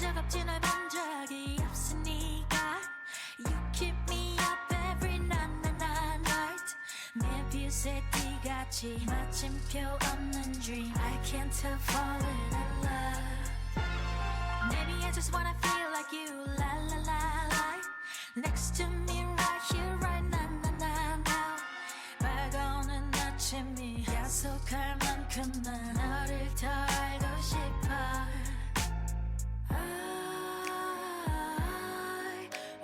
적 없지 널 본 적이 없으니까 You keep me up every night 내 빛의 띠같이 마침표 없는 dream I can't tell falling in love Maybe I just wanna feel like you la la la la Next to me right here right now 밝아오는 아침이 약속할 만큼 난 너를 더 알고 싶어 I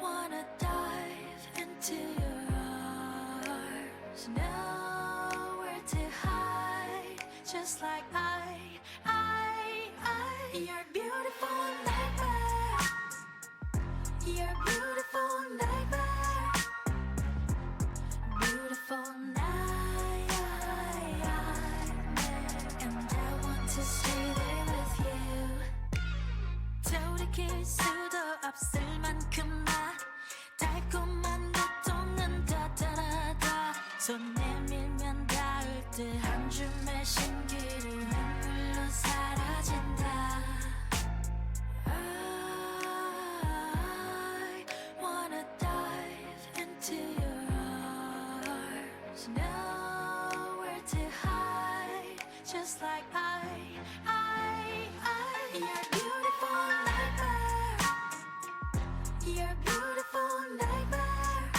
wanna dive into your arms Nowhere to hide Just like You're beautiful nightmare You're beautiful nightmare Beautiful nightmare And I want to stay there with you 돌이킬 수도 없을 만큼만 달콤한 고통은 더 손 내밀면 닿을 듯 한 줌의 신기루 눈물로 사라진다 I wanna dive into your arms Nowhere to hide Just like You're beautiful nightmare You're beautiful nightmare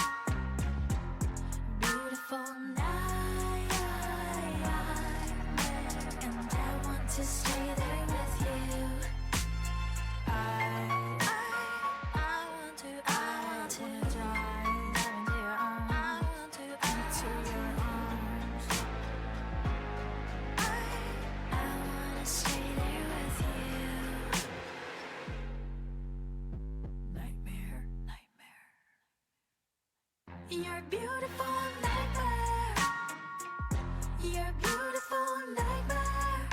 Beautiful nightmare And I want to stay there with you I want to dive into your arms I want to into your arms I wanna stay there with you Nightmare, nightmare You're beautiful nightmare You're beautiful nightmare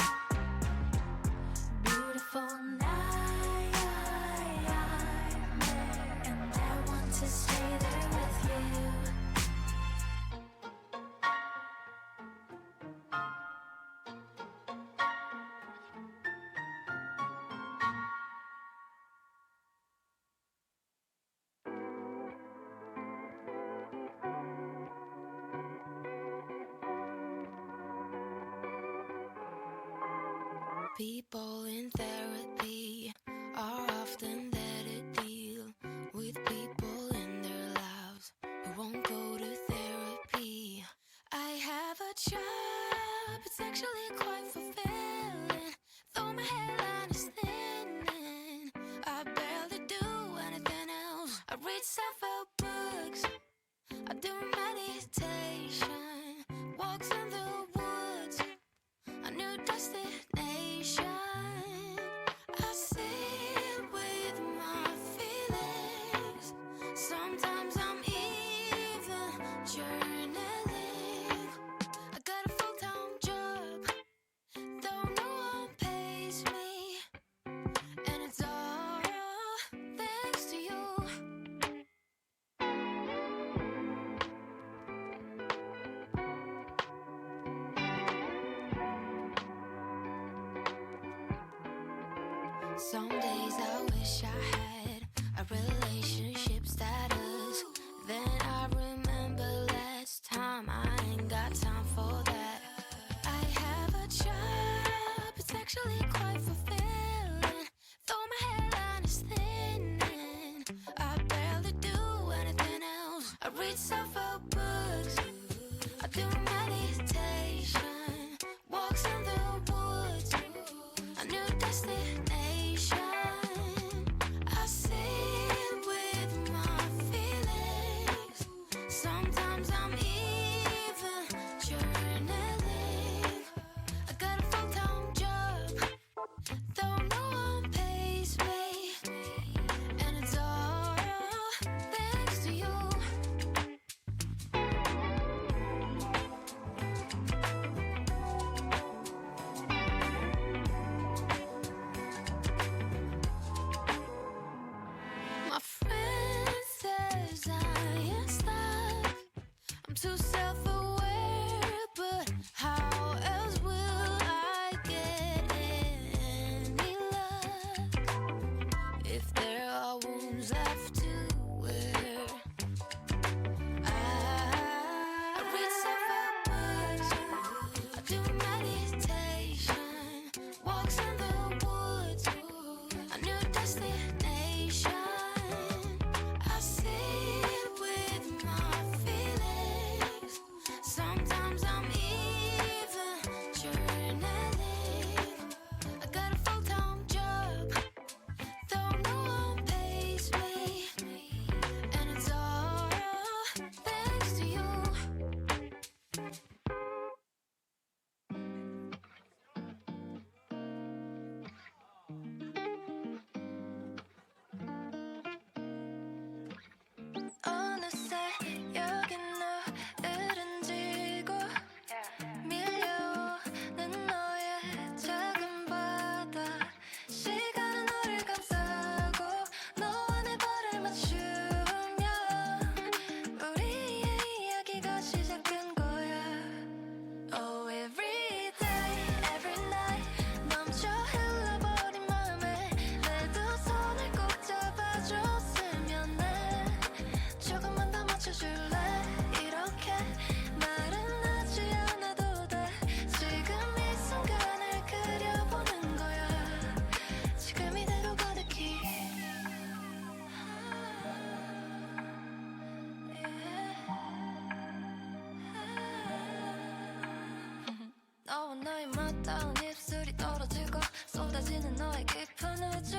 Beautiful nightmare And I want to stay there with you People in therapy are often there to deal with people in their lives who won't go to therapy. I have a job, it's actually quite fulfilling. Though my hairline is thinning, I barely do anything else. I read self-help books, I do meditation, walks in the woods, a new destination. I sit with my feelings. Sometimes I'm even journaling. I got a full-time job, though no one pays me, and it's all thanks to you. Some days I wish I had a relationship status. Then I remember last time I ain't got time for that. I have a job, it's actually quite fulfilling. Though my hairline is thinning, I barely do anything else. I read self-help books, I do meditation, walks in the woods, a new destination. I sit with my feelings. Sometimes I'm even journaling. I got a full-time job, though no one pays me, and it's all thanks to you. My friend says I ain't stuck. I'm too self-aware, but how else will I get any luck to where I read several books, I do meditation, walks in the woods, a new destination. I sit with my feelings. Sometimes I'm even journaling. I got a full-time job, though no one pays me, and it's all thanks to you. 어느새 여긴 너를 지고 밀려오는 너의 작은 바다 시간은 너를 감싸고 너와 내 발을 맞추며 우리의 이야기가 시작된 거야. Oh, every day, every night 멈춰 흘러버린 맘에 내 두 손을 꼭 잡아줬으면 해. 조금만 더 맞춰줄래? 이렇게 말은 하지 않아도 돼. 지금 이 순간을 그려보는 거야. 지금 이대로 가득히. 너와 너의 맞닿은 입술이 떨어지고 쏟아지는 너의 깊은 우주.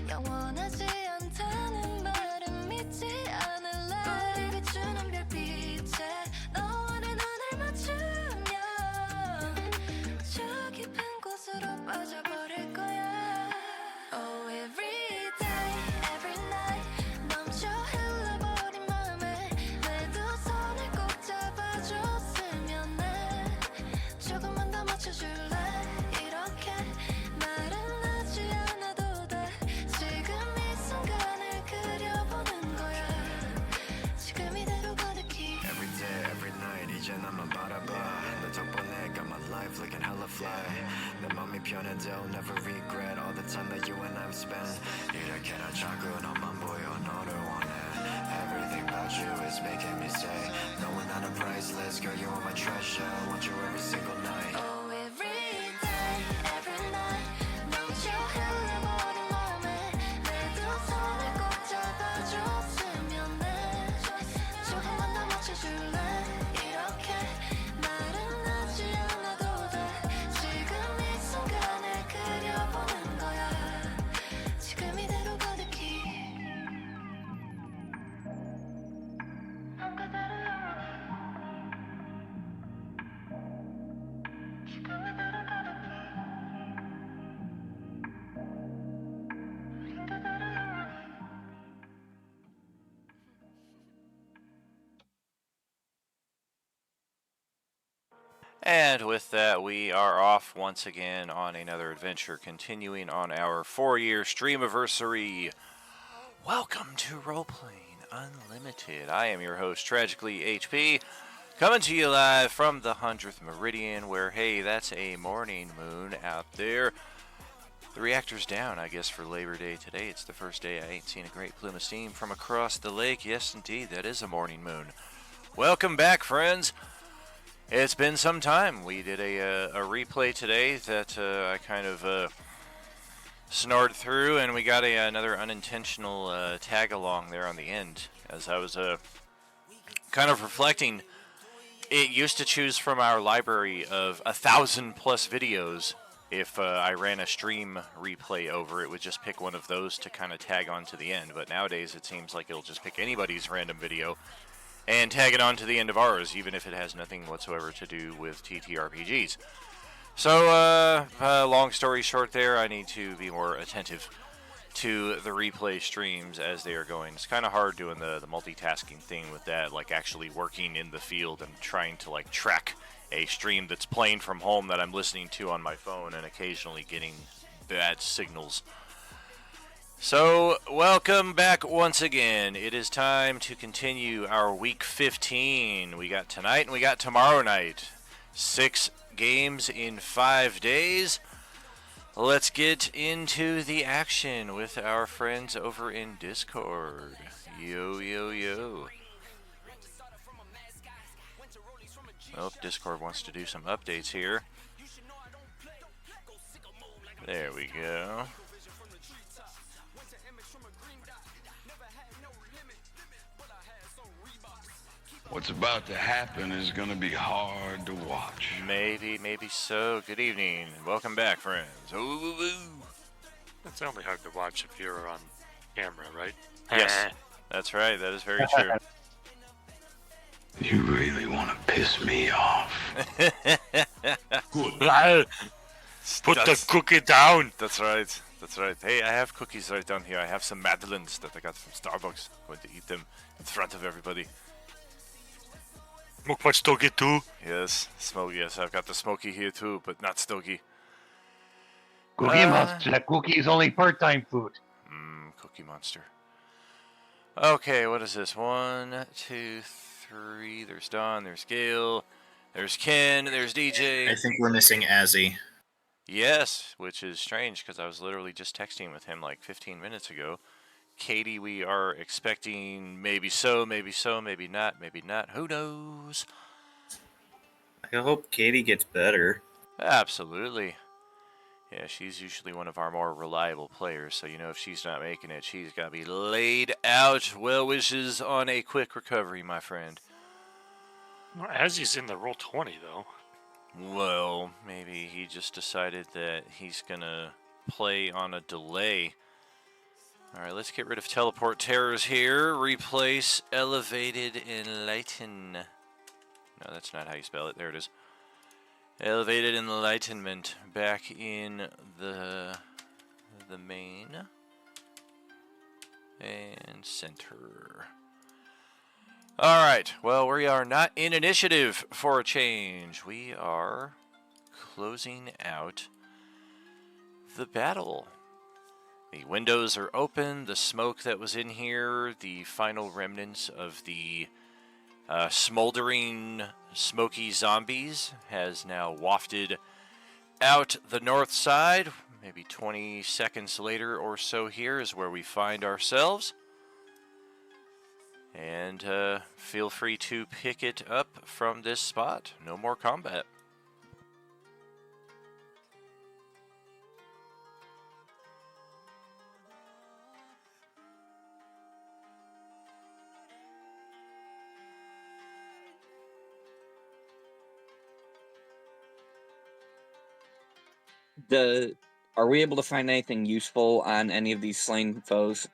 영원하지 않다는 말은 믿지 않을래. 우리 비추는 별빛에 너와 내 눈을 맞추면 저 깊은 곳으로 빠져버릴 거야. Oh, every day, every night 멈춰 흘러버린 맘에 내 두 손을 꼭 잡아줬으면 해. 조금만 더 맞춰줄래? 이렇게 말은 하지 않아도 돼. 지금 이 순간을 그려보는 거야. 지금 이대로 가득히. Every day, every night 이제 나만 바라봐 너 덕분에 got my life looking hella fly 내 맘이 변해도 never regret all the time that you and I've spent 이렇게나 자꾸 너만 보여 너를 원해 Everything about you is making me say knowing that I'm priceless girl you are my treasure I want you every single night Oh, every day, every night 멈춰 흘러버린 맘에 내 두 손을 꼭 잡아줬으면 해. 조금만 더 맞춰줄래? 이렇게 말은 하지 않아도 돼. 지금 이 순간을 그려보는 거야. 지금 이대로 가득히. 넌 그대로 영원히. 지금 이대로 가득히. 우린 그대로 영원히. And with that, we are off once again on another adventure, continuing on our 4-year streamiversary. Welcome to Roleplaying Unlimited. I am your host, Tragically HP, coming to you live from the 100th Meridian, where, hey, that's a morning moon out there. The reactor's down, I guess, for Labor Day today. It's the first day I ain't seen a great plume of steam from across the lake. Yes, indeed, that is a morning moon. Welcome back, friends. It's been some time. We did a replay today that I kind of snored through, and we got another unintentional tag along there on the end. As I was kind of reflecting, it used to choose from our library of 1,000+ videos. If I ran a stream replay over, it would just pick one of those to kind of tag on to the end. But nowadays, it seems like it'll just pick anybody's random video and tag it on to the end of ours, even if it has nothing whatsoever to do with TTRPGs. So, long story short there, I need to be more attentive to the replay streams as they are going. It's kind of hard doing the multitasking thing with that, like actually working in the field and trying to like track a stream that's playing from home that I'm listening to on my phone and occasionally getting bad signals. So, welcome back once again. It is time to continue our week 15. We got tonight and we got tomorrow night. 6 games in 5 days. let's get into the action with our friends over in Discord. Yo, yo, yo. Oh, Discord wants to do some updates here. There we go. What's about to happen is going to be hard to watch. Maybe so. Good evening. Welcome back, friends. Ooh, ooh, ooh. It's only hard to watch if you're on camera, right? Yes, that's right. That is very true. You really want to piss me off. Lal, put the cookie down. That's right. That's right. Hey, I have cookies right down here. I have some Madeleines that I got from Starbucks. I'm going to eat them in front of everybody. Mukbang stogie too. Yes, smoky. Yes, I've got the smoky here too, but not stogie. Cookie Monster. Cookie is only part-time food. Cookie Monster. Okay, what is this? 1, 2, 3. There's Don. There's Gail. There's Ken. There's DJ. I think we're missing Azzy. Yes, which is strange because I was literally just texting with him like 15 minutes ago. Katie, we are expecting maybe so, maybe not, maybe not. Who knows? I hope Katie gets better. Absolutely. Yeah, she's usually one of our more reliable players, so if she's not making it, she's got to be laid out. Well wishes on a quick recovery, my friend. Well, Azzy's in the roll 20 though. Well, maybe he just decided that he's gonna play on a delay. Alright, let's get rid of Teleport Terrors here. Replace Elevated Enlighten. No, that's not how you spell it. There it is. Elevated Enlightenment back in the main and center. Alright, well, we are not in initiative for a change. We are closing out the battle. The windows are open. The smoke that was in here, the final remnants of the smoldering, smoky zombies, has now wafted out the north side. Maybe 20 seconds later or so here is where we find ourselves. And feel free to pick it up from this spot. No more combat. Are we able to find anything useful on any of these slain foes?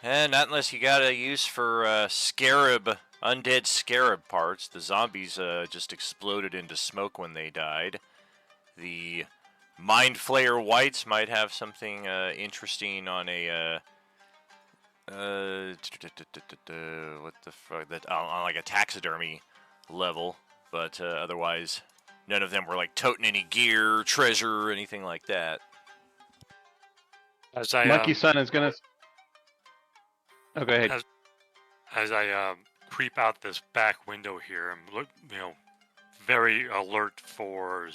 Not unless you got a use for scarab, undead scarab parts. The zombies just exploded into smoke when they died. The Mind Flayer Whites might have something interesting on a what the fuck, that on like a taxidermy level, but otherwise none of them were like toting any gear, treasure, or anything like that. As I Monkey Son is gonna. Oh, go ahead. as I creep out this back window here, I'm very alert for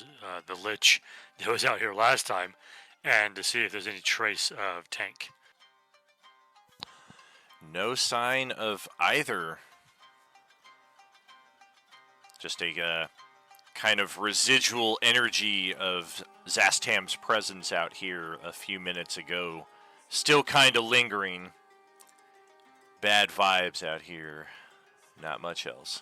the lich that was out here last time, and to see if there's any trace of tank. No sign of either. Just a kind of residual energy of Zastam's presence out here a few minutes ago. Still kind of lingering. Bad vibes out here. Not much else.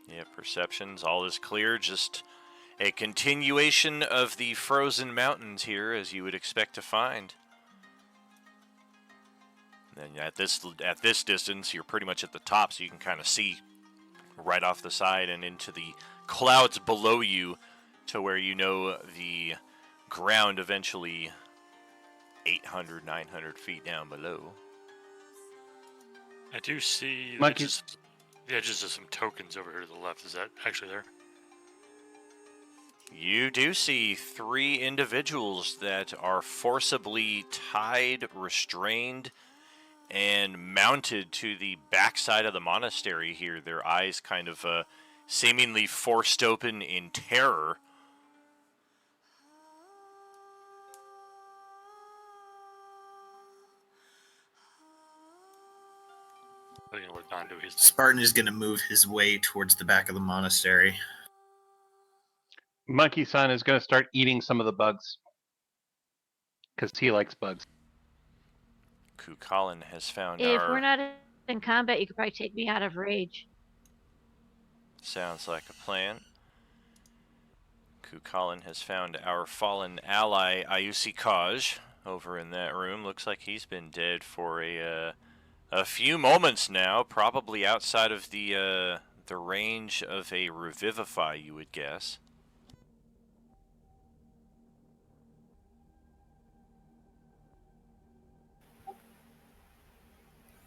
Yeah, perceptions, all is clear. Just a continuation of the frozen mountains here, as you would expect to find. And at this distance, you're pretty much at the top, so you can kind of see right off the side and into the clouds below you, to where the ground eventually 800, 900 feet down below. I do see the edges of some tokens over here to the left. Is that actually there? You do see 3 individuals that are forcibly tied, restrained, and mounted to the backside of the monastery here. Their eyes kind of seemingly forced open in terror. I'm gonna look onto his. Spartan is going to move his way towards the back of the monastery. Monkey Son is going to start eating some of the bugs because he likes bugs. Kukulin has found If our... we're not in combat, you could probably take me out of rage. Sounds like a plan. Kukulin has found our fallen ally, Ayusi Kaj, over in that room. Looks like he's been dead for a few moments now, probably outside of the range of a revivify, you would guess.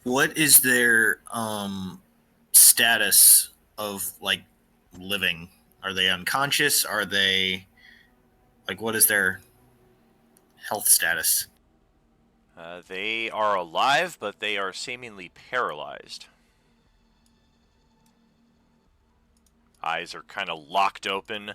What is their status of like living? Are they unconscious? Are they like what is their health status? They are alive, but they are seemingly paralyzed. Eyes are kind of locked open,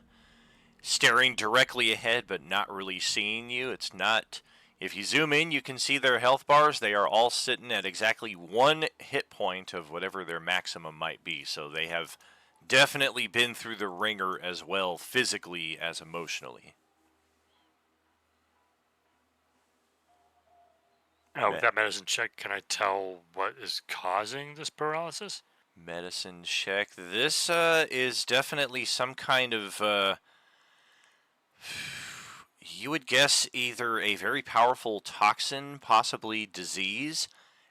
staring directly ahead, but not really seeing you. It's not... If you zoom in, you can see their health bars. They are all sitting at exactly 1 hit point of whatever their maximum might be. So they have definitely been through the ringer as well, physically as emotionally. Now, with that medicine check, can I tell what is causing this paralysis? Medicine check. This is definitely some kind of... you would guess either a very powerful toxin, possibly disease,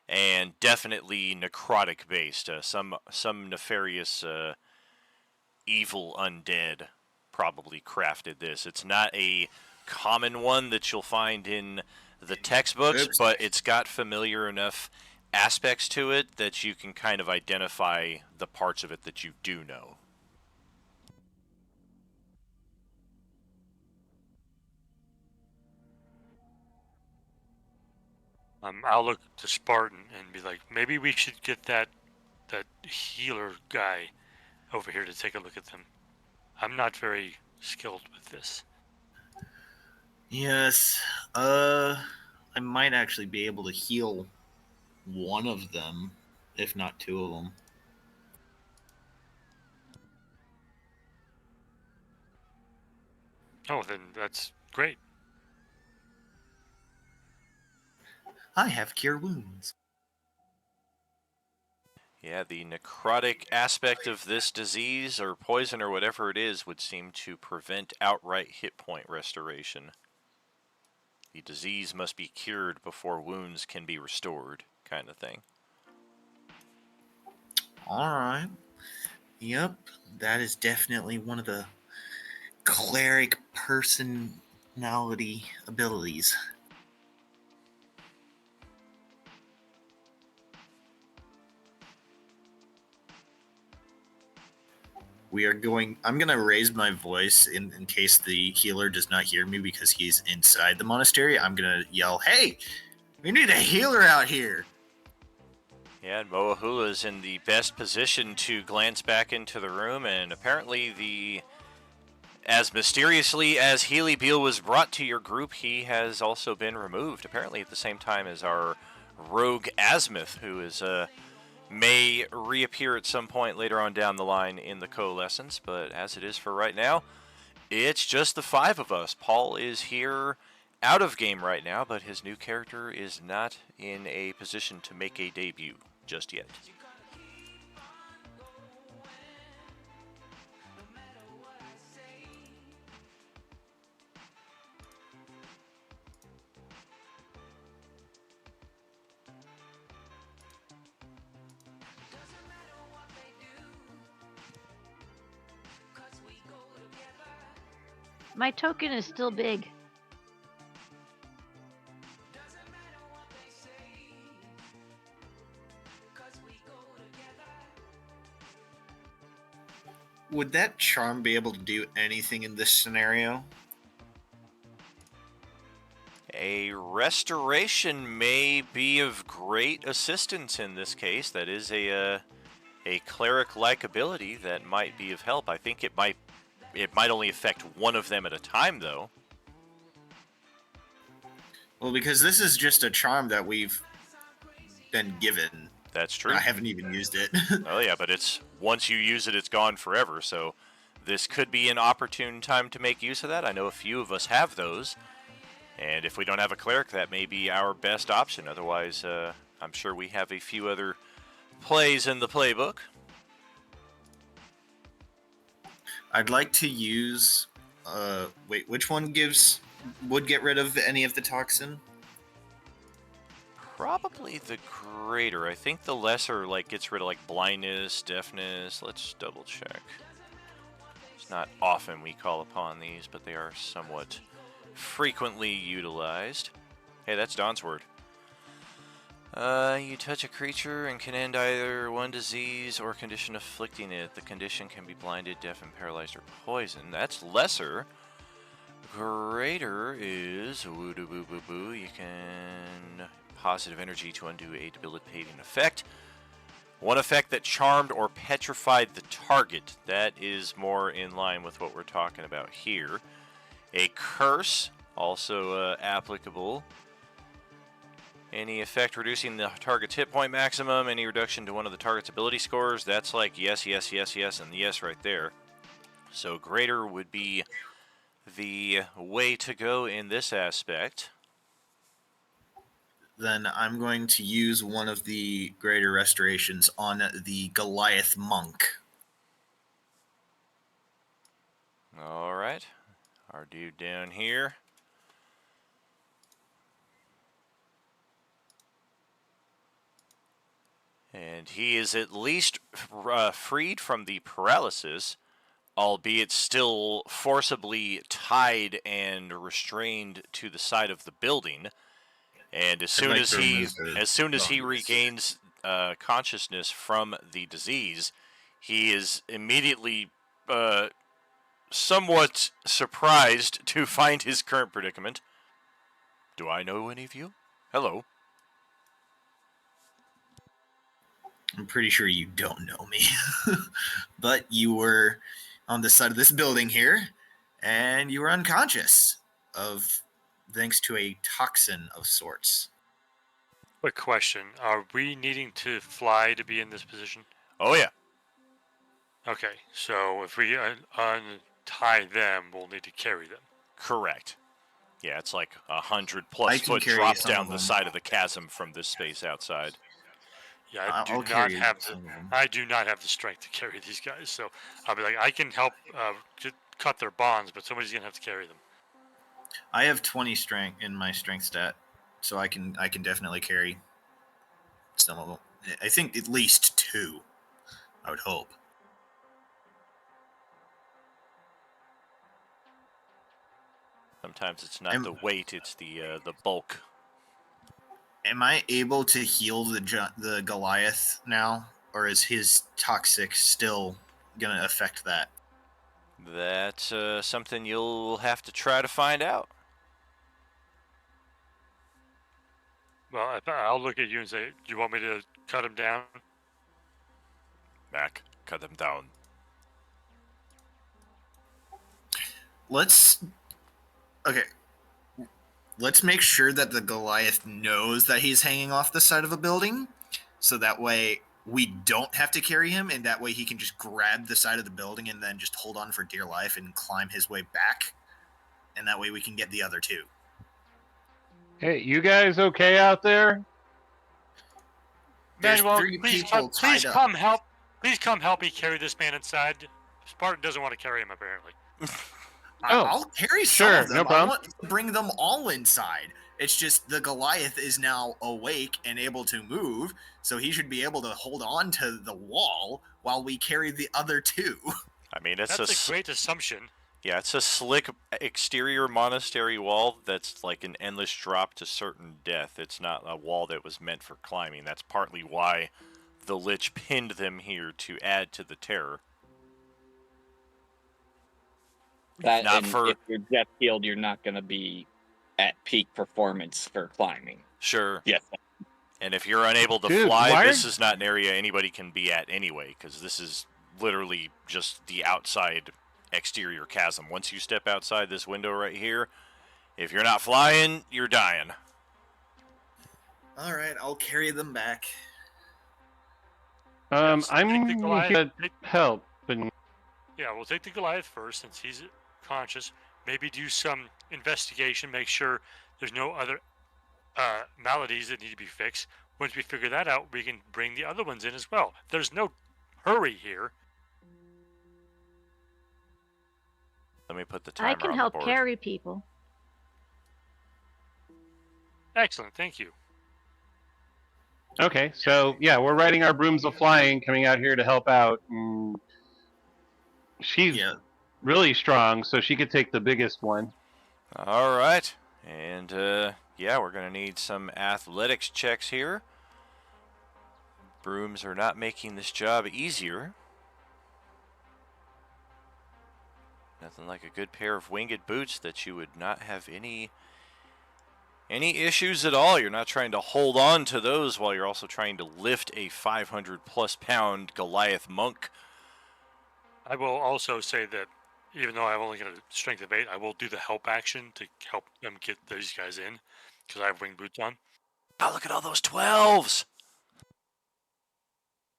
and definitely necrotic based. Some nefarious evil undead probably crafted this. It's not a common one that you'll find in the textbooks, Oops. but it's got familiar enough aspects to it that you can kind of identify the parts of it that you do know. I'll look to Spartan and be like, maybe we should get that healer guy over here to take a look at them. I'm not very skilled with this. Yes. I might actually be able to heal one of them, if not 2 of them. Oh, then that's great. I have cure wounds. Yeah, the necrotic aspect of this disease or poison or whatever it is would seem to prevent outright hit point restoration. The disease must be cured before wounds can be restored, kind of thing. Alright. Yep, that is definitely one of the cleric personality abilities. I'm going to raise my voice in case the healer does not hear me because he's inside the monastery. I'm going to yell, "Hey, we need a healer out here." Yeah, and Moahula is in the best position to glance back into the room, and apparently as mysteriously as Healy Beale was brought to your group, he has also been removed, apparently at the same time as our rogue Azimuth, who is may reappear at some point later on down the line in the coalescence, but as it is for right now, it's just the 5 of us. Paul is here out of game right now, but his new character is not in a position to make a debut just yet. My token is still big. Would that charm be able to do anything in this scenario? A restoration may be of great assistance in this case. That is a cleric-like ability that might be of help. I think it might only affect one of them at a time, though. Well, because this is just a charm that we've been given. That's true. I haven't even used it. Oh yeah, but it's once you use it, it's gone forever. So this could be an opportune time to make use of that. I know a few of us have those, and if we don't have a cleric, that may be our best option. Otherwise, I'm sure we have a few other plays in the playbook. I'd like to use. Wait, which one would get rid of any of the toxin? Probably the greater. I think the lesser gets rid of blindness, deafness. Let's double check. It's not often we call upon these, but they are somewhat frequently utilized. Hey, that's Dawn's word. You touch a creature and can end either one disease or condition afflicting it. The condition can be blinded, deafened, paralyzed, or poisoned. That's lesser. Greater is woo-doo boo boo boo. You can positive energy to undo a debilitating effect. One effect that charmed or petrified the target. That is more in line with what we're talking about here. A curse, also applicable. Any effect reducing the target's hit point maximum, any reduction to one of the target's ability scores, that's like yes, yes, yes, yes, and yes right there. So greater would be the way to go in this aspect. Then I'm going to use one of the greater restorations on the Goliath monk. All right, our dude down here. And he is at least freed from the paralysis, albeit still forcibly tied and restrained to the side of the building. And as soon as he regains consciousness from the disease, he is immediately somewhat surprised to find his current predicament. Do I know any of you? Hello. I'm pretty sure you don't know me. But you were on the side of this building here, and you were unconscious thanks to a toxin of sorts. Quick question. Are we needing to fly to be in this position? Oh, yeah. Okay, so if we untie them, we'll need to carry them. Correct. Yeah, it's like 100+ foot carry drop some down of the them. side of the chasm from this space outside. Yeah, I do I'll not carry have some of them. I do not have the strength to carry these guys, so I'll be like, I can help cut their bonds, but somebody's gonna have to carry them. I have 20 strength in my strength stat, so I can definitely carry some of them. I think at least 2. I would hope. Sometimes it's not the weight, it's the bulk. Am I able to heal the Goliath now, or is his toxic still gonna affect that? That's something you'll have to try to find out. Well, I'll look at you and say, do you want me to cut him down? Mac, cut them down. Let's make sure that the Goliath knows that he's hanging off the side of a building, so that way we don't have to carry him, and that way he can just grab the side of the building and then just hold on for dear life and climb his way back, and that way we can get the other 2. Hey, you guys okay out there? There's Manuel, 3 people please tied up. come help. Please come help me carry this man inside. Spartan doesn't want to carry him, apparently. I'll carry some sure, of them. no problem. I want to bring them all inside. It's just the Goliath is now awake and able to move, so he should be able to hold on to the wall while we carry the other 2. I mean, That's a great assumption. Yeah, it's a slick exterior monastery wall that's like an endless drop to certain death. It's not a wall that was meant for climbing. That's partly why the Lich pinned them here, to add to the terror. That Not and for if you're jet healed, you're not going to be at peak performance for climbing. sure. Yes. And if you're unable to Dude, fly, why this are- is not an area anybody can be at anyway, because this is literally just the outside exterior chasm. Once you step outside this window right here, if you're not flying, you're dying. All right, I'll carry them back. Yes, take the I'm Goliath. here to help, and Yeah, we'll take the Goliath first since he's conscious. Maybe do some investigation, make sure there's no other maladies that need to be fixed. Once we figure that out, we can bring the other ones in as well. There's no hurry here. Let me put the timer I can on help the board. carry people. Excellent, thank you. okay, so yeah, we're riding our brooms of flying, coming out here to help out. And she's Yeah. really strong, so she could take the biggest one. All right. And, yeah, we're going to need some athletics checks here. Brooms are not making this job easier. Nothing like a good pair of winged boots that you would not have any issues at all. You're not trying to hold on to those while you're also trying to lift a 500+ pound Goliath monk. I will also say that even though I've only got a strength of 8, I will do the help action to help them get these guys in because I have wing boots on. Oh, look at all those 12s.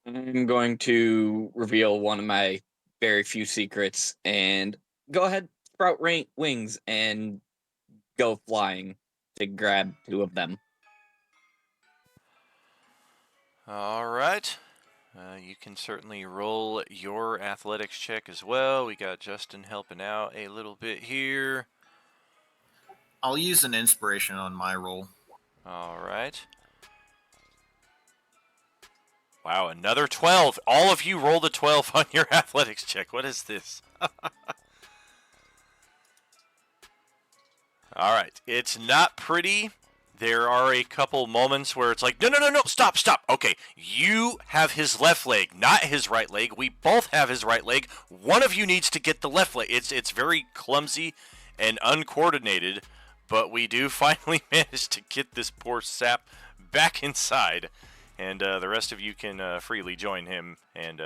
I'm going to reveal one of my very few secrets and go ahead, sprout wings, and go flying to grab 2 of them. All right. You can certainly roll your athletics check as well. We got Justin helping out a little bit here. I'll use an inspiration on my roll. All right. Wow, another 12. All of you rolled a 12 on your athletics check. What is this? All right. It's not pretty. There are a couple moments where it's like, no, stop. Okay, you have his left leg, not his right leg. We both have his right leg. One of you needs to get the left leg. It's very clumsy and uncoordinated, but we do finally manage to get this poor sap back inside. And the rest of you can freely join him and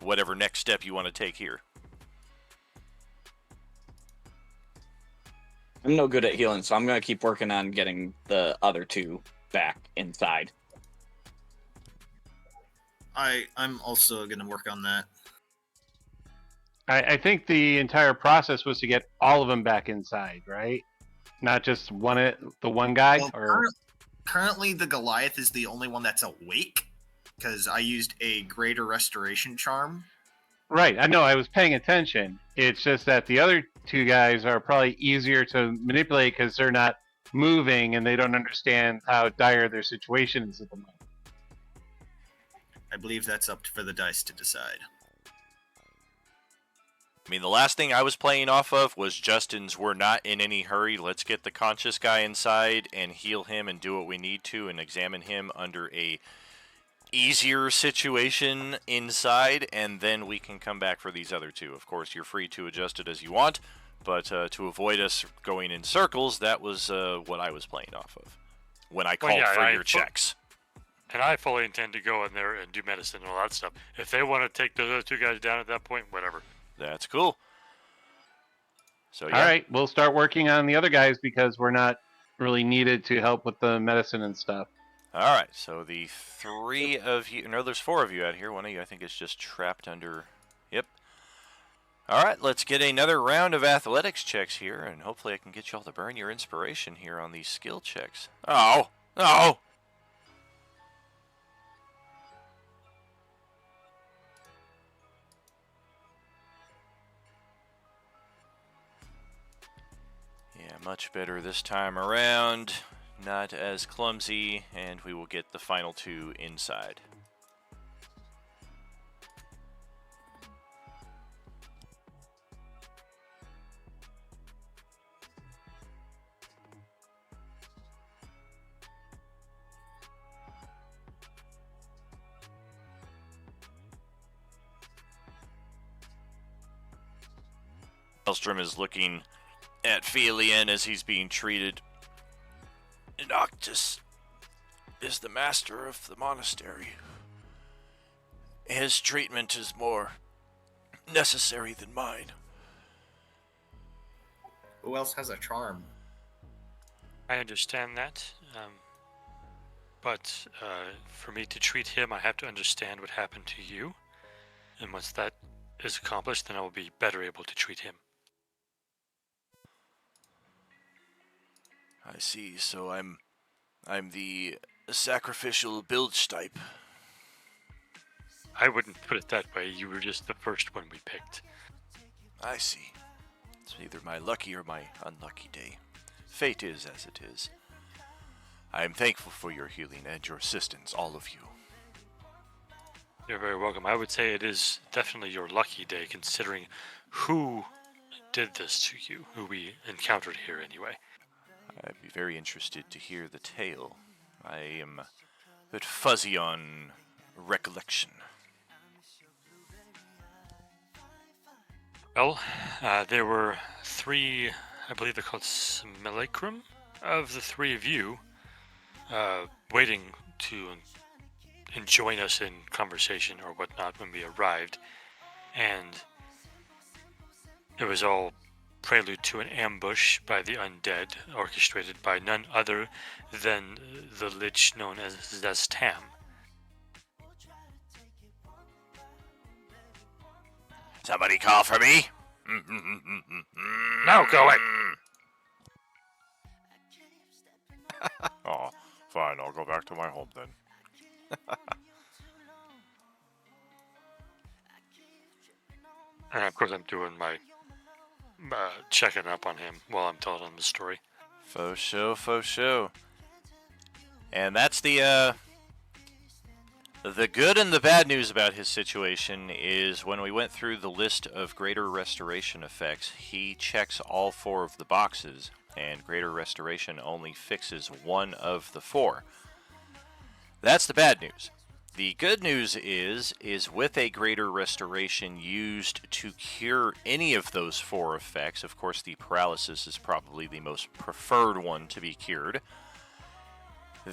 whatever next step you want to take here. I'm no good at healing, so I'm going to keep working on getting the other 2 back inside. I'm also going to work on that. I think the entire process was to get all of them back inside, right? Not just the one guy. Well, Or currently, the Goliath is the only one that's awake because I used a greater restoration charm. right, I know. I was paying attention. It's just that the other 2 guys are probably easier to manipulate because they're not moving and they don't understand how dire their situation is at the moment. I believe that's up for the dice to decide. I mean, the last thing I was playing off of was Justin's "we're not in any hurry, let's get the conscious guy inside and heal him and do what we need to and examine him under a easier situation inside, and then we can come back for these other 2. Of course, you're free to adjust it as you want, but to avoid us going in circles, that was what I was playing off of when I called for your checks. And I fully intend to go in there and do medicine and all that stuff. If they want to take those other 2 guys down at that point, whatever. That's cool. So yeah. All right, we'll start working on the other guys because we're not really needed to help with the medicine and stuff. All right, so the 3 of you, no, there's 4 of you out here. One of you, I think, is just trapped under. Yep. All right, let's get another round of athletics checks here, and hopefully I can get you all to burn your inspiration here on these skill checks. Oh. Yeah, much better this time around. Not as clumsy, and we will get the final 2 inside. Elstrom is looking at Felian as he's being treated. Noctis is the master of the monastery. His treatment is more necessary than mine. Who else has a charm? I understand that, but for me to treat him, I have to understand what happened to you. And once that is accomplished, then I will be better able to treat him. I see, so I'm the sacrificial bilge type. I wouldn't put it that way. You were just the first one we picked. I see. It's either my lucky or my unlucky day. Fate is as it is. I am thankful for your healing and your assistance, all of you. You're very welcome. I would say it is definitely your lucky day, considering who did this to you, who we encountered here anyway. I'd be very interested to hear the tale. I am a bit fuzzy on recollection. Well, there were 3, I believe they're called simulacrum, of the 3 of you waiting to join us in conversation or whatnot when we arrived. And it was all prelude to an ambush by the undead, orchestrated by none other than the lich known as Zestam. Somebody call for me? Now go it! Oh, fine, I'll go back to my home then. And of course I'm doing my checking up on him while I'm telling him the story. Faux show. And that's the good and the bad news about his situation is when we went through the list of greater restoration effects, he checks all 4 of the boxes, and greater restoration only fixes 1 of the 4. That's the bad news. The good news is with a greater restoration used to cure any of those 4 effects, of course the paralysis is probably the most preferred one to be cured,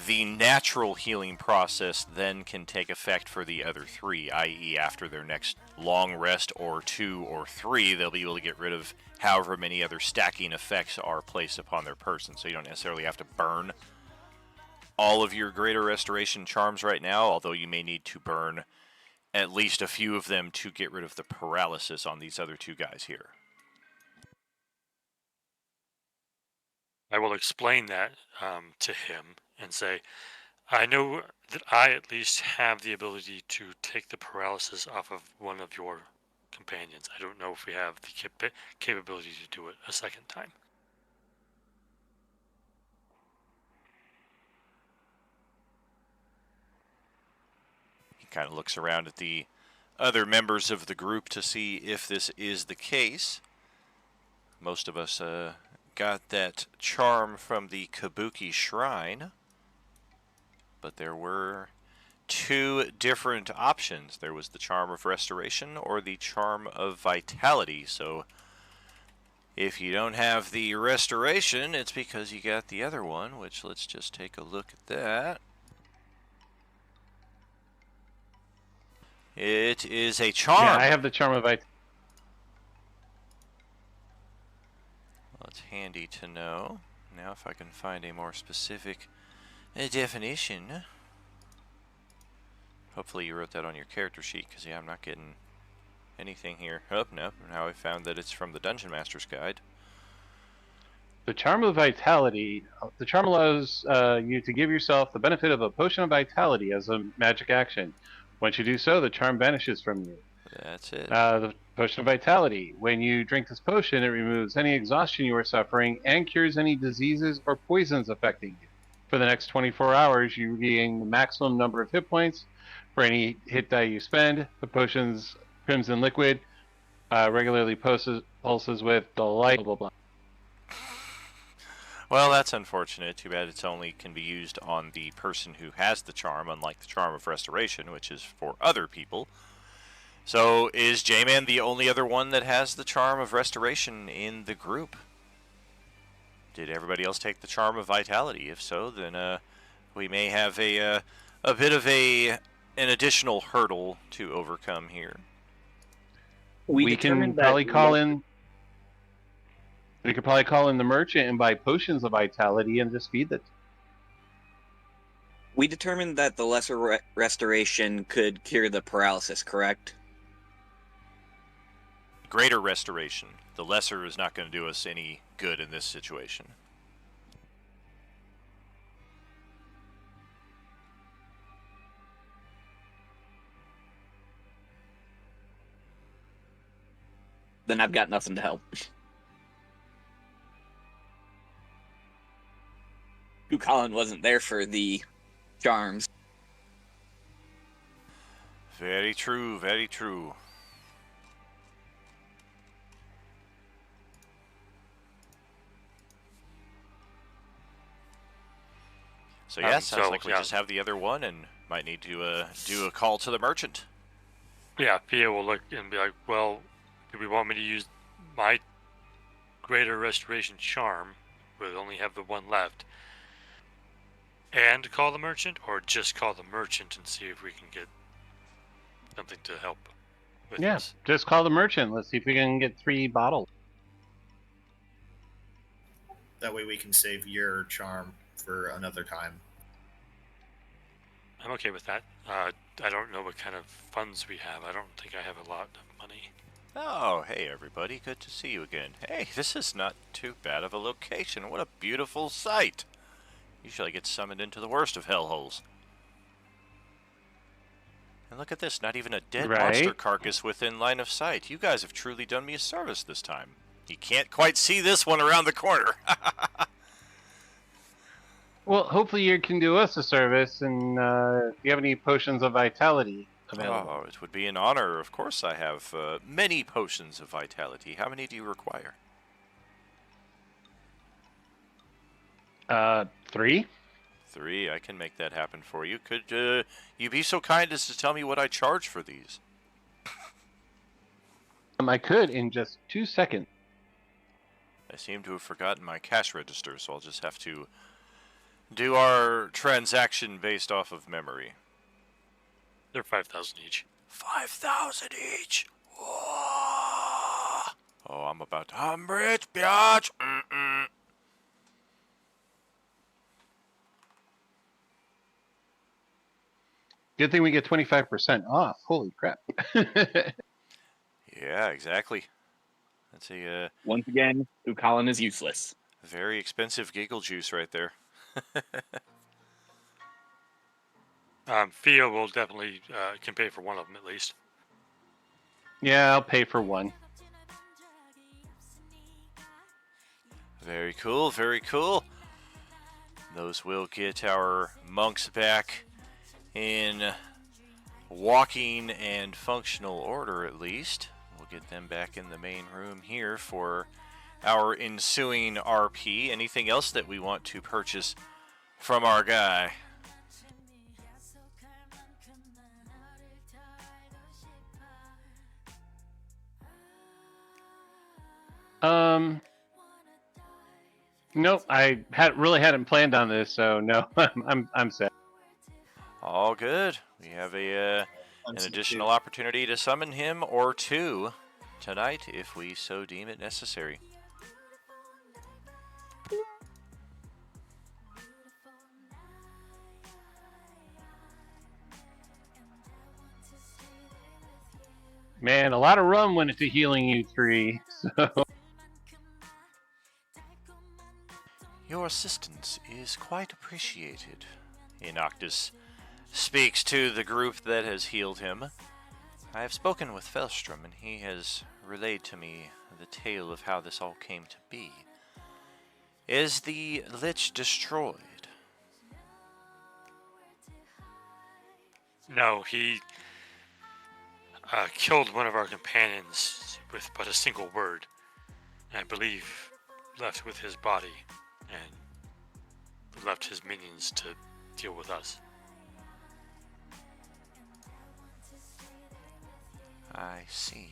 the natural healing process then can take effect for the other 3, i.e. after their next long rest or 2 or 3, they'll be able to get rid of however many other stacking effects are placed upon their person, so you don't necessarily have to burn all of your greater restoration charms right now, although you may need to burn at least a few of them to get rid of the paralysis on these other 2 guys here. I will explain that to him and say, I know that I at least have the ability to take the paralysis off of one of your companions. I don't know if we have the capability to do it a second time. He kind of looks around at the other members of the group to see if this is the case. Most of us got that charm from the Kabuki Shrine, but there were 2 different options. There was the Charm of Restoration or the Charm of Vitality, so if you don't have the Restoration, it's because you got the other one, which let's just take a look at that. It is a charm. Yeah, I have the Charm of Vitality. Well, it's handy to know. Now if I can find a more specific definition. Hopefully you wrote that on your character sheet, because yeah, I'm not getting anything here. Oh, no. Now I found that it's from the Dungeon Master's Guide. The Charm of Vitality. The charm allows you to give yourself the benefit of a potion of vitality as a magic action. Once you do so, the charm vanishes from you. That's it. The Potion of Vitality. When you drink this potion, it removes any exhaustion you are suffering and cures any diseases or poisons affecting you. For the next 24 hours, you gain the maximum number of hit points for any hit die you spend. The potion's crimson liquid regularly pulses with delight. Blah, blah, blah. Well, that's unfortunate. Too bad it's only can be used on the person who has the charm, unlike the Charm of Restoration, which is for other people. So is J-Man the only other one that has the charm of restoration in the group? Did everybody else take the charm of vitality? If so, then we may have a bit of an additional hurdle to overcome here. We can probably call in. We could probably call in the merchant and buy potions of vitality and just feed it. We determined that the lesser restoration could cure the paralysis, correct? Greater restoration. The lesser is not going to do us any good in this situation. Then I've got nothing to help. Colin wasn't there for the charms. Very true, very true. So yeah, sounds like we just have the other one and might need to do a call to the merchant. Yeah, Pia will look and be like, well, do we want me to use my greater restoration charm, we'll only have the one left, and call the merchant, or just call the merchant and see if we can get something to help with this? Just call the merchant. Let's see if we can get 3 bottles. That way we can save your charm for another time. I'm okay with that. I don't know what kind of funds we have. I don't think I have a lot of money. Oh, hey everybody, good to see you again. Hey, this is not too bad of a location. What a beautiful sight. Usually I get summoned into the worst of hellholes. And look at this, not even a dead monster carcass within line of sight. You guys have truly done me a service this time. You can't quite see this one around the corner. Well, hopefully you can do us a service, and if you have any potions of vitality available. Oh, it would be an honor. Of course I have many potions of vitality. How many do you require? 3? 3, I can make that happen for you. Could you be so kind as to tell me what I charge for these? I could in just 2 seconds. I seem to have forgotten my cash register, so I'll just have to do our transaction based off of memory. They're 5,000 each. 5,000 each? Whoa. Oh, I'm rich, biatch. Good thing we get 25% off. Holy crap. Yeah, exactly. That's a once again, Colin is useless. Very expensive giggle juice right there. Theo will definitely can pay for one of them at least. Yeah, I'll pay for one. Very cool, very cool. Those will get our monks back in walking and functional order at least. We'll get them back in the main room here for our ensuing RP. Anything else that we want to purchase from our guy? Nope. I hadn't planned on this, so no, I'm set. All good. We have an additional opportunity to summon him or 2 tonight if we so deem it necessary. Man, a lot of rum went into healing you 3. So. Your assistance is quite appreciated. Enoctus speaks to the group that has healed him. I have spoken with Felstrom, and he has relayed to me the tale of how this all came to be. Is the Lich destroyed? No, he killed one of our companions with but a single word, and I believe left with his body, and left his minions to deal with us. I see.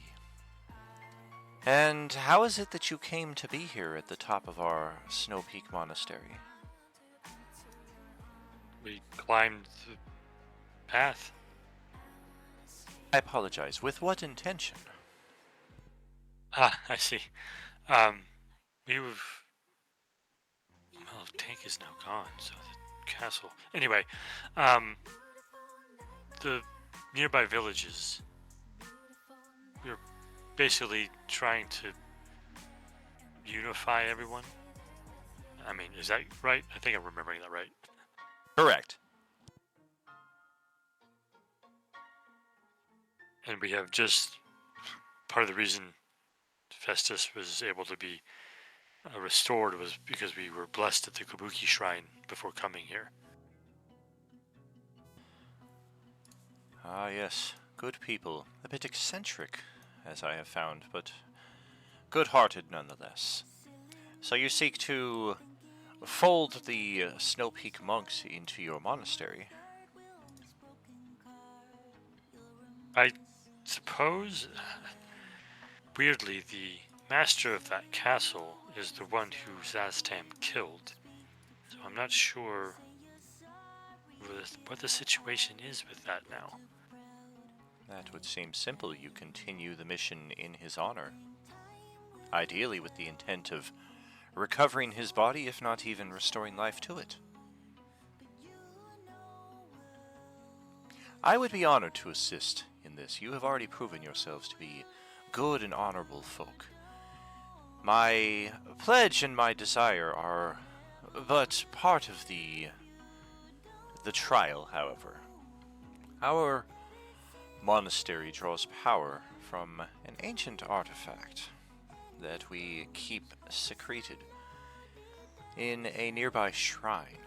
And how is it that you came to be here at the top of our Snow Peak Monastery? We climbed the path. I apologize. With what intention? Ah, I see. We've... Well, the tank is now gone, so the castle... Anyway, the nearby villages... We're basically trying to unify everyone. I mean, is that right? I think I'm remembering that right. Correct. And we have just... Part of the reason Festus was able to be restored was because we were blessed at the Kabuki Shrine before coming here. Ah, yes. Good people. A bit eccentric, as I have found, but good-hearted nonetheless. So you seek to fold the Snow Peak monks into your monastery? I suppose, weirdly, the master of that castle is the one who Zastam killed. So I'm not sure what the situation is with that now. That would seem simple. You continue the mission in his honor. Ideally with the intent of recovering his body, if not even restoring life to it. I would be honored to assist in this. You have already proven yourselves to be good and honorable folk. My pledge and my desire are but part of the trial, however. Our monastery draws power from an ancient artifact that we keep secreted in a nearby shrine.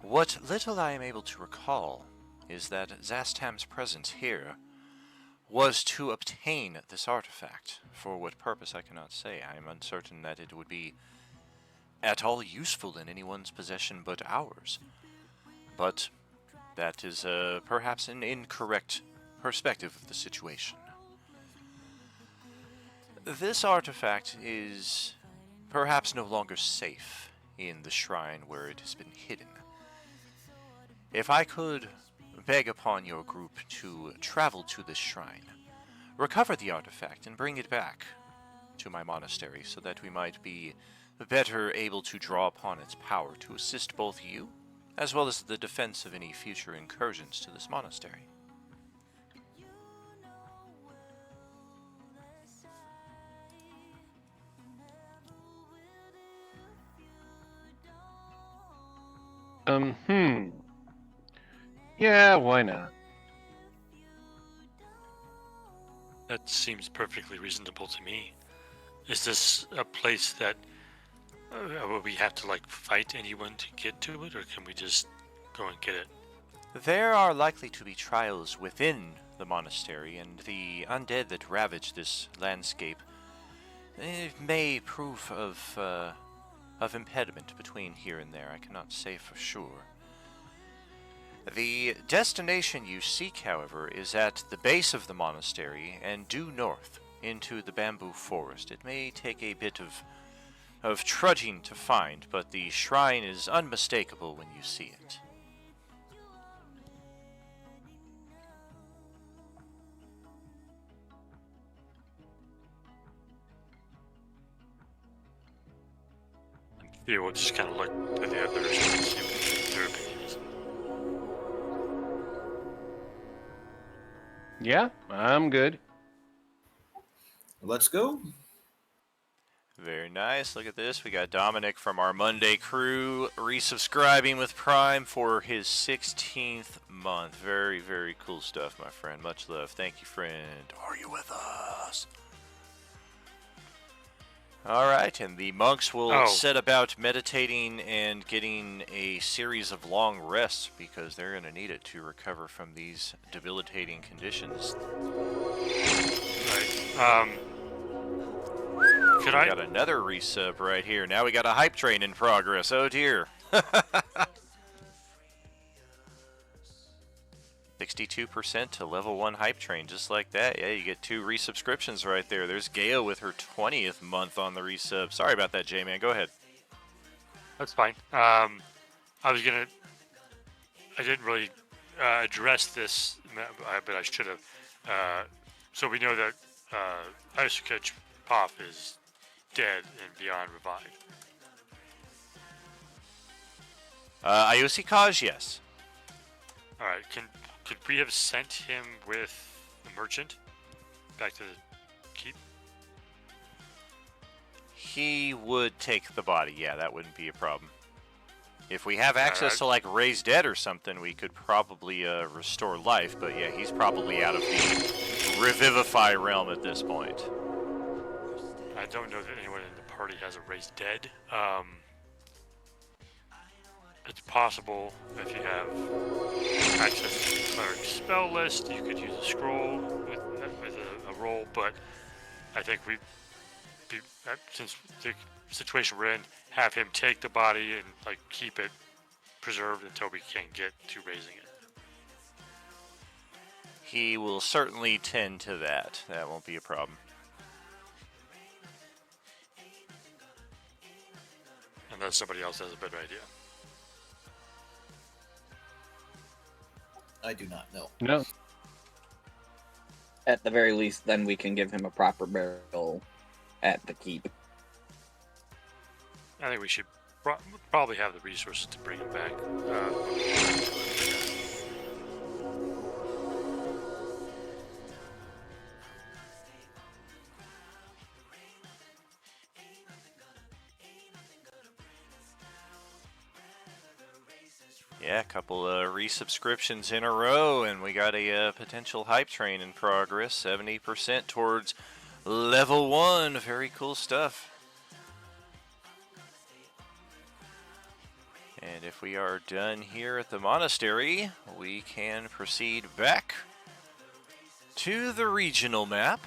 What little I am able to recall is that Zastam's presence here was to obtain this artifact. For what purpose I cannot say. I am uncertain that it would be at all useful in anyone's possession but ours. But that is perhaps an incorrect perspective of the situation. This artifact is perhaps no longer safe in the shrine where it has been hidden. If I could beg upon your group to travel to this shrine, recover the artifact, and bring it back to my monastery so that we might be better able to draw upon its power to assist both you as well as the defense of any future incursions to this monastery. Yeah, why not? That seems perfectly reasonable to me. Is this a place that will we have to like fight anyone to get to it, or can we just go and get it? There are likely to be trials within the monastery, and the undead that ravage this landscape may prove of impediment between here and there. I cannot say for sure. The destination you seek, however, is at the base of the monastery and due north into the bamboo forest. It may take a bit of trudging to find, but the shrine is unmistakable when you see it. Yeah, we'll just kind of look to the others and see what their opinion is. Yeah, I'm good. Let's go. Very nice. Look at this. We got Dominic from our Monday crew resubscribing with Prime for his 16th month. Very, very cool stuff, my friend. Much love. Thank you, friend. Are you with us? Alright, and the monks will set about meditating and getting a series of long rests because they're going to need it to recover from these debilitating conditions. Right. We got another resub right here. Now we got a hype train in progress. Oh dear. The 62% to level 1 hype train, just like that. Yeah, you get 2 resubscriptions right there. There's Gaya with her 20th month on the resub. Sorry about that, J-Man. Go ahead. That's fine. I didn't really address this, but I should have. So we know that Isuke Pop is dead and beyond revived. Ayusi Kaj, yes. All right. Could we have sent him with the merchant back to the keep? He would take the body. Yeah, that wouldn't be a problem. If we have access to like raise dead or something, we could probably restore life. But yeah, he's probably out of the revivify realm at this point. I don't know that anyone in the party has a raised dead. It's possible if you have access to the cleric spell list, you could use a scroll with a roll. But I think since the situation we're in, have him take the body and like keep it preserved until we can get to raising it. He will certainly tend to that. That won't be a problem. Unless somebody else has a better idea. I do not know. No. At the very least, then we can give him a proper burial at the keep. I think we should probably have the resources to bring him back. Yeah, a couple of resubscriptions in a row, and we got a potential hype train in progress. 70% towards level 1. Very cool stuff. And if we are done here at the monastery, we can proceed back to the regional map.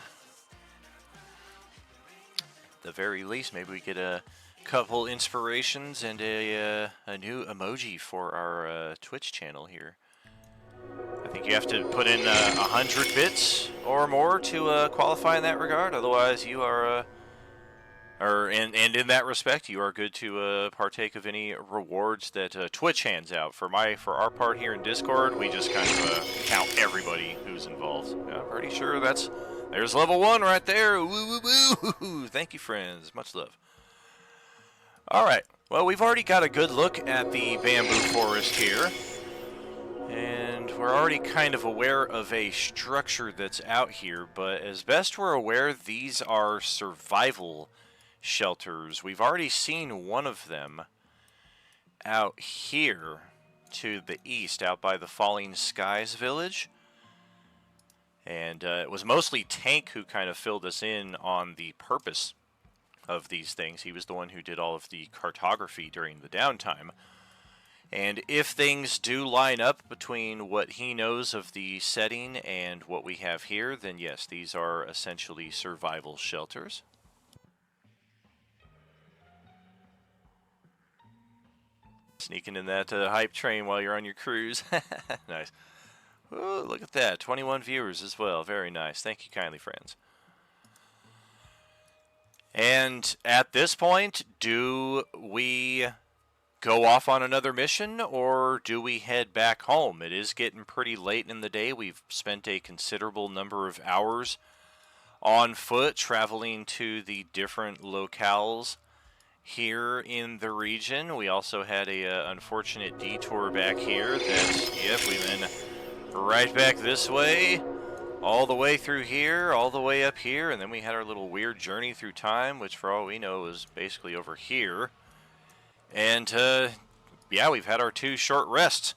At the very least, maybe we get a couple inspirations and a new emoji for our Twitch channel here. I think you have to put in 100 bits or more to qualify in that regard. Otherwise, you are, and in that respect, you are good to partake of any rewards that Twitch hands out. For our part here in Discord, we just kind of count everybody who's involved. I'm pretty sure there's level 1 right there. Woo woo woo! Thank you, friends. Much love. Alright, well, we've already got a good look at the bamboo forest here, and we're already kind of aware of a structure that's out here, but as best we're aware, these are survival shelters. We've already seen one of them out here to the east, out by the Falling Skies village, and it was mostly Tank who kind of filled us in on the purpose of these things. He was the one who did all of the cartography during the downtime. And if things do line up between what he knows of the setting and what we have here, then yes, these are essentially survival shelters. Sneaking in that hype train while you're on your cruise. Nice. Ooh, look at that. 21 viewers as well. Very nice. Thank you kindly, friends. And at this point, do we go off on another mission, or do we head back home? It is getting pretty late in the day. We've spent a considerable number of hours on foot traveling to the different locales here in the region. We also had a unfortunate detour back here that, yep, we then right back this way, all the way through here, all the way up here, and then we had our little weird journey through time, which for all we know is basically over here. And, yeah, we've had our 2 short rests.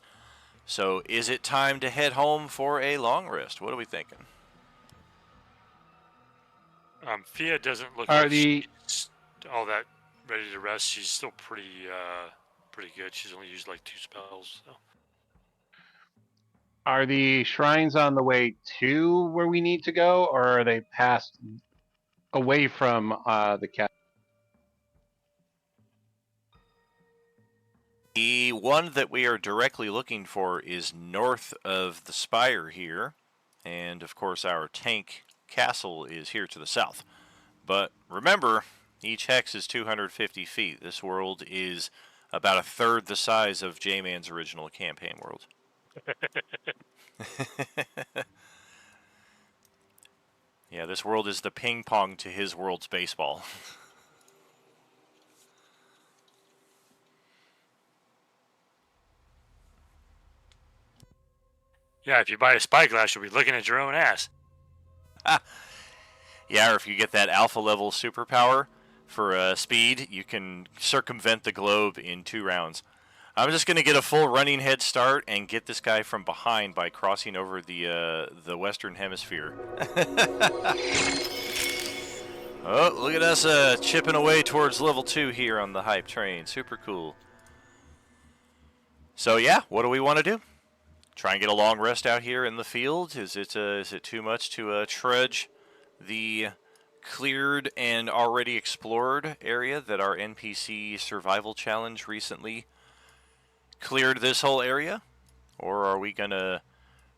So is it time to head home for a long rest? What are we thinking? Fia doesn't look Are like the she's all that ready to rest. She's still pretty good. She's only used like 2 spells. So. Are the shrines on the way to where we need to go, or are they passed away from the castle? The one that we are directly looking for is north of the spire here, and of course our tank castle is here to the south. But remember, each hex is 250 feet. This world is about a third the size of J-Man's original campaign world. Yeah, this world is the ping pong to his world's baseball. Yeah, if you buy a spyglass, you'll be looking at your own ass. Yeah, or if you get that alpha level superpower for speed, you can circumvent the globe in 2 rounds. I'm just going to get a full running head start and get this guy from behind by crossing over the western hemisphere. Oh, look at us chipping away towards level 2 here on the hype train. Super cool. So yeah, what do we want to do? Try and get a long rest out here in the field? Is it too much to trudge the cleared and already explored area that our NPC survival challenge recently cleared this whole area? Or are we gonna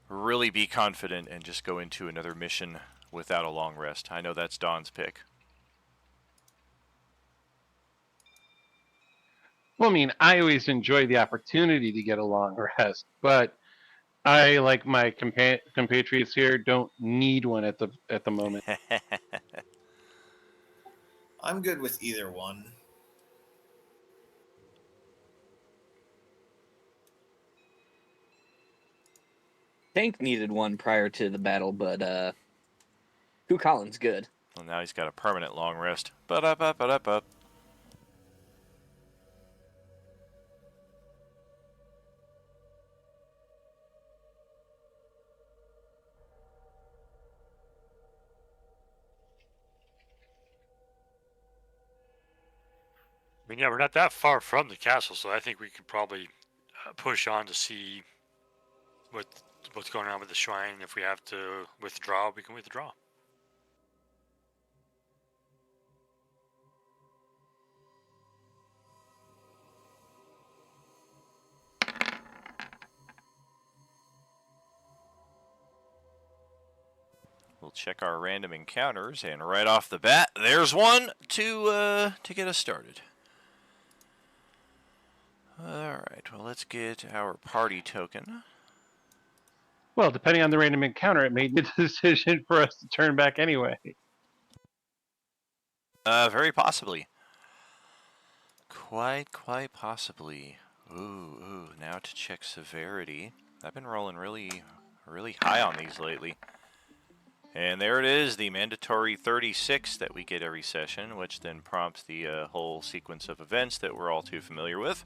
really be confident and just go into another mission without a long rest? I know that's Don's pick. Well, I mean, I always enjoy the opportunity to get a long rest, but I, like my compatriots here, don't need one at the moment. I'm good with either one. Tank needed one prior to the battle, but Who Collins good. Well, now he's got a permanent long rest. Ba-da-ba-ba-da-ba. I mean, yeah, we're not that far from the castle, so I think we could probably push on to see what's going on with the shrine. If we have to withdraw, we can withdraw. We'll check our random encounters, and right off the bat, there's one to get us started. Alright, well, let's get our party token. Well, depending on the random encounter, it made the decision for us to turn back anyway. Very possibly. Quite possibly. Ooh, now to check severity. I've been rolling really high on these lately. And there it is, the mandatory 36 that we get every session, which then prompts the whole sequence of events that we're all too familiar with.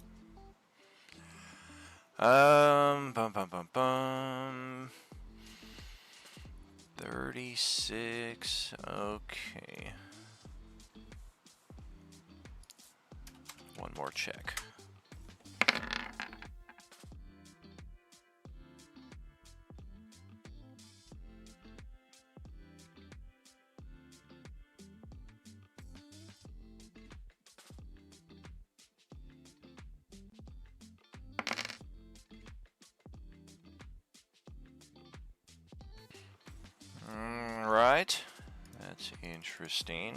Bum, bum, bum, bum. 36, okay. One more check. Right, that's interesting.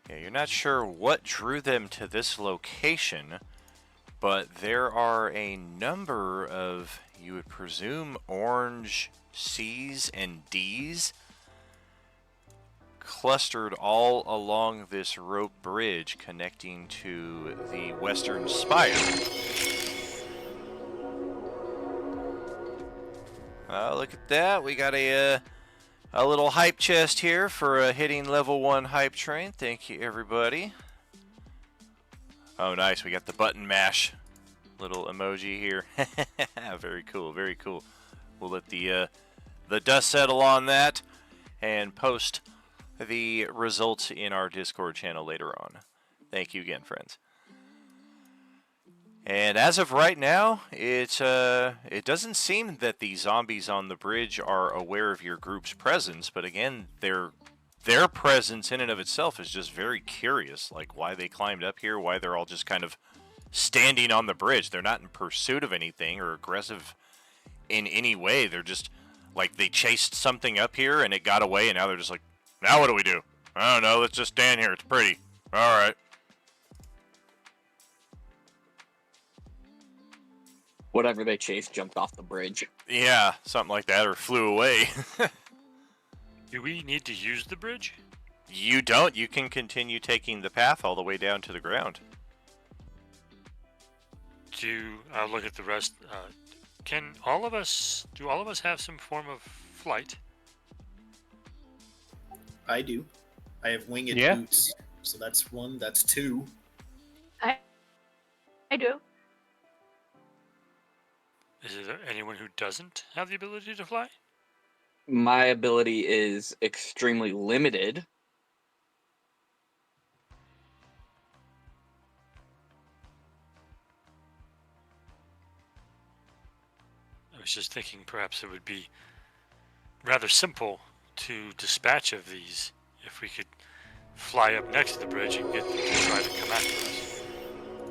Yeah, you're not sure what drew them to this location, but there are a number of, you would presume, orange C's and D's clustered all along this rope bridge connecting to the western spire. Look at that. We got a little hype chest here for hitting level 1 hype train. Thank you, everybody. Oh, nice. We got the button mash little emoji here. Very cool. Very cool. We'll let the dust settle on that and post the results in our Discord channel later on. Thank you again, friends. And as of right now, it doesn't seem that the zombies on the bridge are aware of your group's presence, but again, they're their presence in and of itself is just very curious. Like why they climbed up here, why they're all just kind of standing on the bridge. They're not in pursuit of anything or aggressive in any way. They're just like they chased something up here and it got away, and now they're just like, now what do we do? I don't know. Let's just stand here. It's pretty. All right. Whatever they chased jumped off the bridge. Yeah, something like that, or flew away. Do we need to use the bridge? You don't. You can continue taking the path all the way down to the ground. I'll look at the rest. Do all of us have some form of flight? I do. I have winged Yeah. boots. So that's one. That's two. I do. Is there anyone who doesn't have the ability to fly? My ability is extremely limited. I was just thinking perhaps it would be rather simple to dispatch of these if we could fly up next to the bridge and get them to try to come after us.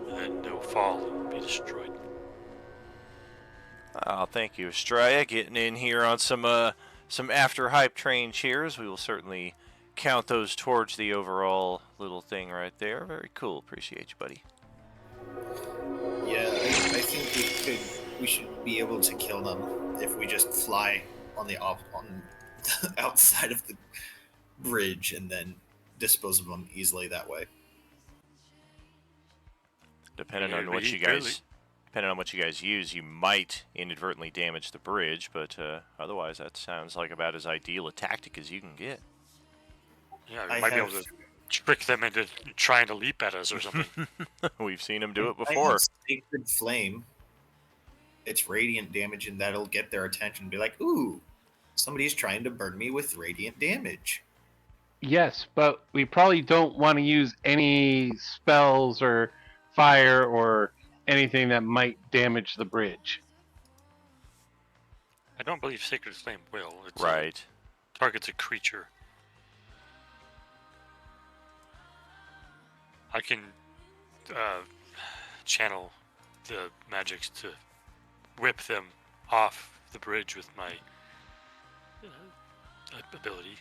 And then no fall and be destroyed. Oh, thank you, Estrella, getting in here on some after hype train cheers. We will certainly count those towards the overall little thing right there. Very cool. Appreciate you, buddy. Yeah, I think we should be able to kill them if we just fly on the outside of the bridge and then dispose of them easily that way. Depending on what you guys use, you might inadvertently damage the bridge, but otherwise that sounds like about as ideal a tactic as you can get. Yeah, we might be able to trick them into trying to leap at us or something. We've seen them do it I before. have Sacred Flame. It's radiant damage, and that'll get their attention. Be like, ooh, somebody's trying to burn me with radiant damage. Yes, but we probably don't want to use any spells or fire or anything that might damage the bridge. I don't believe Sacred Flame will. It's Right. Targets a creature. I can channel the magics to whip them off the bridge with my ability.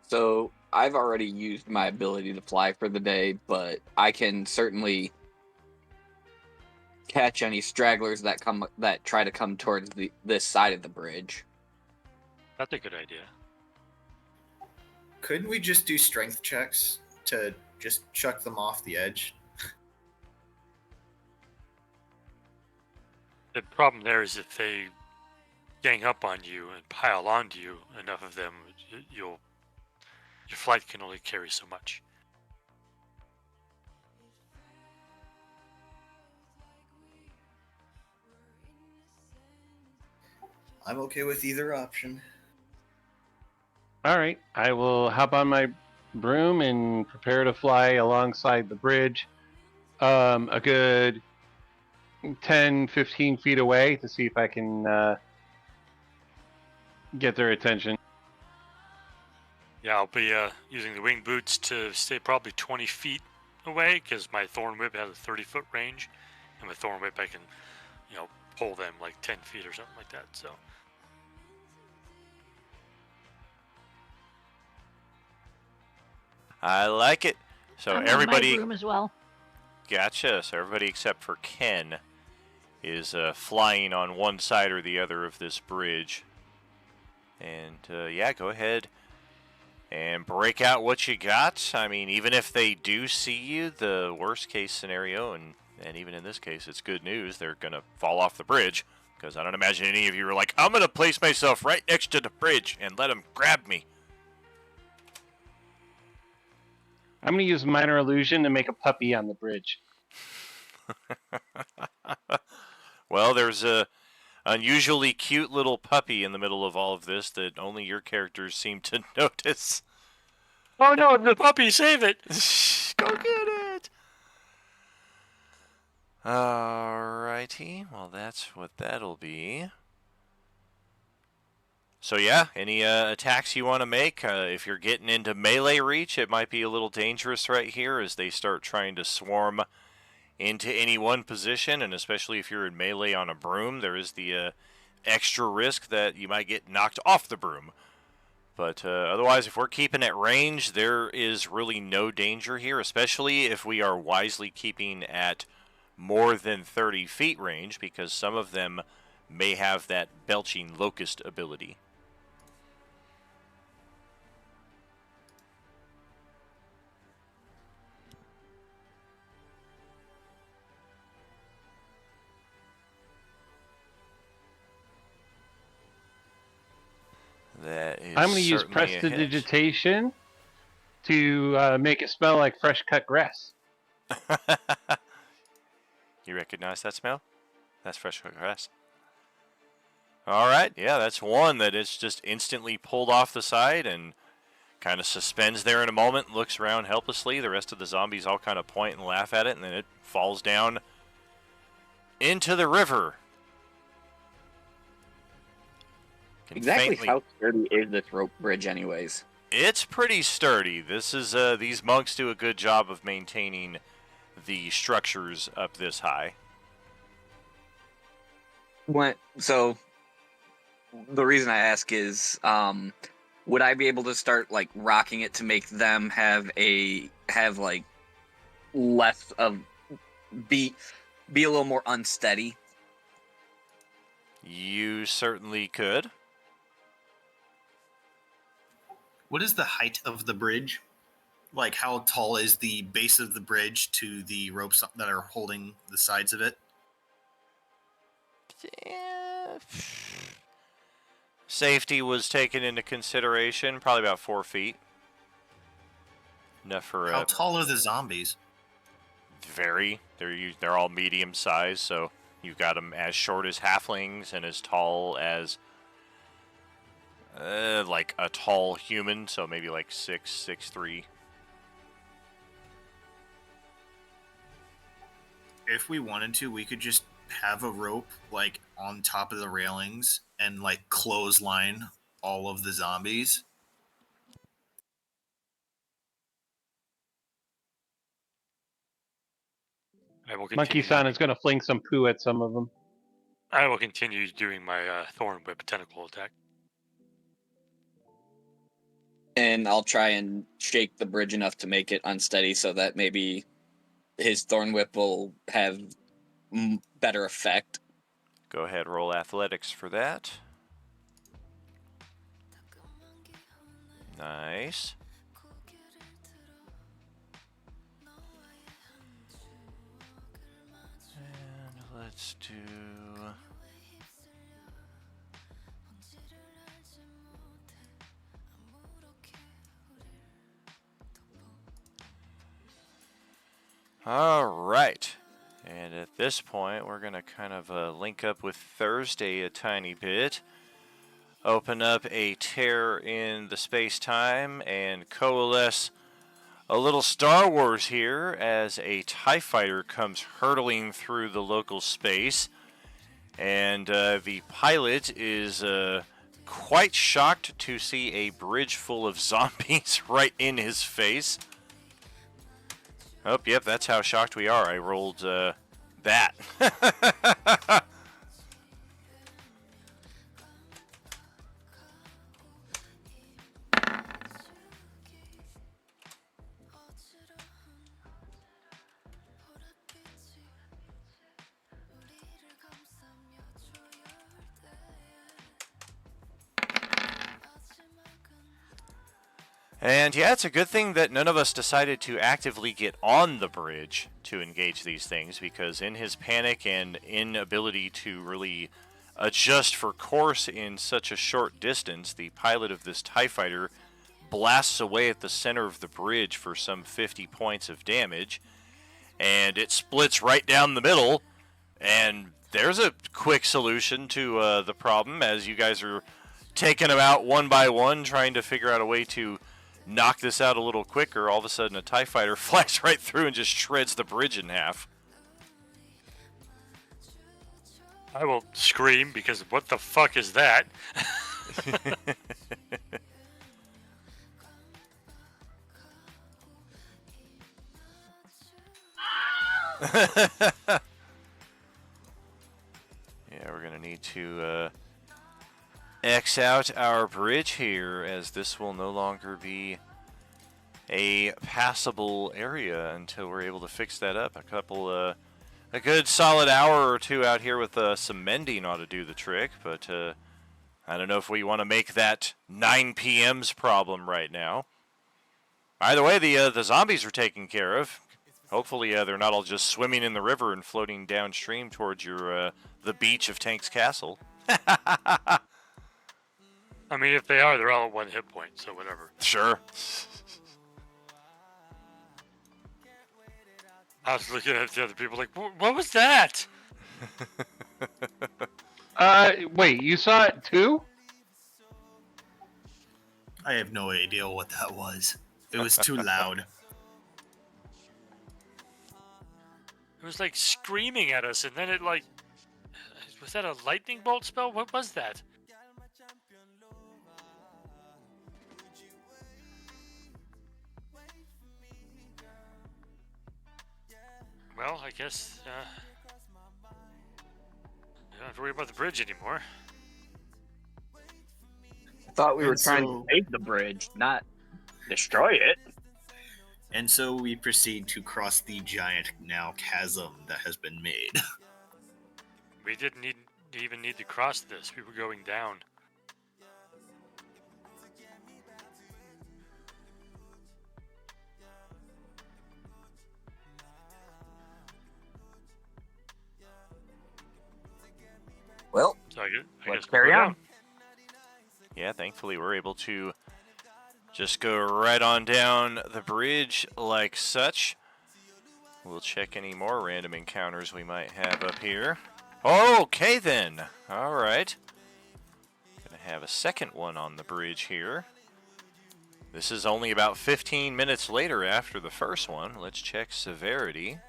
So I've already used my ability to fly for the day, but I can certainly catch any stragglers that try to come towards this side of the bridge. That's a good idea. Couldn't we just do strength checks to just chuck them off the edge? The problem there is if they gang up on you and pile onto you, enough of them, your flight can only carry so much. I'm okay with either option. All right, I will hop on my broom and prepare to fly alongside the bridge, a good 10, 15 feet away to see if I can get their attention. Yeah, I'll be using the wing boots to stay probably 20 feet away because my thorn whip has a 30-foot range, and with thorn whip I can, pull them like 10 feet or something like that. So. I like it. So I'm everybody, on my broom as well. gotcha. So everybody except for Ken is flying on one side or the other of this bridge. And yeah, go ahead and break out what you got. I mean, even if they do see you, the worst case scenario, and even in this case, it's good news, they're going to fall off the bridge. Because I don't imagine any of you are like, I'm going to place myself right next to the bridge and let them grab me. I'm going to use minor illusion to make a puppy on the bridge. Well, there's a unusually cute little puppy in the middle of all of this that only your characters seem to notice. Oh no, the puppy, save it! Go get it! Alrighty, well that's what that'll be. So yeah, any attacks you want to make? If you're getting into melee reach, it might be a little dangerous right here as they start trying to swarm into any one position, and especially if you're in melee on a broom, there is the extra risk that you might get knocked off the broom. But otherwise, if we're keeping at range, there is really no danger here, especially if we are wisely keeping at more than 30 feet range, because some of them may have that belching locust ability. That is I'm going to use certainly a hit. prestidigitation to make it smell like fresh cut grass. You recognize that smell? That's fresh cut grass. All right, yeah, that's one that is just instantly pulled off the side and kind of suspends there in a moment, looks around helplessly. The rest of the zombies all kind of point and laugh at it, and then it falls down into the river. Exactly how sturdy is this rope bridge, anyways? It's pretty sturdy. This is these monks do a good job of maintaining the structures up this high. So the reason I ask is, would I be able to start like rocking it to make them have like less of be a little more unsteady? You certainly could. What is the height of the bridge? Like, how tall is the base of the bridge to the ropes that are holding the sides of it? Safety was taken into consideration, probably about 4 feet. Enough for how tall are the zombies? Vary. They're all medium size, so you've got them as short as halflings and as tall as like a tall human, so maybe like 6'3". If we wanted to, we could just have a rope like on top of the railings and like clothesline all of the zombies. Monkey-san is going to fling some poo at some of them. I will continue doing my thorn whip tentacle attack. And I'll try and shake the bridge enough to make it unsteady so that maybe his thorn whip will have better effect. Go ahead, roll athletics for that. Nice. And let's do... All right. And at this point, we're going to kind of link up with Thursday a tiny bit. Open up a tear in the space-time and coalesce a little Star Wars here as a TIE fighter comes hurtling through the local space. And the pilot is quite shocked to see a bridge full of zombies right in his face. Oh, yep, that's how shocked we are. I rolled that. And yeah, it's a good thing that none of us decided to actively get on the bridge to engage these things, because in his panic and inability to really adjust for course in such a short distance, the pilot of this TIE fighter blasts away at the center of the bridge for some 50 points of damage, and it splits right down the middle, and there's a quick solution to the problem as you guys are taking them out one by one, trying to figure out a way to knock this out a little quicker. All of a sudden a TIE fighter flies right through and just shreds the bridge in half. I will scream because what the fuck is that? Yeah, we're gonna need to X out our bridge here, as this will no longer be a passable area until we're able to fix that up. A good solid hour or two out here with some mending ought to do the trick, but I don't know if we want to make that 9 p.m.'s problem right now. Either way, the zombies are taken care of. Hopefully, they're not all just swimming in the river and floating downstream towards your the beach of Tank's Castle. I mean, if they are, they're all at 1 hit point, so whatever. Sure. I was looking at the other people like, what was that? Wait, you saw it too? I have no idea what that was. It was too loud. It was like screaming at us, and then it like... Was that a lightning bolt spell? What was that? Well, I guess, you don't have to worry about the bridge anymore. I thought we were And trying so- to save the bridge, not destroy it. And so we proceed to cross the giant now chasm that has been made. We didn't even need to cross this. We were going down. Well, So I let's guess we'll carry go on. down. Yeah, thankfully we're able to just go right on down the bridge like such. We'll check any more random encounters we might have up here. Okay then. Alright. Gonna have a second one on the bridge here. This is only about 15 minutes later after the first one. Let's check severity.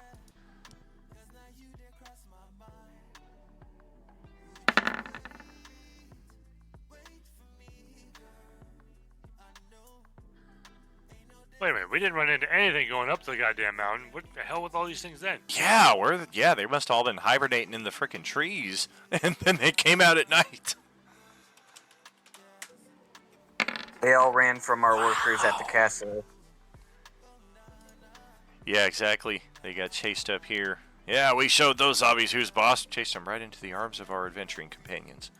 Wait a minute, we didn't run into anything going up the goddamn mountain. What the hell with all these things then? Yeah, they must all been hibernating in the frickin' trees, and then they came out at night. They all ran from our workers at the castle. Yeah, exactly. They got chased up here. Yeah, we showed those zombies who's boss. Chased them right into the arms of our adventuring companions.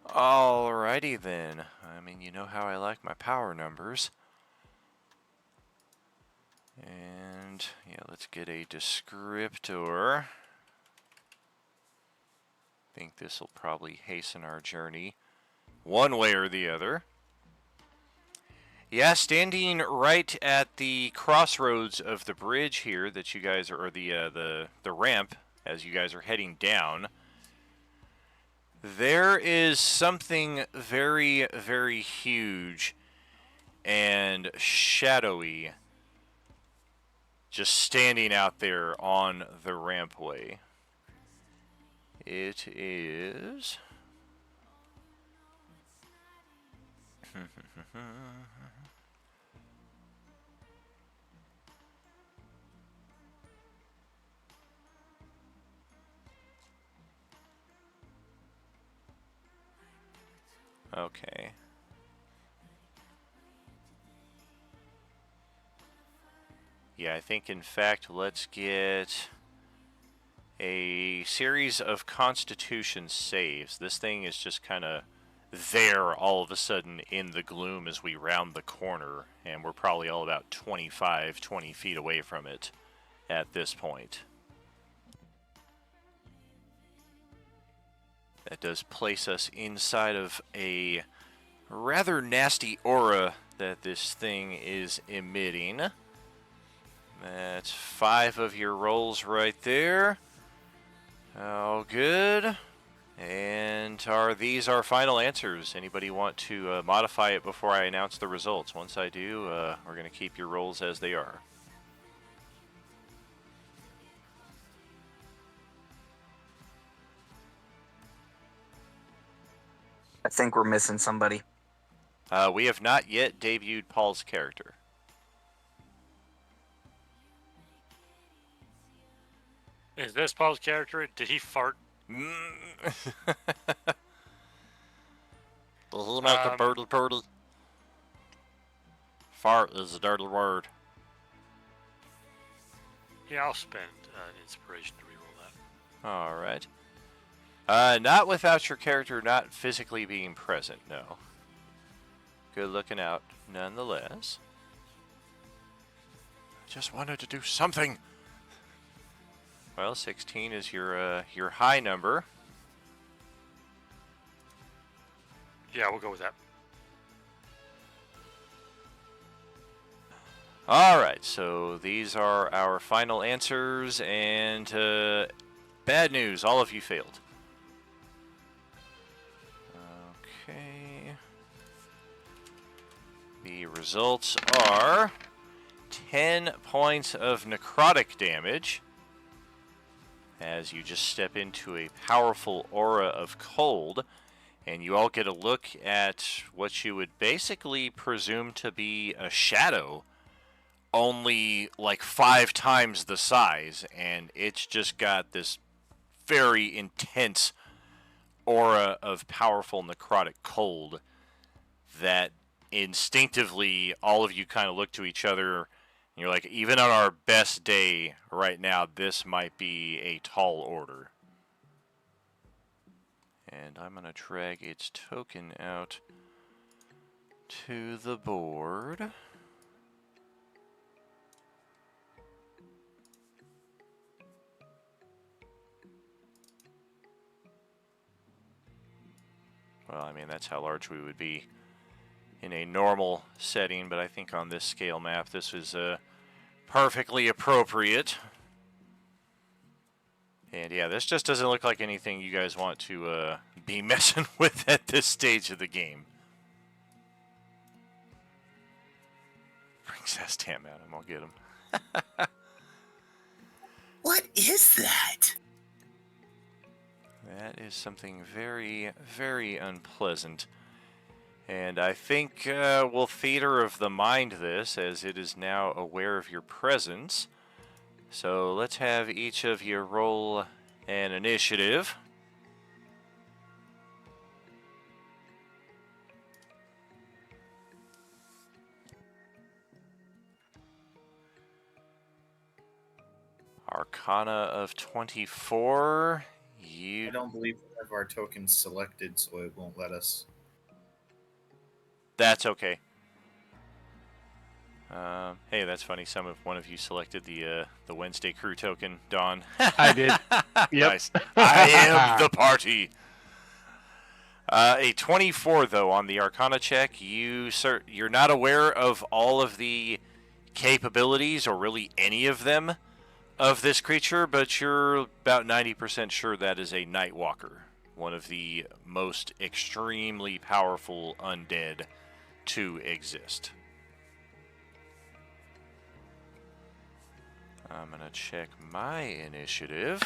Alrighty then. I mean, you know how I like my power numbers. And, yeah, let's get a descriptor. Think this will probably hasten our journey one way or the other. Yeah, standing right at the crossroads of the bridge here that you guys are, or the ramp as you guys are heading down, there is something very, very huge and shadowy just standing out there on the rampway. It is... Okay. Yeah, I think in fact let's get a series of Constitution saves. This thing is just kind of there all of a sudden in the gloom as we round the corner, and we're probably all about 20 feet away from it at this point. That does place us inside of a rather nasty aura that this thing is emitting. That's 5 of your rolls right there. All good. And are these our final answers? Anybody want to modify it before I announce the results? Once I do, we're going to keep your rolls as they are. think we're missing somebody. We have not yet debuted Paul's character. Is this Paul's character? Did he fart? Does he make a birdie turtle? Fart is a dirty word. Yeah, I'll spend inspiration to reroll that. All right. Not without your character not physically being present, no. Good looking out, nonetheless. Just wanted to do something. Well, 16 is your high number. Yeah, we'll go with that. All right, so these are our final answers, and bad news, all of you failed. Okay. The results are 10 points of necrotic damage as you just step into a powerful aura of cold, and you all get a look at what you would basically presume to be a shadow, only like 5 times the size, and it's just got this very intense aura of powerful necrotic cold that instinctively all of you kind of look to each other and you're like, even on our best day right now, this might be a tall order. And I'm going to drag its token out to the board. Well, I mean, that's how large we would be in a normal setting, but I think on this scale map, this is perfectly appropriate. And yeah, this just doesn't look like anything you guys want to be messing with at this stage of the game. Bring Zastam at him, I'll get him. What is that? That is something very, very unpleasant. And I think we'll theater of the mind this, as it is now aware of your presence. So let's have each of you roll an initiative. Arcana of 24. I don't believe we have our tokens selected, so it won't let us. That's okay. Hey, that's funny. One of you selected the Wednesday crew token, Dawn. I did. Yep. Nice. I am the party. A 24 though on the Arcana check. You're not aware of all of the capabilities, or really any of them, of this creature, but you're about 90% sure that is a Nightwalker, one of the most extremely powerful undead to exist. I'm going to check my initiative.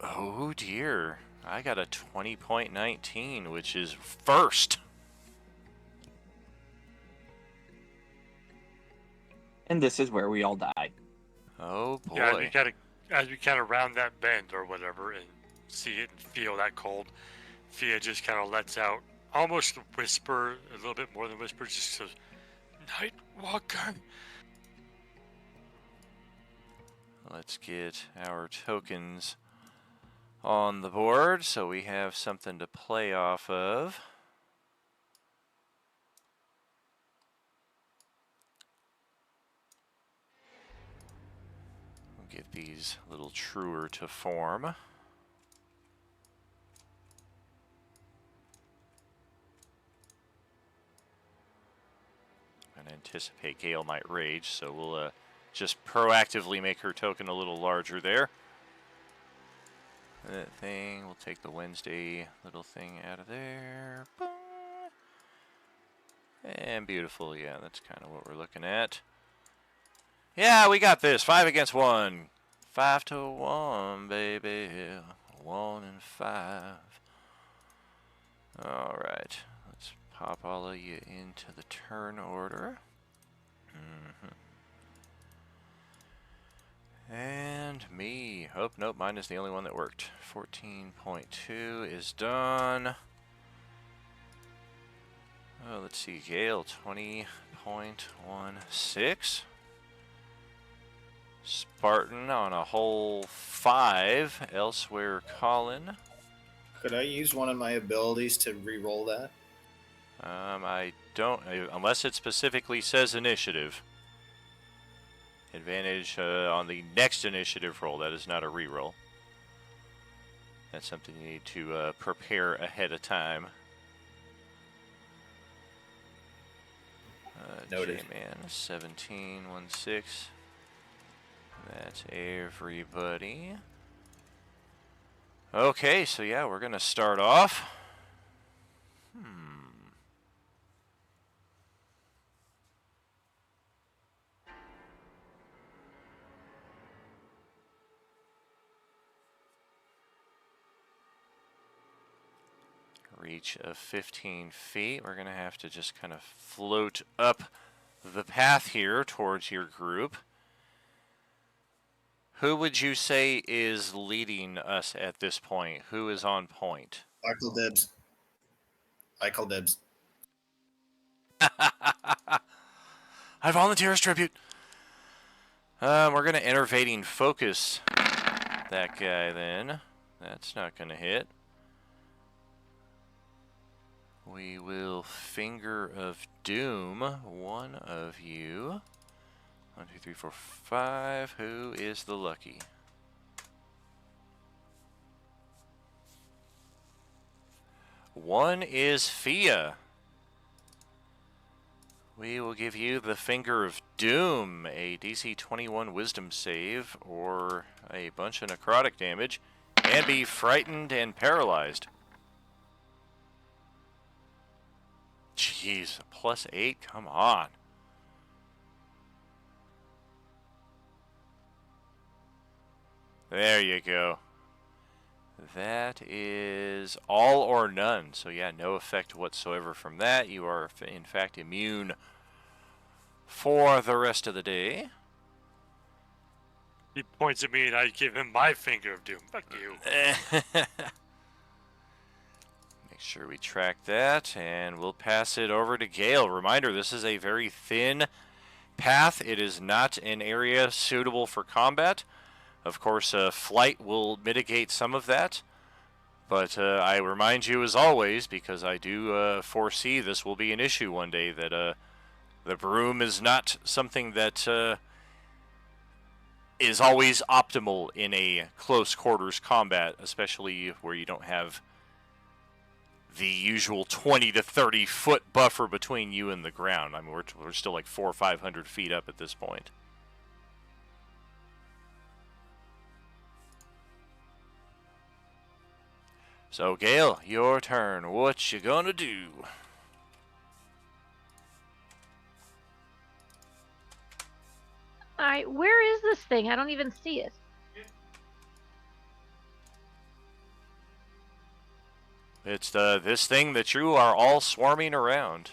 Oh dear. I got a 20.19, which is first. And this is where we all die. Oh boy. Yeah, as we kind of round that bend or whatever and see it and feel that cold, Fia just kind of lets out almost a whisper, a little bit more than whisper, just says, "Nightwalker." Let's get our tokens on the board so we have something to play off of. We'll get these a little truer to form. And anticipate Gale might rage, so we'll just proactively make her token a little larger there. That thing, we'll take the Wednesday little thing out of there. Boom. And beautiful, yeah, that's kind of what we're looking at. Yeah, we got this. 5 against 1. 5 to 1, baby. 1 and 5. Alright, let's pop all of you into the turn order. And me. Oh, nope, mine is the only one that worked. 14.2 is done. Oh, let's see, Gale, 20.16. Spartan on a whole 5. Elsewhere, Colin. Could I use one of my abilities to re-roll that? I don't, unless it specifically says initiative. Advantage on the next initiative roll. That is not a reroll. That's something you need to prepare ahead of time. Noted. J-Man, 17.16. That's everybody. Okay, so yeah, we're going to start off. Reach of 15 feet. We're going to have to just kind of float up the path here towards your group. Who would you say is leading us at this point? Who is on point? I call dibs. I call dibs. I volunteer as tribute. We're going to enervating focus that guy then. That's not going to hit. We will Finger of Doom one of you. 1, 2, 3, 4, 5. Who is the lucky? One is Fia. We will give you the Finger of Doom, a DC 21 Wisdom save, or a bunch of necrotic damage, and be frightened and paralyzed. Jeez, +8? Come on. There you go. That is all or none. So yeah, no effect whatsoever from that. You are in fact immune for the rest of the day. He points at me and I give him my Finger of Doom. Fuck you. Make sure we track that, and we'll pass it over to Gale. Reminder, this is a very thin path. It is not an area suitable for combat. Of course, flight will mitigate some of that. But I remind you, as always, because I do foresee this will be an issue one day, that the broom is not something that is always optimal in a close quarters combat, especially where you don't have the usual 20 to 30 foot buffer between you and the ground. I mean, we're still like 400 or 500 feet up at this point. So, Gale, your turn. What you gonna do? Alright, where is this thing? I don't even see it. It's this thing that you are all swarming around.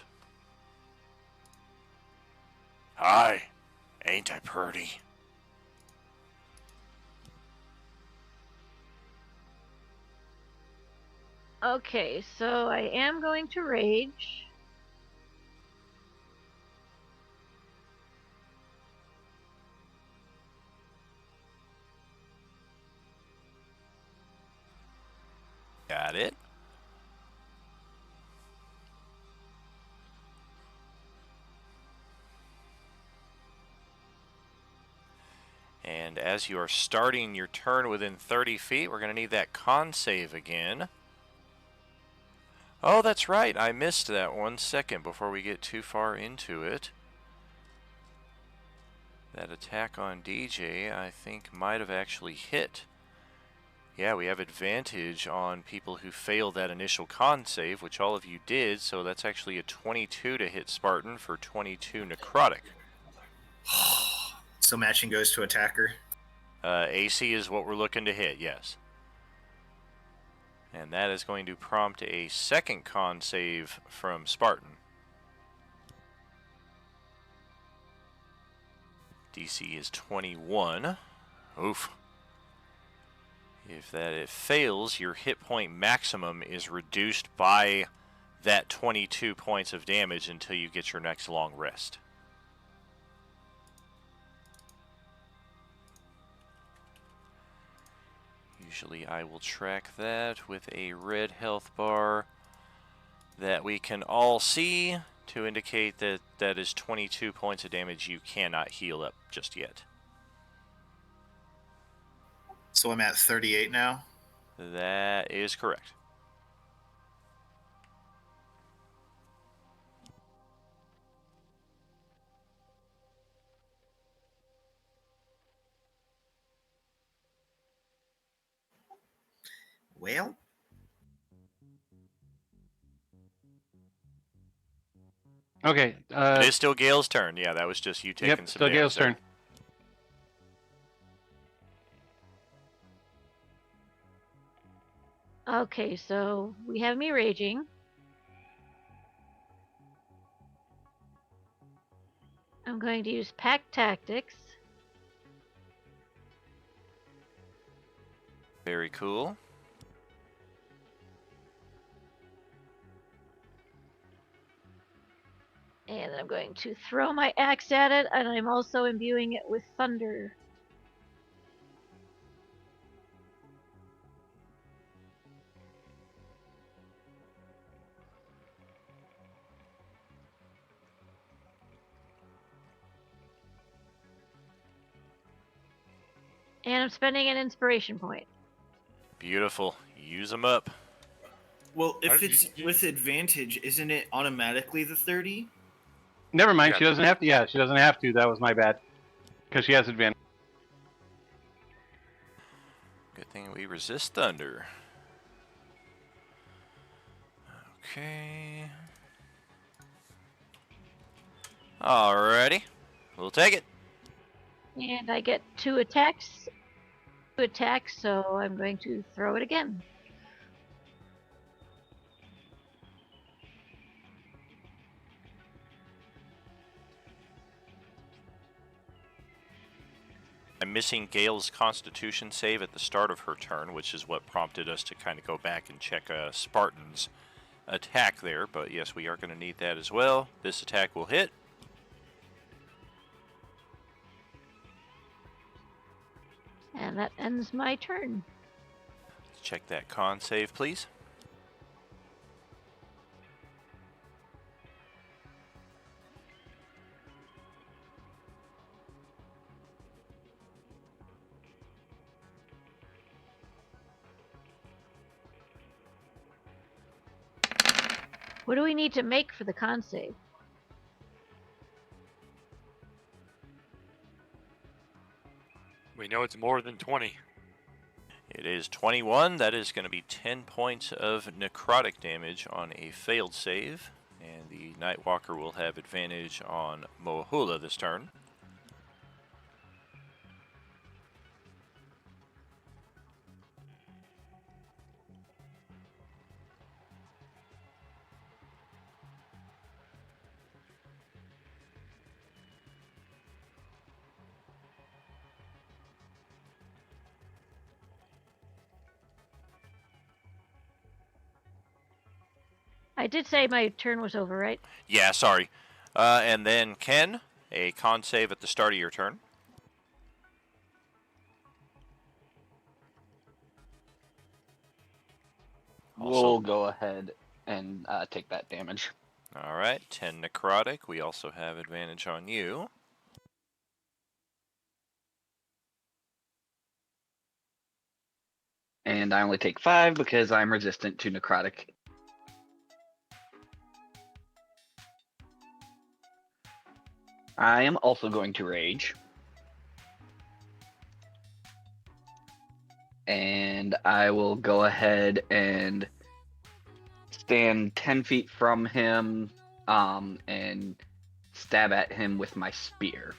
Hi, ain't I pretty? Okay, so I am going to rage. Got it. And as you are starting your turn within 30 feet, we're going to need that con save again. Oh, that's right. I missed that 1 second before we get too far into it. That attack on DJ, I think, might have actually hit. Yeah, we have advantage on people who failed that initial con save, which all of you did, so that's actually a 22 to hit Spartan for 22 necrotic. So matching goes to attacker. AC is what we're looking to hit, yes. And that is going to prompt a second con save from Spartan. DC is 21. Oof. If it fails, your hit point maximum is reduced by that 22 points of damage until you get your next long rest. Usually I will track that with a red health bar that we can all see to indicate that that is 22 points of damage you cannot heal up just yet. So I'm at 38 now. That is correct. Well, Okay. It is still Gale's turn. Yeah, that was just you taking Yep, some still damage Gale's there. turn. Okay, so we have me raging. I'm going to use pack tactics. Very cool. And I'm going to throw my axe at it, and I'm also imbuing it with thunder. And I'm spending an inspiration point. Beautiful. Use them up. well, if You- it's with advantage, isn't it automatically the 30? Never mind. Yeah. She doesn't have to. Yeah, she doesn't have to. That was my bad. Because she has advantage. Good thing we resist thunder. Okay. Alrighty. We'll take it. And I get 2 attacks. 2 attacks, so I'm going to throw it again. I'm missing Gale's Constitution save at the start of her turn, which is what prompted us to kind of go back and check Spartan's attack there. But yes, we are going to need that as well. This attack will hit. And that ends my turn. Let's check that con save, please. What do we need to make for the con save? We know it's more than 20. It is 21. That is going to be 10 points of necrotic damage on a failed save. And the Nightwalker will have advantage on Mohula this turn. I did say my turn was over, right? Yeah, sorry. And then Ken, a con save at the start of your turn. We'll go ahead and take that damage. All right, 10 necrotic. We also have advantage on you. And I only take 5 because I'm resistant to necrotic. I am also going to rage. And I will go ahead and stand 10 feet from him and stab at him with my spear.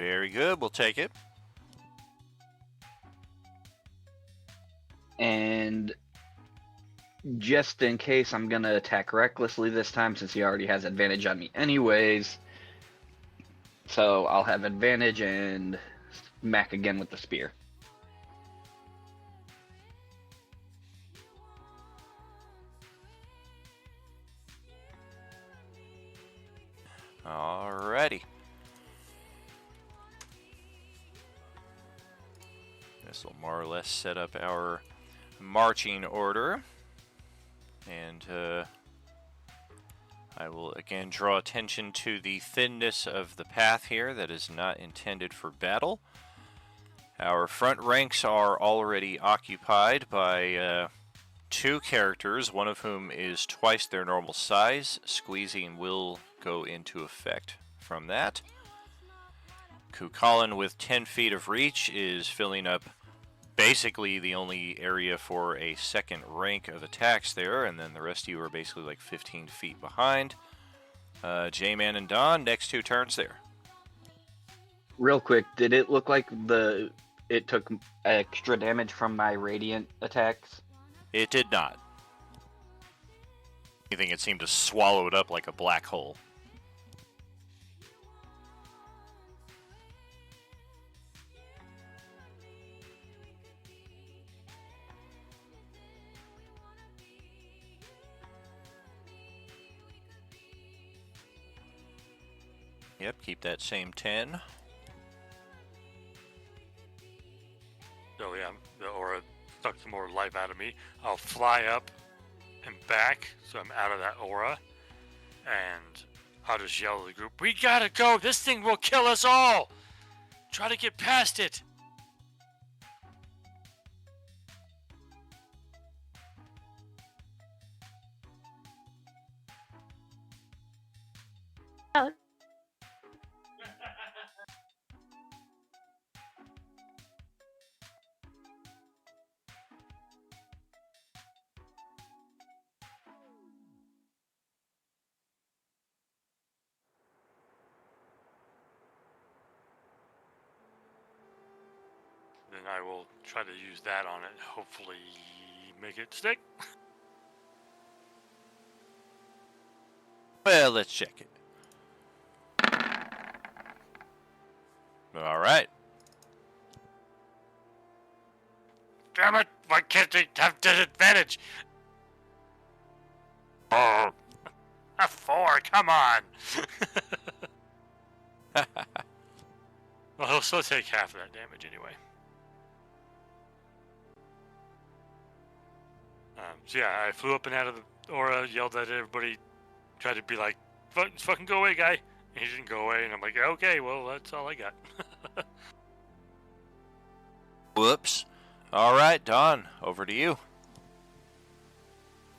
Very good. We'll take it. And just in case, I'm going to attack recklessly this time since he already has advantage on me anyways. So I'll have advantage and smack again with the spear. Alrighty. This will more or less set up our marching order. And I will again draw attention to the thinness of the path here that is not intended for battle. Our front ranks are already occupied by 2 characters, one of whom is twice their normal size. Squeezing will go into effect from that. Kukulin with 10 feet of reach is filling up basically the only area for a second rank of attacks there, and then the rest of you are basically like 15 feet behind. J-Man and Don, next 2 turns there. Real quick, did it look like it took extra damage from my radiant attacks? It did not. Anything, it seemed to swallow it up like a black hole. Yep, keep that same 10. So yeah, the aura sucked some more life out of me. I'll fly up and back, so I'm out of that aura. And I'll just yell to the group, "We gotta go! This thing will kill us all! Try to get past it!" Oh, Then I will try to use that on it, hopefully make it stick. Well, let's check it. Alright. Damn it! Why can't they have disadvantage? Oh, a 4, come on! Well, he'll still take half of that damage anyway. So yeah, I flew up and out of the aura, yelled at everybody, tried to be like, fucking go away, guy. And he didn't go away, and I'm like, okay, well, that's all I got. Whoops. Alright, Don, over to you.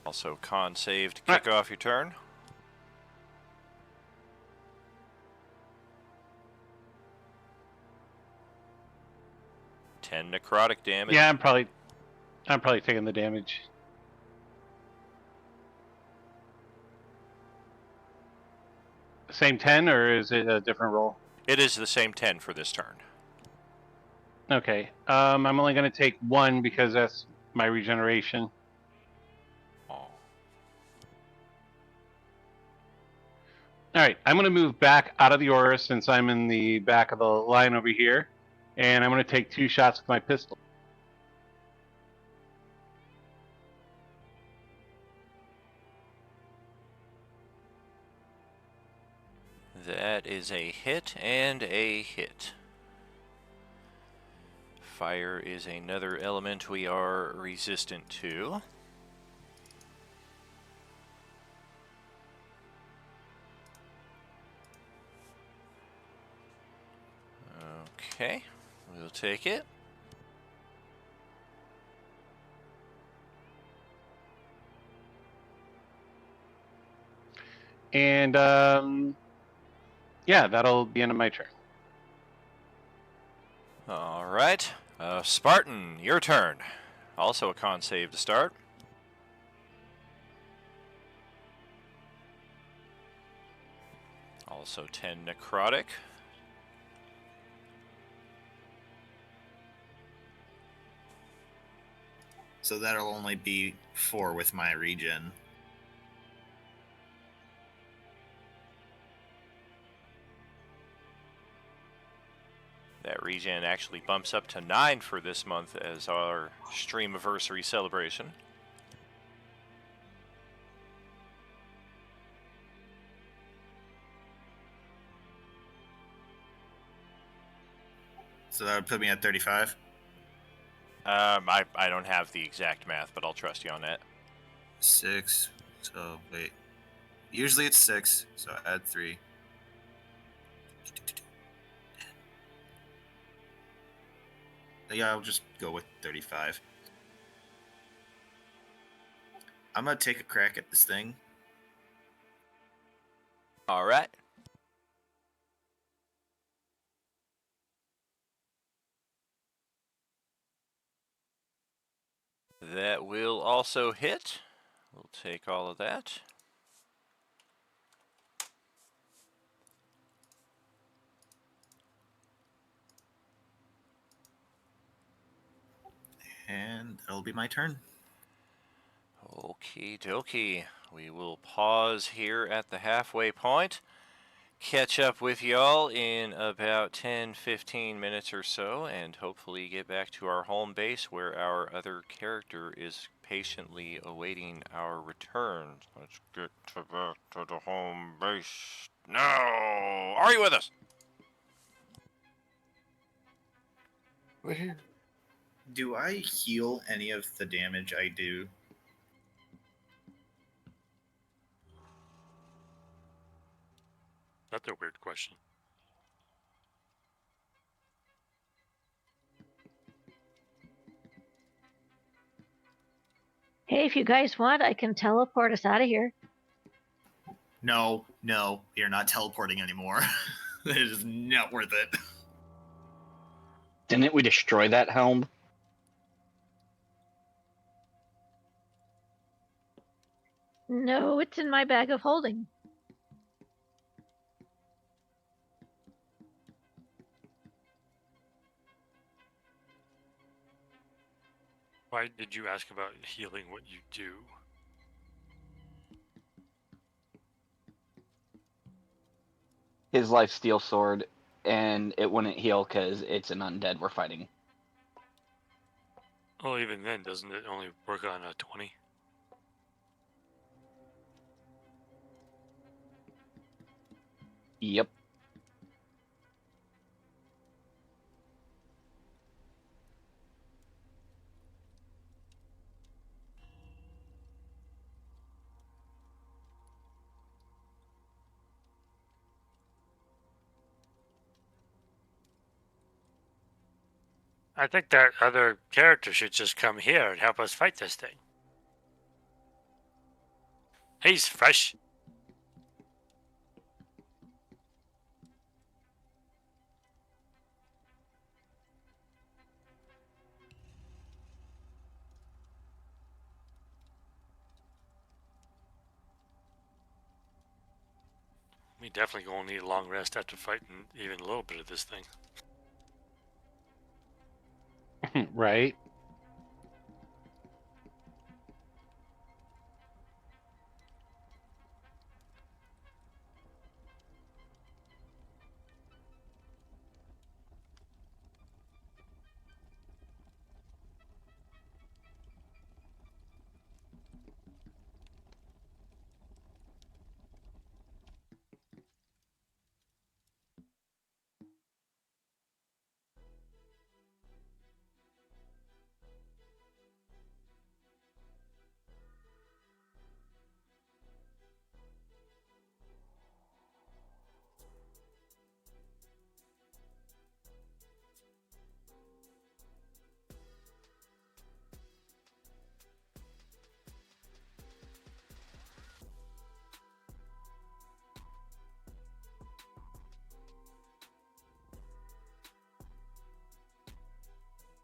Also, con save to kick off your turn. Ten necrotic damage. Yeah, I'm probably taking the damage. Same 10, or is it a different roll? It is the same 10 for this turn. Okay. I'm only going to take 1 because that's my regeneration. Oh. All right. I'm going to move back out of the aura since I'm in the back of the line over here. And I'm going to take 2 shots with my pistol. That is a hit and a hit. Fire is another element we are resistant to. Okay, we'll take it. And yeah, that'll be the end of my turn. All right, Spartan, your turn. Also a con save to start. Also 10 necrotic. So that'll only be 4 with my regen. That regen actually bumps up to 9 for this month as our stream anniversary celebration. So that would put me at 35. I don't have the exact math, but I'll trust you on that. 6. So wait. Usually it's 6. So add 3. Yeah, I'll just go with 35. I'm gonna take a crack at this thing. All right. That will also hit. We'll take all of that. And that'll be my turn. Okie dokie. We will pause here at the halfway point. Catch up with y'all in about 10-15 minutes or so, and hopefully get back to our home base where our other character is patiently awaiting our return. Let's get back to the home base now. Are you with us? We're here. Do I heal any of the damage I do? That's a weird question. Hey, if you guys want, I can teleport us out of here. No, you're not teleporting anymore. It is not worth it. Didn't we destroy that helm? No, it's in my bag of holding. Why did you ask about healing what you do? His lifesteal sword, and it wouldn't heal because it's an undead we're fighting. Well, even then, doesn't it only work on a 20? Yep. I think that other character should just come here and help us fight this thing. He's fresh. We definitely gonna need a long rest after fighting even a little bit of this thing. Right?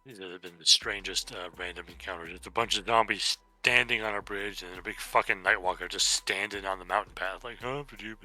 These have been the strangest random encounters. It's a bunch of zombies standing on a bridge and a big fucking Nightwalker just standing on the mountain path like, huh, ba-doo.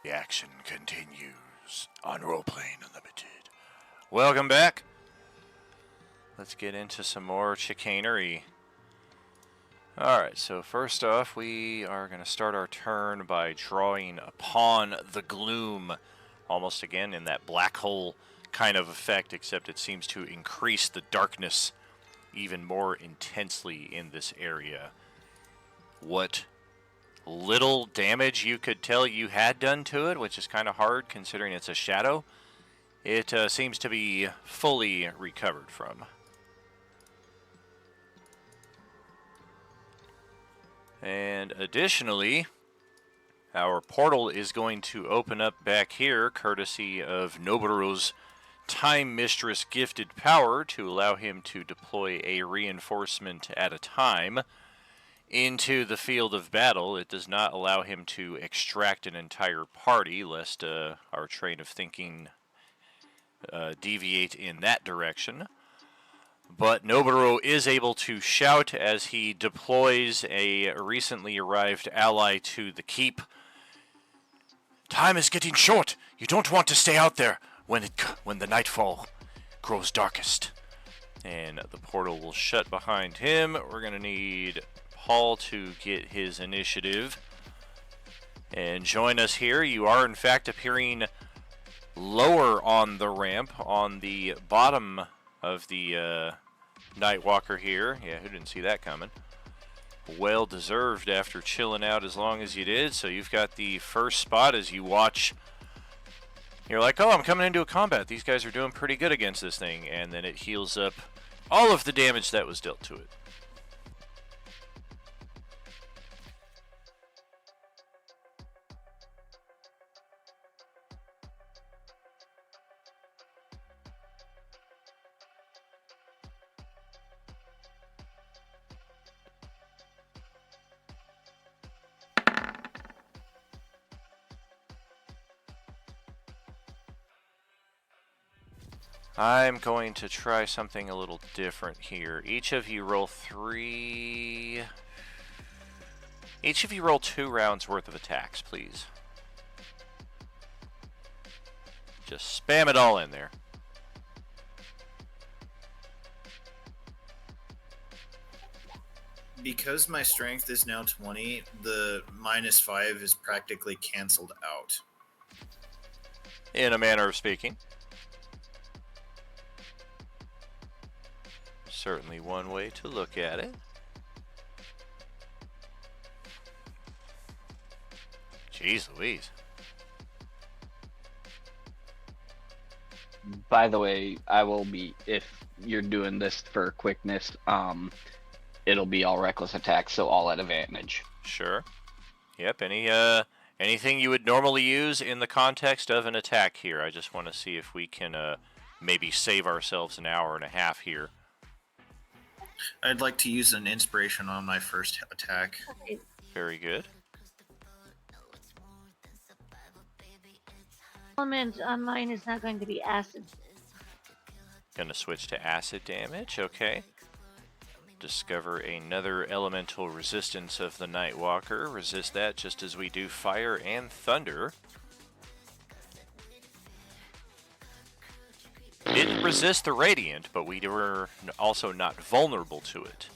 The action continues on Roleplaying Unlimited. Welcome back. Let's get into some more chicanery. Alright, so first off, we are going to start our turn by drawing upon the gloom. Almost again in that black hole kind of effect, except it seems to increase the darkness even more intensely in this area. What little damage you could tell you had done to it, which is kind of hard considering it's a shadow, it seems to be fully recovered from. And additionally, our portal is going to open up back here, courtesy of Noboru's Time Mistress gifted power, to allow him to deploy a reinforcement at a time into the field of battle. It does not allow him to extract an entire party, lest our train of thinking deviate in that direction. But Noboru is able to shout as he deploys a recently arrived ally to the keep. Time is getting short. You don't want to stay out there when the nightfall grows darkest. And the portal will shut behind him. We're going to need Paul to get his initiative and join us here. You are, in fact, appearing lower on the ramp, on the bottom of the Nightwalker here. Yeah, who didn't see that coming? Well deserved after chilling out as long as you did. So you've got the first spot as you watch. You're like, oh, I'm coming into a combat. These guys are doing pretty good against this thing. And then it heals up all of the damage that was dealt to it. I'm going to try something a little different here. Each of you roll 2 rounds worth of attacks, please. Just spam it all in there. Because my strength is now 20, the -5 is practically canceled out. In a manner of speaking. Certainly one way to look at it. Jeez Louise. By the way, I will be, if you're doing this for quickness, it'll be all reckless attacks, so all at advantage. Sure. Yep, anything you would normally use in the context of an attack here. I just want to see if we can maybe save ourselves an hour and a half here. I'd like to use an inspiration on my first attack. Very good. Element on mine is not going to be acid. Gonna switch to acid damage, okay. Discover another elemental resistance of the Nightwalker. Resist that just as we do fire and thunder. didn't resist the radiant, but we were also not vulnerable to it.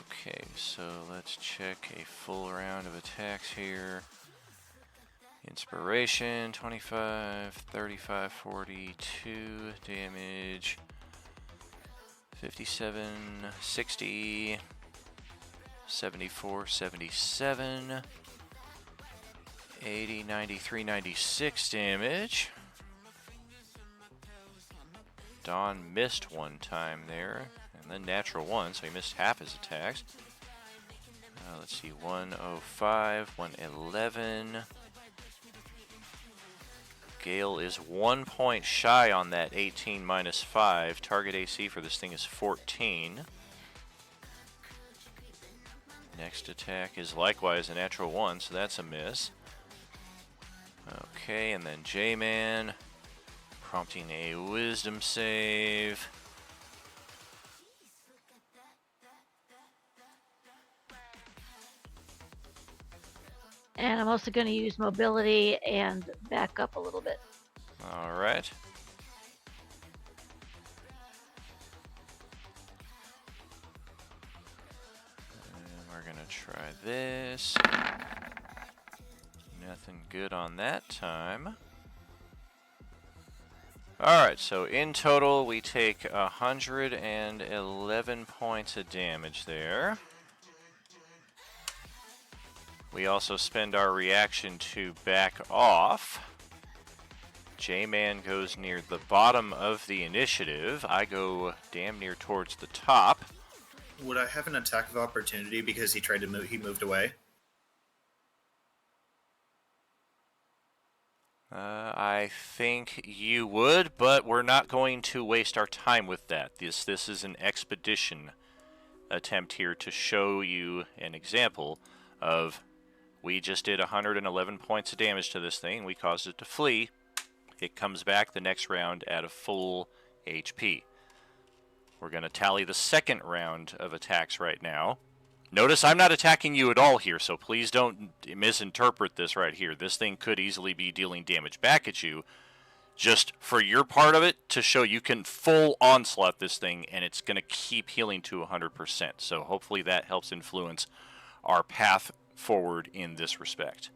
Okay, so let's check a full round of attacks here. Inspiration, 25, 35, 42 damage, 57, 60, 74, 77, 80, 93, 96 damage. Dawn missed one time there, and then natural one, so he missed half his attacks. Let's see, 105, 111. Gale is 1 point shy on that 18 minus 5. Target AC for this thing is 14. Next attack is likewise a natural 1, so that's a miss. Okay, and then J-Man, prompting a wisdom save. And I'm also going to use mobility and back up a little bit. All right. And we're going to try this. Nothing good on that time. Alright, so in total we take 111 points of damage there. We also spend our reaction to back off. J-Man goes near the bottom of the initiative. I go damn near towards the top. Would I have an attack of opportunity because he tried to move? He moved away. I think you would, but we're not going to waste our time with that. This is an expedition attempt here to show you an example of we just did 111 points of damage to this thing. We caused it to flee. It comes back the next round at a full HP. We're going to tally the second round of attacks right now. Notice I'm not attacking you at all here, so please don't misinterpret this right here. This thing could easily be dealing damage back at you, just for your part of it, to show you can full onslaught this thing, and it's going to keep healing to 100%. So hopefully that helps influence our path forward in this respect.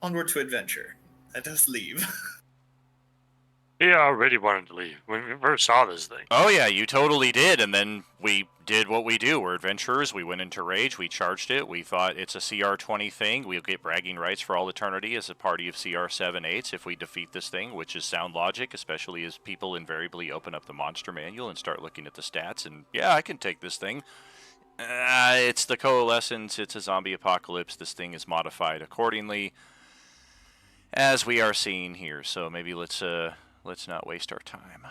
Onward to adventure. Let us leave. Yeah, I already wanted to leave when we first saw this thing. Oh yeah, you totally did, and then we did what we do. We're adventurers. We went into rage. We charged it. We thought it's a CR20 thing. We'll get bragging rights for all eternity as a party of CR7-8s if we defeat this thing, which is sound logic, especially as people invariably open up the monster manual and start looking at the stats, and yeah, I can take this thing. It's the Coalescence. It's a zombie apocalypse. This thing is modified accordingly, as we are seeing here. So maybe let's not waste our time.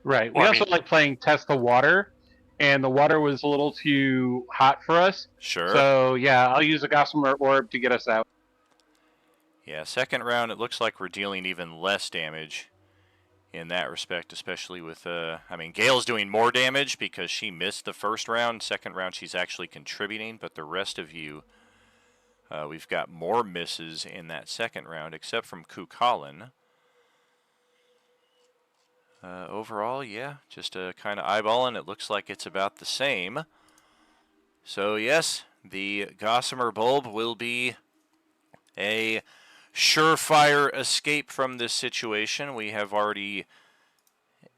Right. Well, We I also mean- like playing Test the Water, and the water was a little too hot for us. Sure. So, yeah, I'll use a Gossamer Orb to get us out. Yeah, second round, it looks like we're dealing even less damage in that respect, especially with, I mean, Gale's doing more damage because she missed the first round. Second round, she's actually contributing, but the rest of you, we've got more misses in that second round, except from Kukulin. Overall, yeah, just kind of eyeballing. It looks like it's about the same. So, yes, the Gossamer Bulb will be a surefire escape from this situation. We have already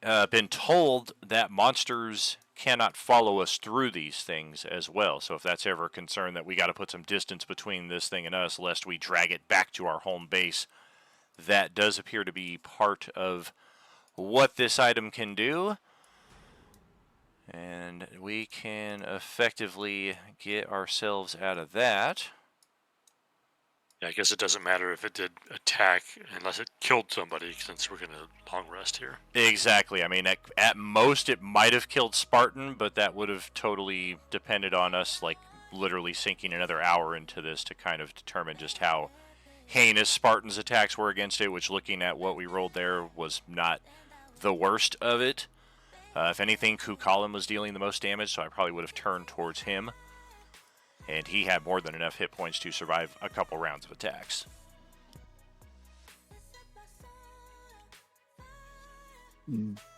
been told that monsters cannot follow us through these things as well. So if that's ever a concern, that we got to put some distance between this thing and us, lest we drag it back to our home base, that does appear to be part of what this item can do, and we can effectively get ourselves out of that. Yeah, I guess it doesn't matter if it did attack unless it killed somebody, since we're going to long rest here. Exactly. I mean, at most it might have killed Spartan, but that would have totally depended on us, like, literally sinking another hour into this to kind of determine just how heinous Spartan's attacks were against it, which, looking at what we rolled there, was not the worst of it. If anything, Kukulin was dealing the most damage, so I probably would have turned towards him. and he had more than enough hit points to survive a couple rounds of attacks.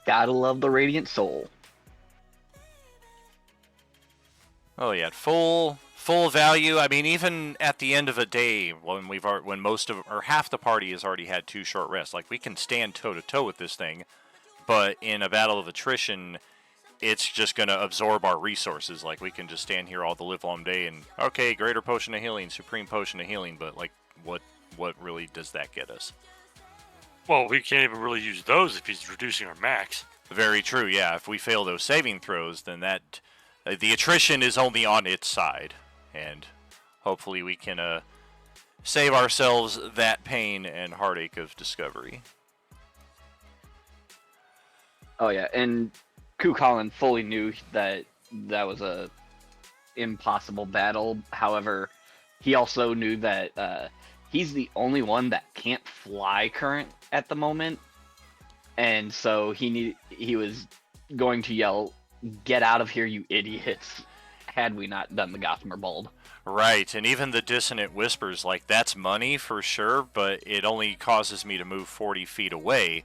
Gotta love the Radiant Soul. Oh yeah, full value. I mean, even at the end of a day, when most of or half the party has already had 2 short rests, like we can stand toe to toe with this thing, but in a battle of attrition, it's just going to absorb our resources. Like we can just stand here all the live long day and okay, greater potion of healing, supreme potion of healing, but like what really does that get us? Well, we can't even really use those if he's reducing our max. Very true. Yeah, if we fail those saving throws, then that the attrition is only on its side, and hopefully we can save ourselves that pain and heartache of discovery. Oh yeah, and Kukulin fully knew that that was a impossible battle. However, he also knew that he's the only one that can't fly current at the moment, and so he was going to yell, "Get out of here, you idiots!" Had we not done the Gossamer Bulb. Right, and even the dissonant whispers, like that's money for sure, but it only causes me to move 40 feet away.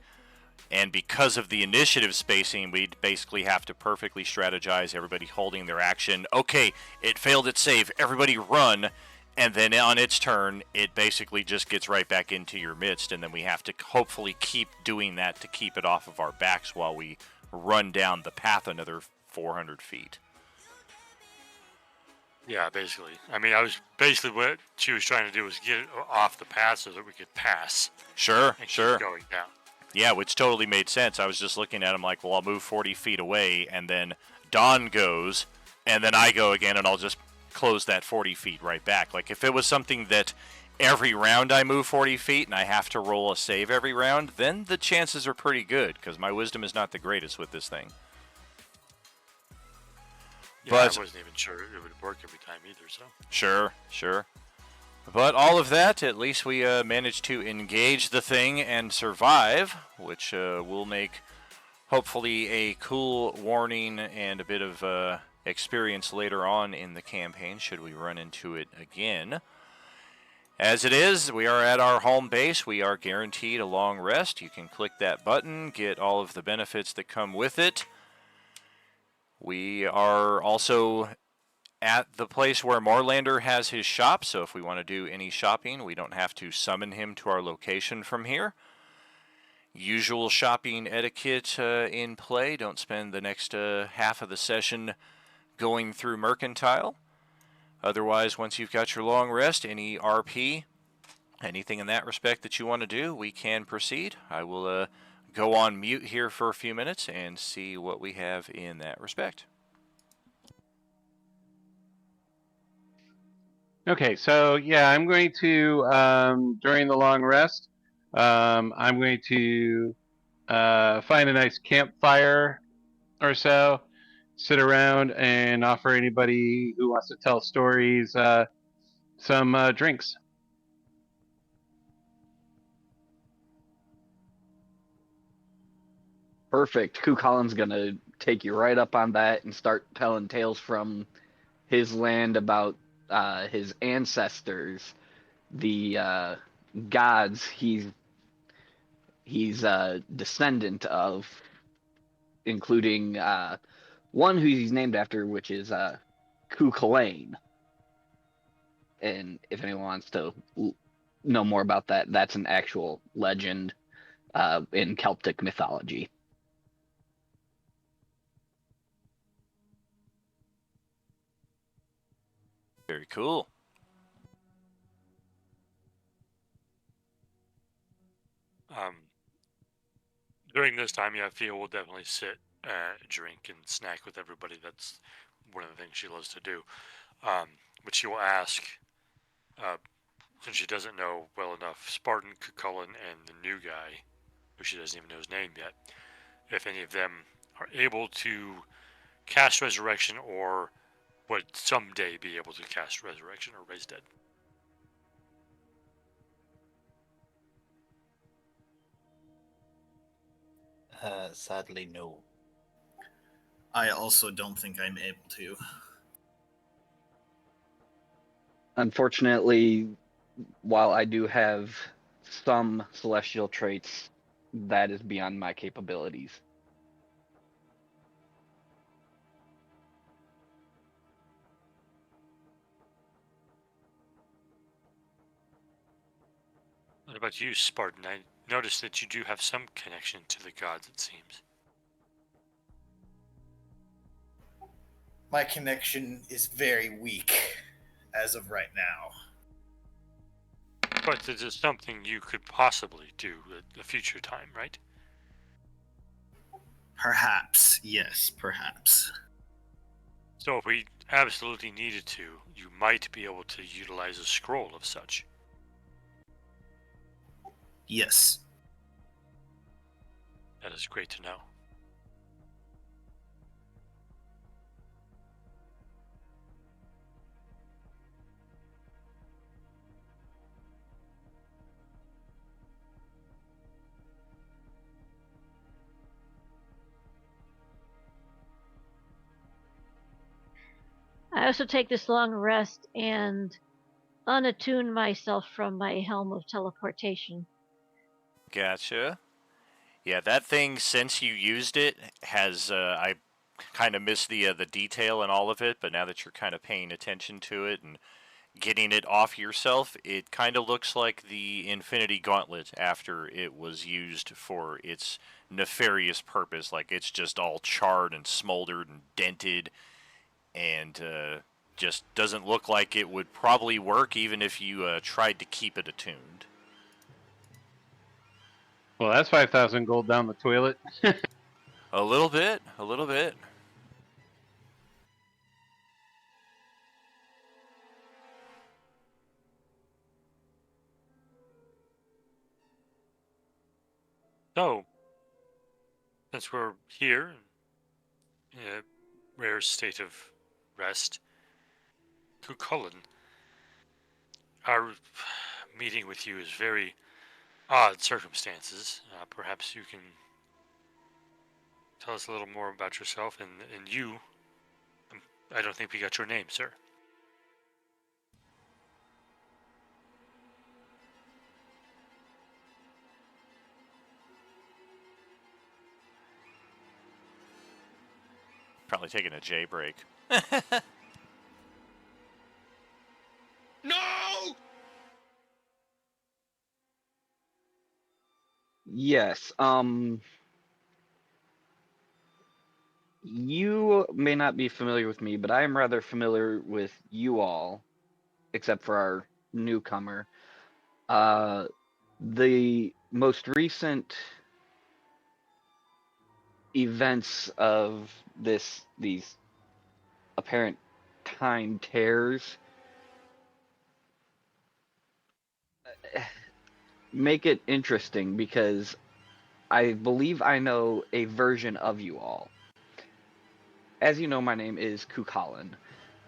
And because of the initiative spacing, we basically have to perfectly strategize, everybody holding their action. Okay, it failed its save, everybody run. And then on its turn, it basically just gets right back into your midst. And then we have to hopefully keep doing that to keep it off of our backs while we run down the path another 400 feet. Yeah, basically. I mean, basically what she was trying to do was get it off the path so that we could pass. Sure, and sure. Keep going down. Yeah, which totally made sense. I was just looking at him like, well, I'll move 40 feet away, and then Dawn goes, and then I go again, and I'll just close that 40 feet right back. Like, if it was something that every round I move 40 feet and I have to roll a save every round, then the chances are pretty good, because my wisdom is not the greatest with this thing. Yeah, but I wasn't even sure it would work every time either, so. Sure, sure. But all of that, at least we managed to engage the thing and survive, which will make hopefully a cool warning and a bit of experience later on in the campaign should we run into it again. As it is, we are at our home base. We are guaranteed a long rest. You can click that button, get all of the benefits that come with it. We are also at the place where Moorlander has his shop, so if we want to do any shopping, we don't have to summon him to our location from here. Usual shopping etiquette in play. Don't spend the next half of the session going through Mercantile. Otherwise, once you've got your long rest, any RP, anything in that respect that you want to do, we can proceed. I will go on mute here for a few minutes and see what we have in that respect. Okay, so yeah, I'm going to, during the long rest, I'm going to find a nice campfire or so, sit around and offer anybody who wants to tell stories some drinks. Perfect. Kukulin's gonna take you right up on that and start telling tales from his land about his ancestors, the gods he's a descendant of, including one who he's named after, which is Kukulane. And if anyone wants to know more about that, that's an actual legend in Celtic mythology. Very cool. During this time, yeah, Fia will definitely sit, drink, and snack with everybody. That's one of the things she loves to do. But she will ask, since she doesn't know well enough, Spartan, Cucullin, and the new guy, who she doesn't even know his name yet, if any of them are able to cast Resurrection or would someday be able to cast Resurrection or raise dead. Sadly, no. I also don't think I'm able to. Unfortunately, while I do have some celestial traits, that is beyond my capabilities. What about you, Spartan? I noticed that you do have some connection to the gods, it seems. My connection is very weak as of right now. But this is something you could possibly do at a future time, right? Perhaps, yes, perhaps. So if we absolutely needed to, you might be able to utilize a scroll of such. Yes. That is great to know. I also take this long rest and unattune myself from my helm of teleportation. Gotcha. Yeah, that thing, since you used it, has I kind of missed the detail in all of it, but now that you're kind of paying attention to it and getting it off yourself, it kind of looks like the Infinity Gauntlet after it was used for its nefarious purpose. Like it's just all charred and smoldered and dented, and just doesn't look like it would probably work even if you tried to keep it attuned. Well, that's 5,000 gold down the toilet. A little bit, a little bit. So, since we're here in a rare state of rest, Cucullin, our meeting with you is very odd circumstances. Perhaps you can tell us a little more about yourself and you. I don't think we got your name, sir. Probably taking a J break. No! Yes. You may not be familiar with me, but I am rather familiar with you all, except for our newcomer. The most recent events of these apparent time tears make it interesting because I believe I know a version of you all. As you know, my name is Cucullin.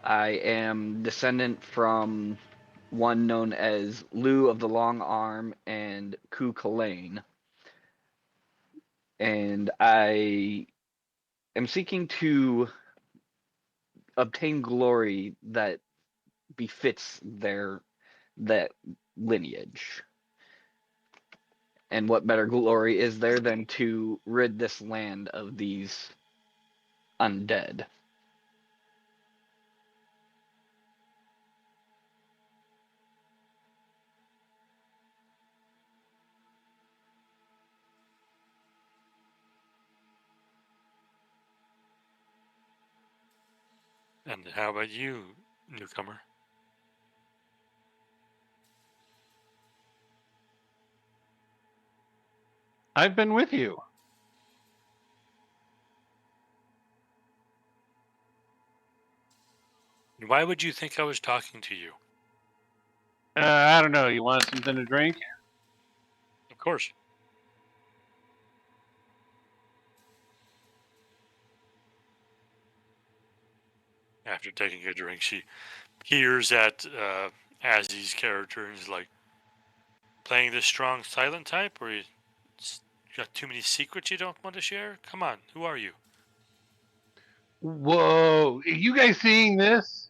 I am descendant from one known as Lou of the Long Arm and Cucullane. And I am seeking to obtain glory that befits that lineage. And what better glory is there than to rid this land of these undead? And how about you, newcomer? I've been with you. Why would you think I was talking to you? I don't know. You want something to drink? Of course. After taking a drink, she peers at Azzy's character and is like, playing this strong silent type, or you got too many secrets you don't want to share? Come on, who are you? Whoa! Are you guys seeing this?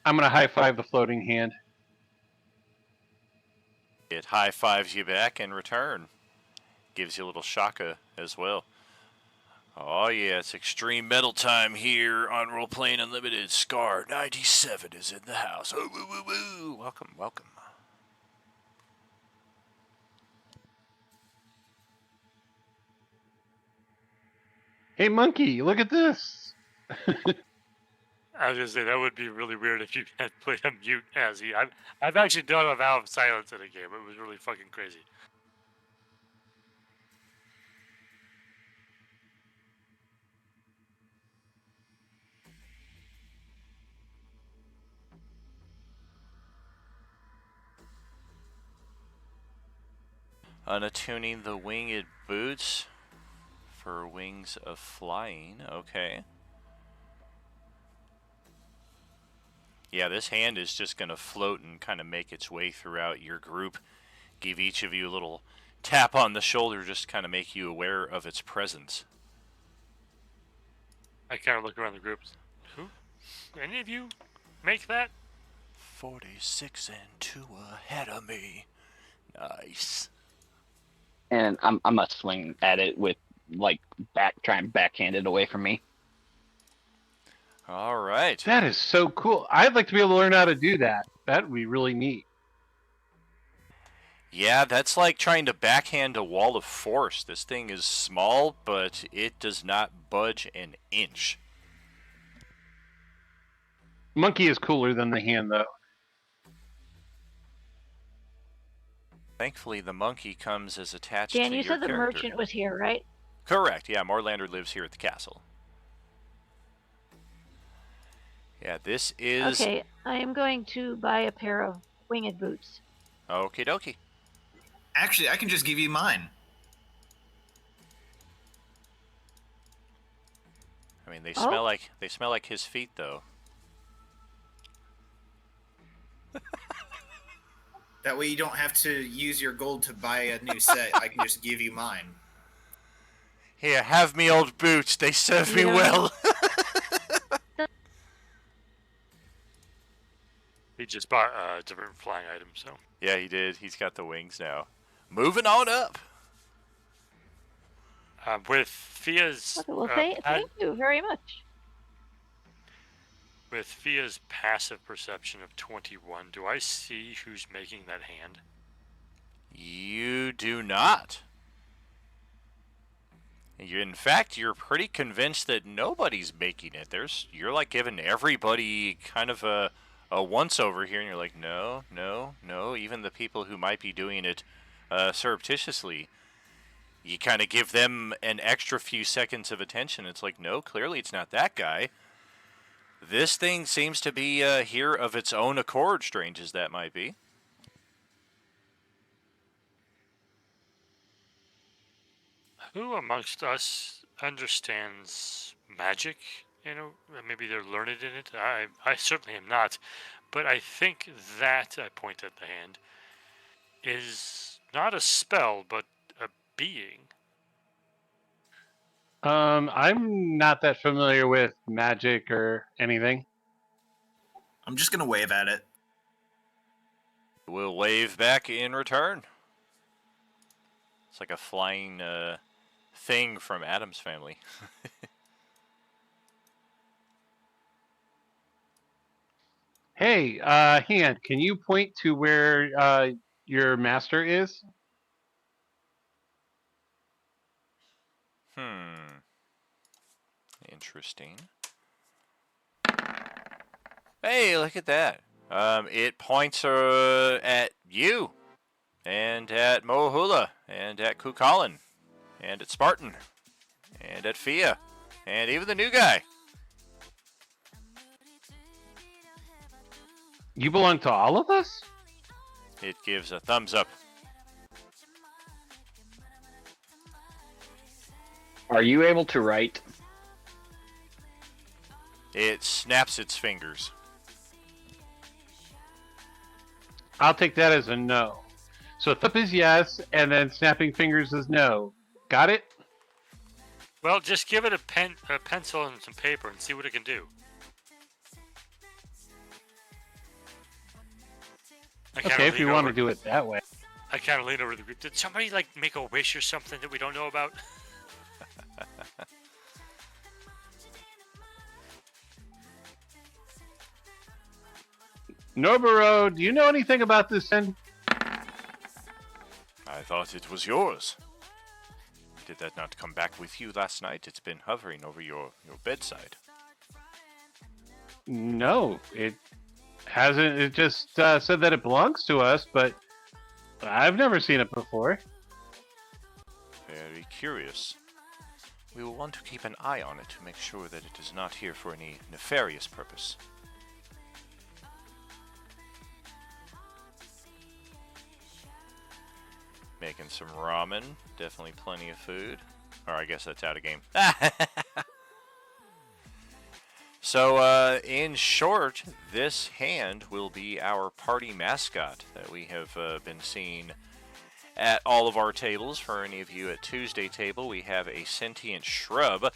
I'm gonna high five the floating hand. It high fives you back in return. Gives you a little shaka as well. Oh yeah, it's extreme metal time here on Roleplaying Unlimited. Scar 97 is in the house. Oh, woo, woo, woo. Welcome, welcome. Hey, monkey, look at this. I was gonna say that would be really weird if you had played a mute as he. I've actually done a vow of silence in a game. It was really fucking crazy. Unattuning the winged boots for wings of flying. Okay. Yeah, this hand is just going to float and kind of make its way throughout your group. Give each of you a little tap on the shoulder, just kind of make you aware of its presence. I kind of look around the group. Who? Any of you make that? 46 and 2 ahead of me. Nice. And I'm gonna swing at it with try and backhand it away from me. All right. That is so cool. I'd like to be able to learn how to do that. That would be really neat. Yeah, that's like trying to backhand a wall of force. This thing is small, but it does not budge an inch. Monkey is cooler than the hand, though. Thankfully, the monkey comes as attached Dan, to you your said the character. merchant was here, right? Correct, yeah, Morlander lives here at the castle. Yeah, this is... Okay, I am going to buy a pair of winged boots. Okie dokie. Actually, I can just give you mine. I mean, they smell like his feet, though. That way you don't have to use your gold to buy a new set. I can just give you mine. Here, have me old boots. They serve me Yeah. well. He just bought a different flying item, so. Yeah, he did. He's got the wings now. Moving on up. With Fia's. Okay, well, thank you very much. With Fia's passive perception of 21, do I see who's making that hand? You do not. In fact, you're pretty convinced that nobody's making it. You're like giving everybody kind of a once over here, and you're like, no, no, no. Even the people who might be doing it surreptitiously, you kind of give them an extra few seconds of attention. It's like, no, clearly it's not that guy. This thing seems to be here of its own accord, strange as that might be. Who amongst us understands magic? You know, maybe they're learned in it. I certainly am not. But I think that, I point at the hand, is not a spell, but a being. I'm not that familiar with magic or anything. I'm just going to wave at it. We'll wave back in return. It's like a flying thing from Adam's family. Hey, hand, can you point to where your master is? Interesting. Hey, look at that. It points at you, and at Mohula, and at Kukalin, and at Spartan, and at Fia, and even the new guy. You belong to all of us? It gives a thumbs up. Are you able to write? It snaps its fingers. I'll take that as a no. So thumb is yes, and then snapping fingers is no. Got it? Well, just give it a pencil and some paper and see what it can do. Okay, if you want to do it that way. I kind of lean over to the group. Did somebody like make a wish or something that we don't know about? Norburo, do you know anything about this end? I thought it was yours. Did that not come back with you last night? It's been hovering over your bedside. No, it hasn't. It just said that it belongs to us, but I've never seen it before. Very curious. We will want to keep an eye on it to make sure that it is not here for any nefarious purpose. Making some ramen. Definitely plenty of food. Or I guess that's out of game. So, in short, this hand will be our party mascot that we have been seeing at all of our tables. For any of you at Tuesday table, we have a sentient shrub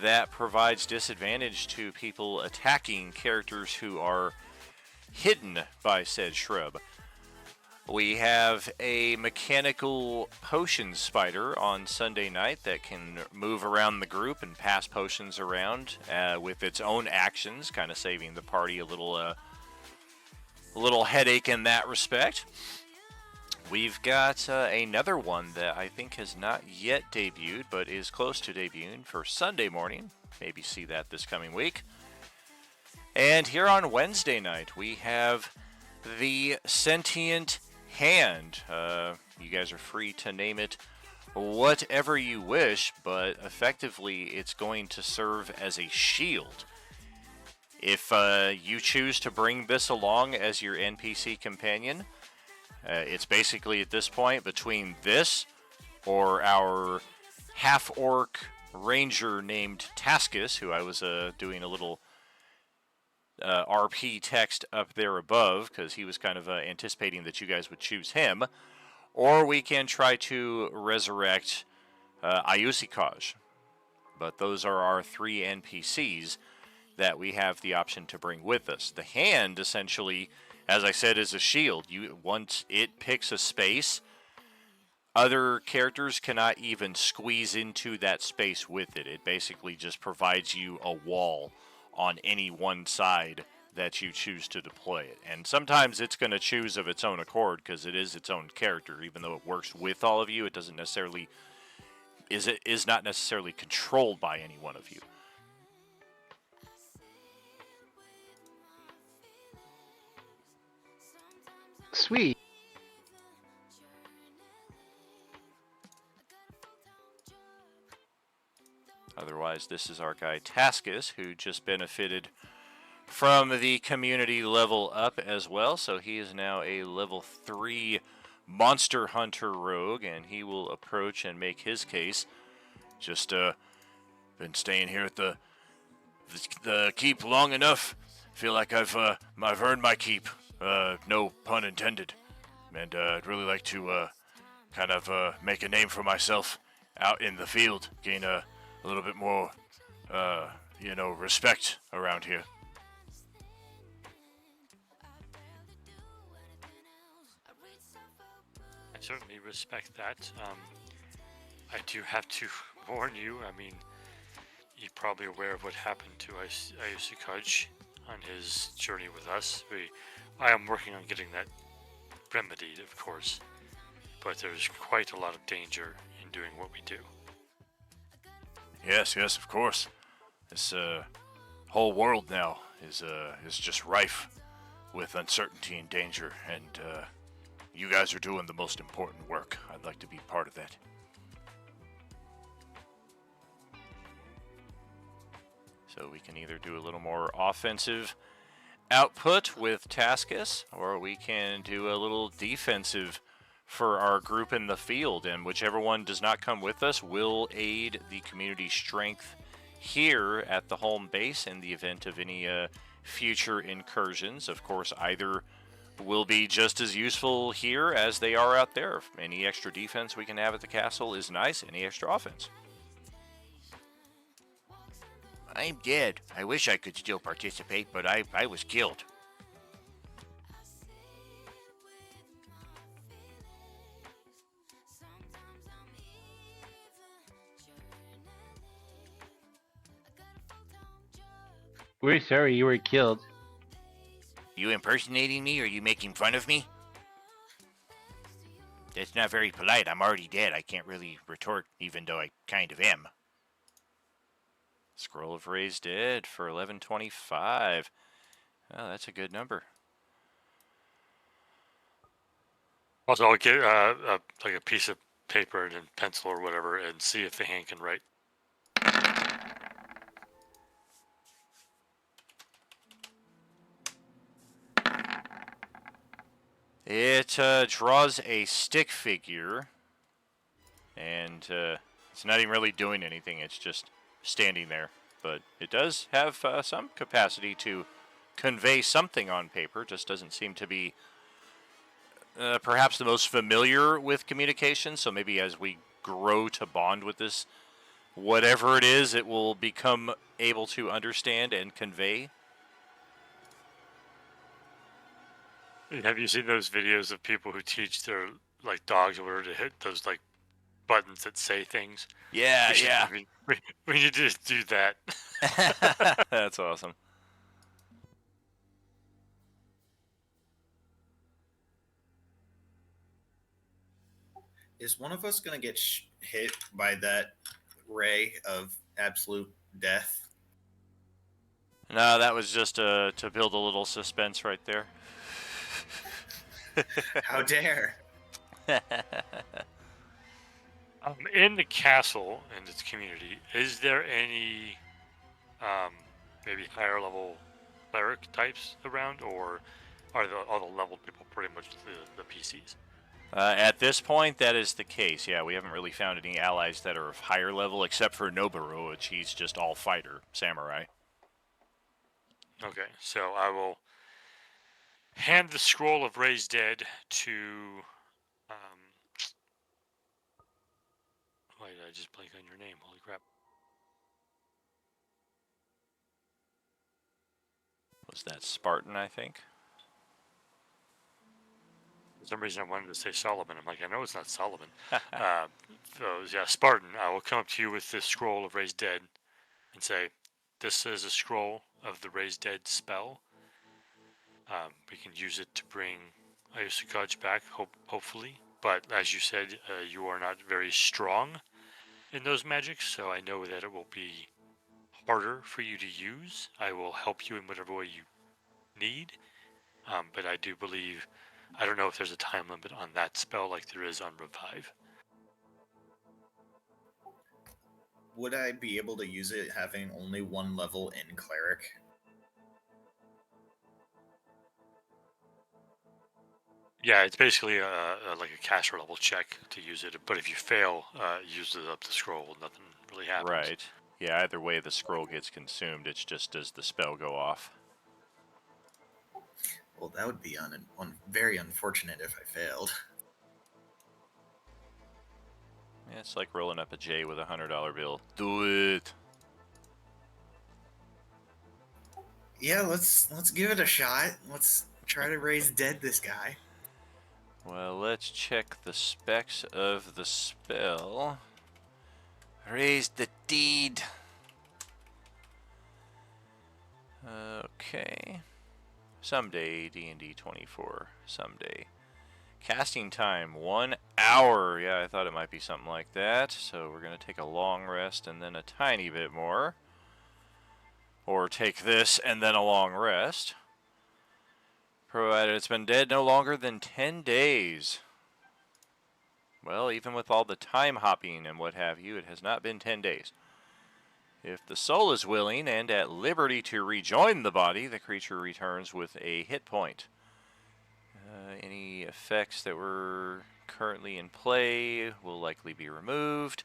that provides disadvantage to people attacking characters who are hidden by said shrub. We have a mechanical potion spider on Sunday night that can move around the group and pass potions around with its own actions, kind of saving the party a little headache in that respect. We've got another one that I think has not yet debuted, but is close to debuting for Sunday morning. Maybe see that this coming week. And here on Wednesday night, we have the Sentient Hand. You guys are free to name it whatever you wish, but effectively it's going to serve as a shield. If you choose to bring this along as your NPC companion, it's basically at this point between this or our half-orc ranger named Taskus, who I was doing a little RP text up there above because he was kind of anticipating that you guys would choose him, or we can try to resurrect Ayusikaj. But those are our three NPCs that we have the option to bring with us. The hand, essentially, as I said, is a shield. Once it picks a space, other characters cannot even squeeze into that space with it. It basically just provides you a wall on any one side that you choose to deploy it. And sometimes it's going to choose of its own accord because it is its own character. Even though it works with all of you, it doesn't necessarily is not necessarily controlled by any one of you. Sweet. Otherwise, this is our guy Taskus, who just benefited from the community level up as well. So he is now a level 3 monster hunter rogue, and he will approach and make his case. Just been staying here at the keep long enough. Feel like I've earned my keep. No pun intended. And I'd really like to kind of make a name for myself out in the field, gain a little bit more, respect around here. I certainly respect that. I do have to warn you. I mean, you're probably aware of what happened to Ayusikaj on his journey with us. I am working on getting that remedied, of course, but there's quite a lot of danger in doing what we do. Yes, of course. This whole world now is just rife with uncertainty and danger, and you guys are doing the most important work. I'd like to be part of that. So we can either do a little more offensive output with Taskus, or we can do a little defensive for our group in the field, and whichever one does not come with us will aid the community strength here at the home base in the event of any future incursions. Of course, either will be just as useful here as they are out there. Any extra defense we can have at the castle is nice. Any extra offense. I'm dead. I wish I could still participate, but I was killed. We're sorry you were killed. You impersonating me, or you making fun of me? That's not very polite. I'm already dead. I can't really retort, even though I kind of am. Scroll of Raised Dead for 1125. Oh, that's a good number. Also, I'll get like a piece of paper and a pencil or whatever, and see if the hand can write. It draws a stick figure, and it's not even really doing anything. It's just standing there. But it does have some capacity to convey something on paper. Just doesn't seem to be perhaps the most familiar with communication. So maybe as we grow to bond with this, whatever it is, it will become able to understand and convey. Have you seen those videos of people who teach their like dogs or whatever to hit those like buttons that say things? Yeah, yeah. We need to do that. That's awesome. Is one of us going to get hit by that ray of absolute death? No, that was just to build a little suspense right there. How dare! In the castle and its community, is there any maybe higher level cleric types around, or are all the level people pretty much the PCs? At this point, that is the case. Yeah, we haven't really found any allies that are of higher level, except for Noboru, which he's just all fighter, samurai. Okay, so I will hand the scroll of Raised Dead to. Why did I just blank on your name? Holy crap! Was that Spartan, I think? For some reason, I wanted to say Solomon. I'm like, I know it's not Solomon. So yeah, Spartan. I will come up to you with this scroll of Raised Dead, and say, "This is a scroll of the Raised Dead spell. We can use it to bring Ayusukaj back, hopefully. But as you said, you are not very strong in those magics, so I know that it will be harder for you to use. I will help you in whatever way you need, but I do believe, I don't know if there's a time limit on that spell like there is on Revive. Would I be able to use it having only one level in Cleric? Yeah, it's basically like a caster level check to use it, but if you fail, use it up the scroll, nothing really happens. Right. Yeah, either way the scroll gets consumed, it's just does the spell go off. Well, that would be very unfortunate if I failed. Yeah, it's like rolling up a J with $100 bill. Do it! Yeah, let's give it a shot. Let's try to raise dead this guy. Well, let's check the specs of the spell. Raise the deed. Okay. Someday, D&D 24. Someday. Casting time, 1 hour. Yeah, I thought it might be something like that. So we're going to take a long rest and then a tiny bit more. Or take this and then a long rest. Provided it's been dead no longer than 10 days. Well, even with all the time hopping and what have you, it has not been 10 days. If the soul is willing and at liberty to rejoin the body, the creature returns with a hit point. Any effects that were currently in play will likely be removed.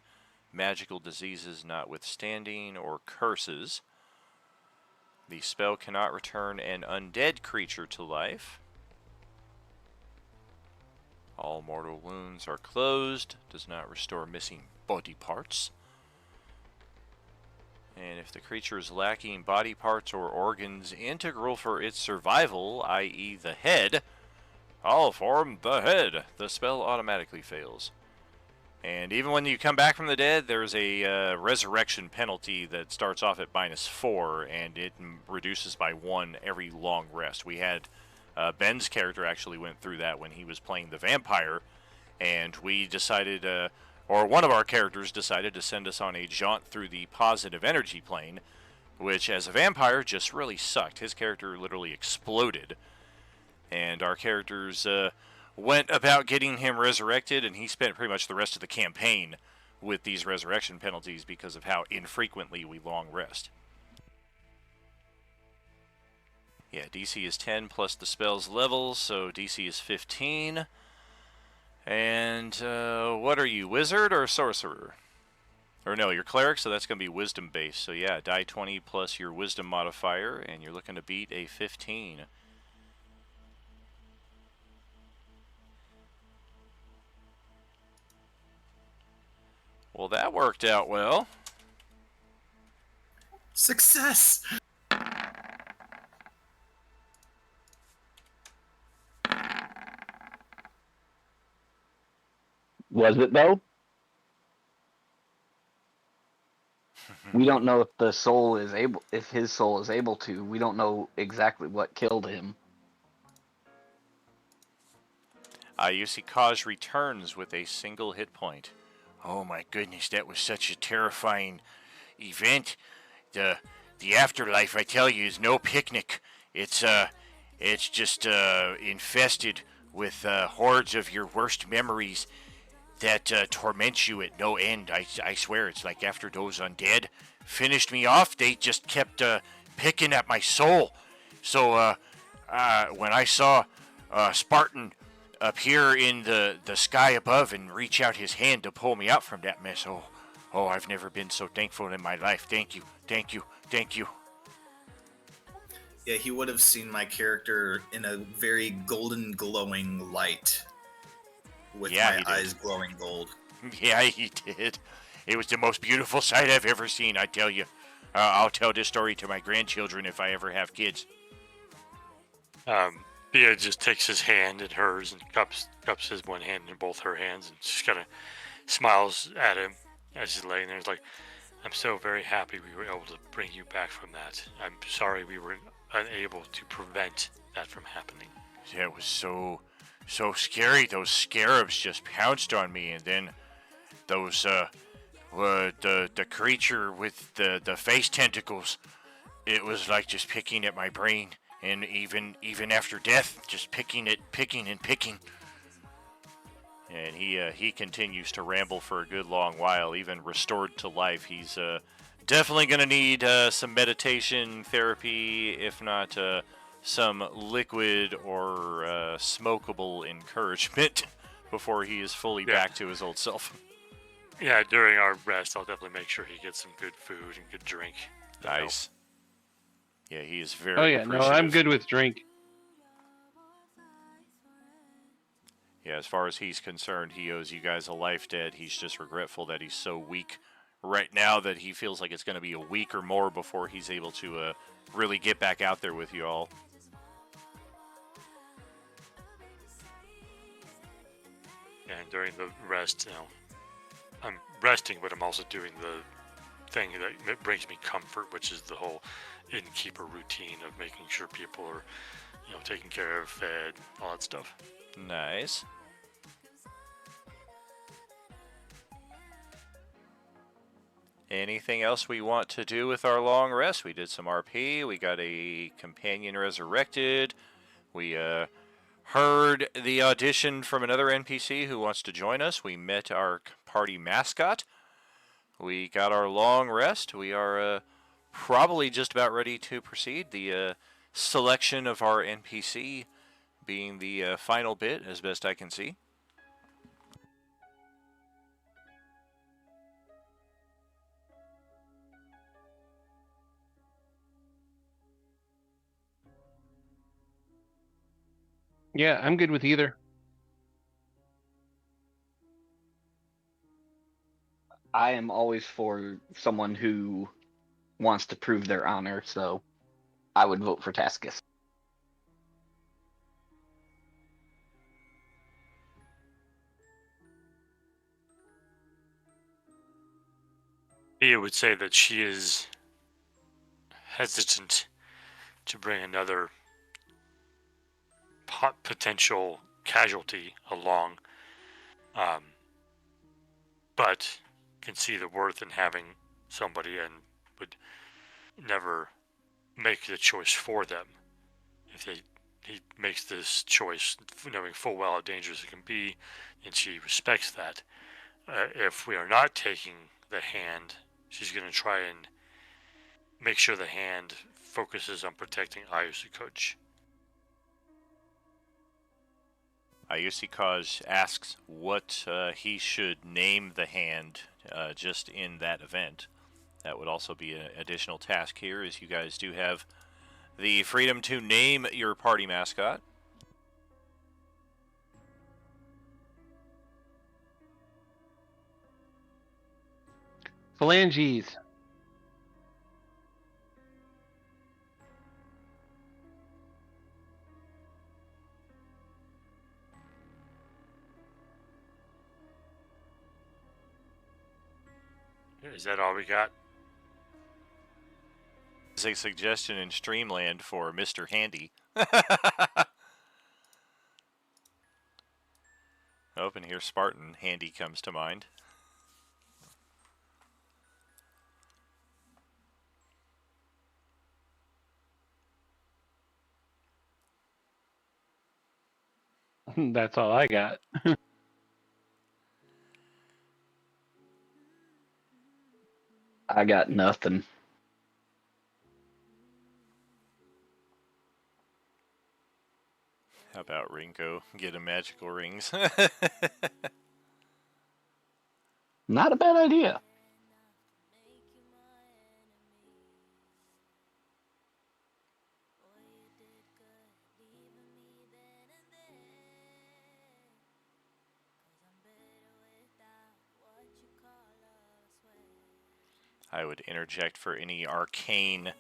Magical diseases notwithstanding, or curses. The spell cannot return an undead creature to life. All mortal wounds are closed. Does not restore missing body parts. And if the creature is lacking body parts or organs integral for its survival, i.e. the head, I'll form the head, the spell automatically fails. And even when you come back from the dead, there's a resurrection penalty that starts off at -4, and it reduces by 1 every long rest. We had Ben's character actually went through that when he was playing the vampire, and we decided, or one of our characters decided to send us on a jaunt through the positive energy plane, which as a vampire just really sucked. His character literally exploded, and our characters went about getting him resurrected, and he spent pretty much the rest of the campaign with these resurrection penalties because of how infrequently we long rest. Yeah, DC is 10 plus the spell's level, so DC is 15. And what are you, wizard or sorcerer? Or no, you're cleric, so that's going to be wisdom based. So yeah, die 20 plus your wisdom modifier, and you're looking to beat a 15. Well, that worked out well. Success! Was it though? We don't know if the soul is able, if his soul is able to. We don't know exactly what killed him. You see Kaj returns with a single hit point. Oh my goodness, that was such a terrifying event. The afterlife, I tell you, is no picnic. It's just infested with hordes of your worst memories that torment you at no end. I swear, it's like after those undead finished me off, they just kept picking at my soul. So when I saw Spartan appear in the sky above and reach out his hand to pull me out from that mess, oh, I've never been so thankful in my life. Thank you, thank you, thank you. Yeah, he would have seen my character in a very golden glowing light with my eyes glowing gold. Yeah, he did. It was the most beautiful sight I've ever seen, I tell you. I'll tell this story to my grandchildren if I ever have kids. Bia just takes his hand in hers and cups his one hand in both her hands and just kind of smiles at him as he's laying there. It's like, I'm so very happy we were able to bring you back from that. I'm sorry we were unable to prevent that from happening. Yeah, it was so scary. Those scarabs just pounced on me, and then those the creature with the face tentacles. It was like just picking at my brain, and even after death, just picking and picking. And he continues to ramble for a good long while, even restored to life. He's definitely going to need some meditation therapy, if not some liquid or smokable encouragement before he is fully back to his old self. Yeah, during our rest, I'll definitely make sure he gets some good food and good drink. Nice. Yeah, he is very appreciative. No, I'm good with drink. Yeah, as far as he's concerned, he owes you guys a life debt. He's just regretful that he's so weak right now that he feels like it's going to be a week or more before he's able to really get back out there with you all. And during the rest, I'm resting, but I'm also doing the thing that brings me comfort, which is the whole innkeeper routine of making sure people are, taken care of, fed, all that stuff. Nice. Anything else we want to do with our long rest? We did some RP. We got a companion resurrected. We heard the audition from another NPC who wants to join us. We met our party mascot. We got our long rest. We are probably just about ready to proceed. The selection of our NPC being the final bit, as best I can see. Yeah, I'm good with either. I am always for someone who wants to prove their honor, so I would vote for Taskus. Mia would say that she is hesitant to bring another potential casualty along, but can see the worth in having somebody and would never make the choice for them. If he makes this choice knowing full well how dangerous it can be, and she respects that. If we are not taking the hand, she's going to try and make sure the hand focuses on protecting Ayusukoch. Ayusikaj asks what he should name the hand just in that event. That would also be an additional task here, as you guys do have the freedom to name your party mascot. Phalanges. Is that all we got? It's a suggestion in Streamland for Mr. Handy. Oh, and here Spartan Handy comes to mind. That's all I got. I got nothing. How about Ringo? Get him magical rings. Not a bad idea. I would interject for any arcane-minded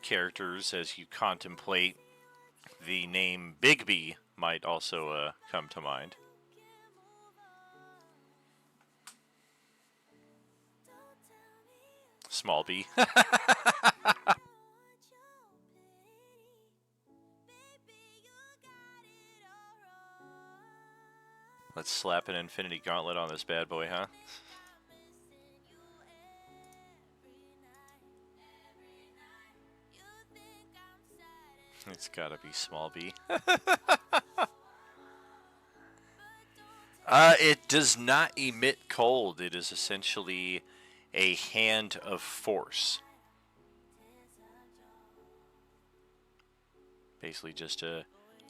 characters as you contemplate. The name Bigby might also come to mind. Small B. Let's slap an infinity gauntlet on this bad boy, huh? It's gotta be small B. It does not emit cold. It is essentially a hand of force. Basically just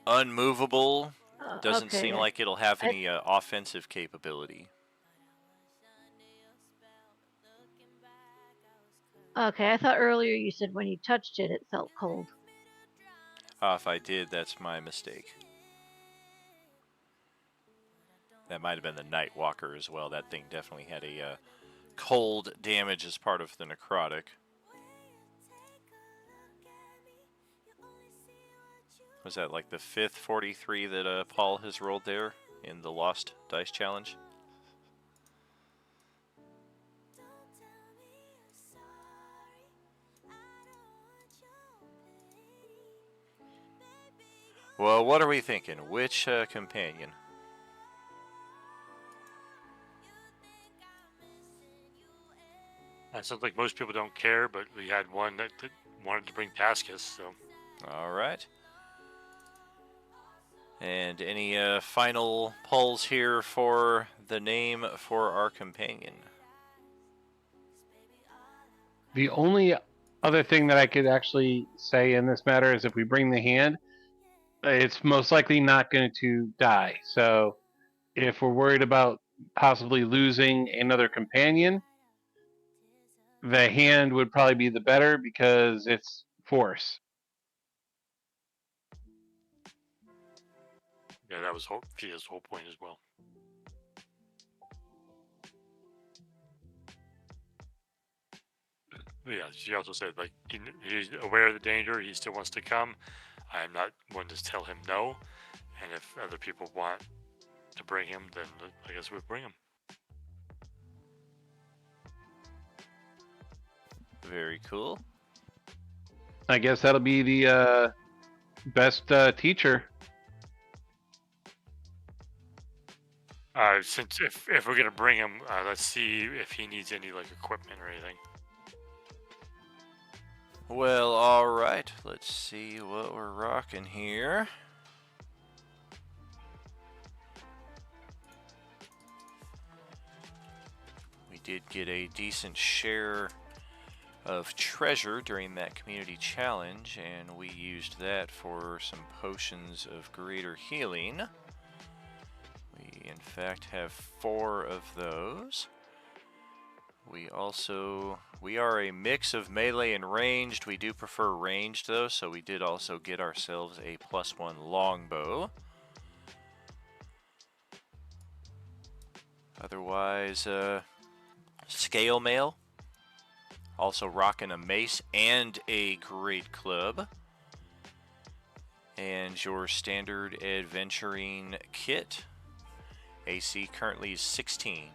unmovable. Doesn't Okay. seem like it'll have any offensive capability. Okay, I thought earlier you said when you touched it, it felt cold. If I did, that's my mistake. That might have been the Night Walker as well. That thing definitely had a cold damage as part of the necrotic. Was that like the fifth 43 that Paul has rolled there in the Lost Dice Challenge? Well, what are we thinking? Which companion? It sounds like most people don't care, but we had one that wanted to bring Pascus, so. All right. And any final polls here for the name for our companion? The only other thing that I could actually say in this matter is if we bring the hand, it's most likely not going to die. So if we're worried about possibly losing another companion, the hand would probably be the better because it's force. Yeah, that was Fia's whole point as well. But yeah, she also said, like, he's aware of the danger, he still wants to come. I'm not one to tell him no, and if other people want to bring him, then I guess we'll bring him. Very cool. I guess that'll be the best teacher. Since if we're gonna bring him, let's see if he needs any like equipment or anything. Well, all right. Let's see what we're rocking here. We did get a decent share of treasure during that community challenge, and we used that for some potions of greater healing. We, in fact, have 4 of those. We are a mix of melee and ranged. We do prefer ranged, though, so we did also get ourselves a +1 longbow. Otherwise, scale mail. Also rocking a mace and a great club. And your standard adventuring kit. AC currently is 16.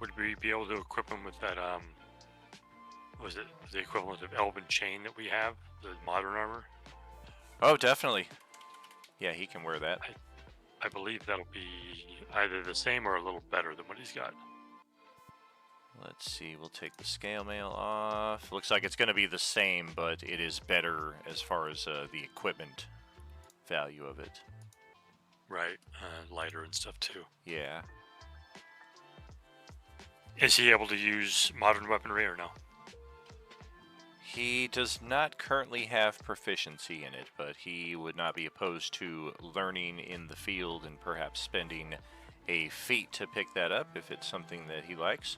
Would we be able to equip him with that, was it the equivalent of Elven Chain that we have? The modern armor? Oh, definitely. Yeah, he can wear that. I believe that'll be either the same or a little better than what he's got. Let's see, we'll take the scale mail off. Looks like it's going to be the same, but it is better as far as the equipment value of it. Right, lighter and stuff too. Yeah. Is he able to use modern weaponry or no? He does not currently have proficiency in it, but he would not be opposed to learning in the field and perhaps spending a feat to pick that up if it's something that he likes.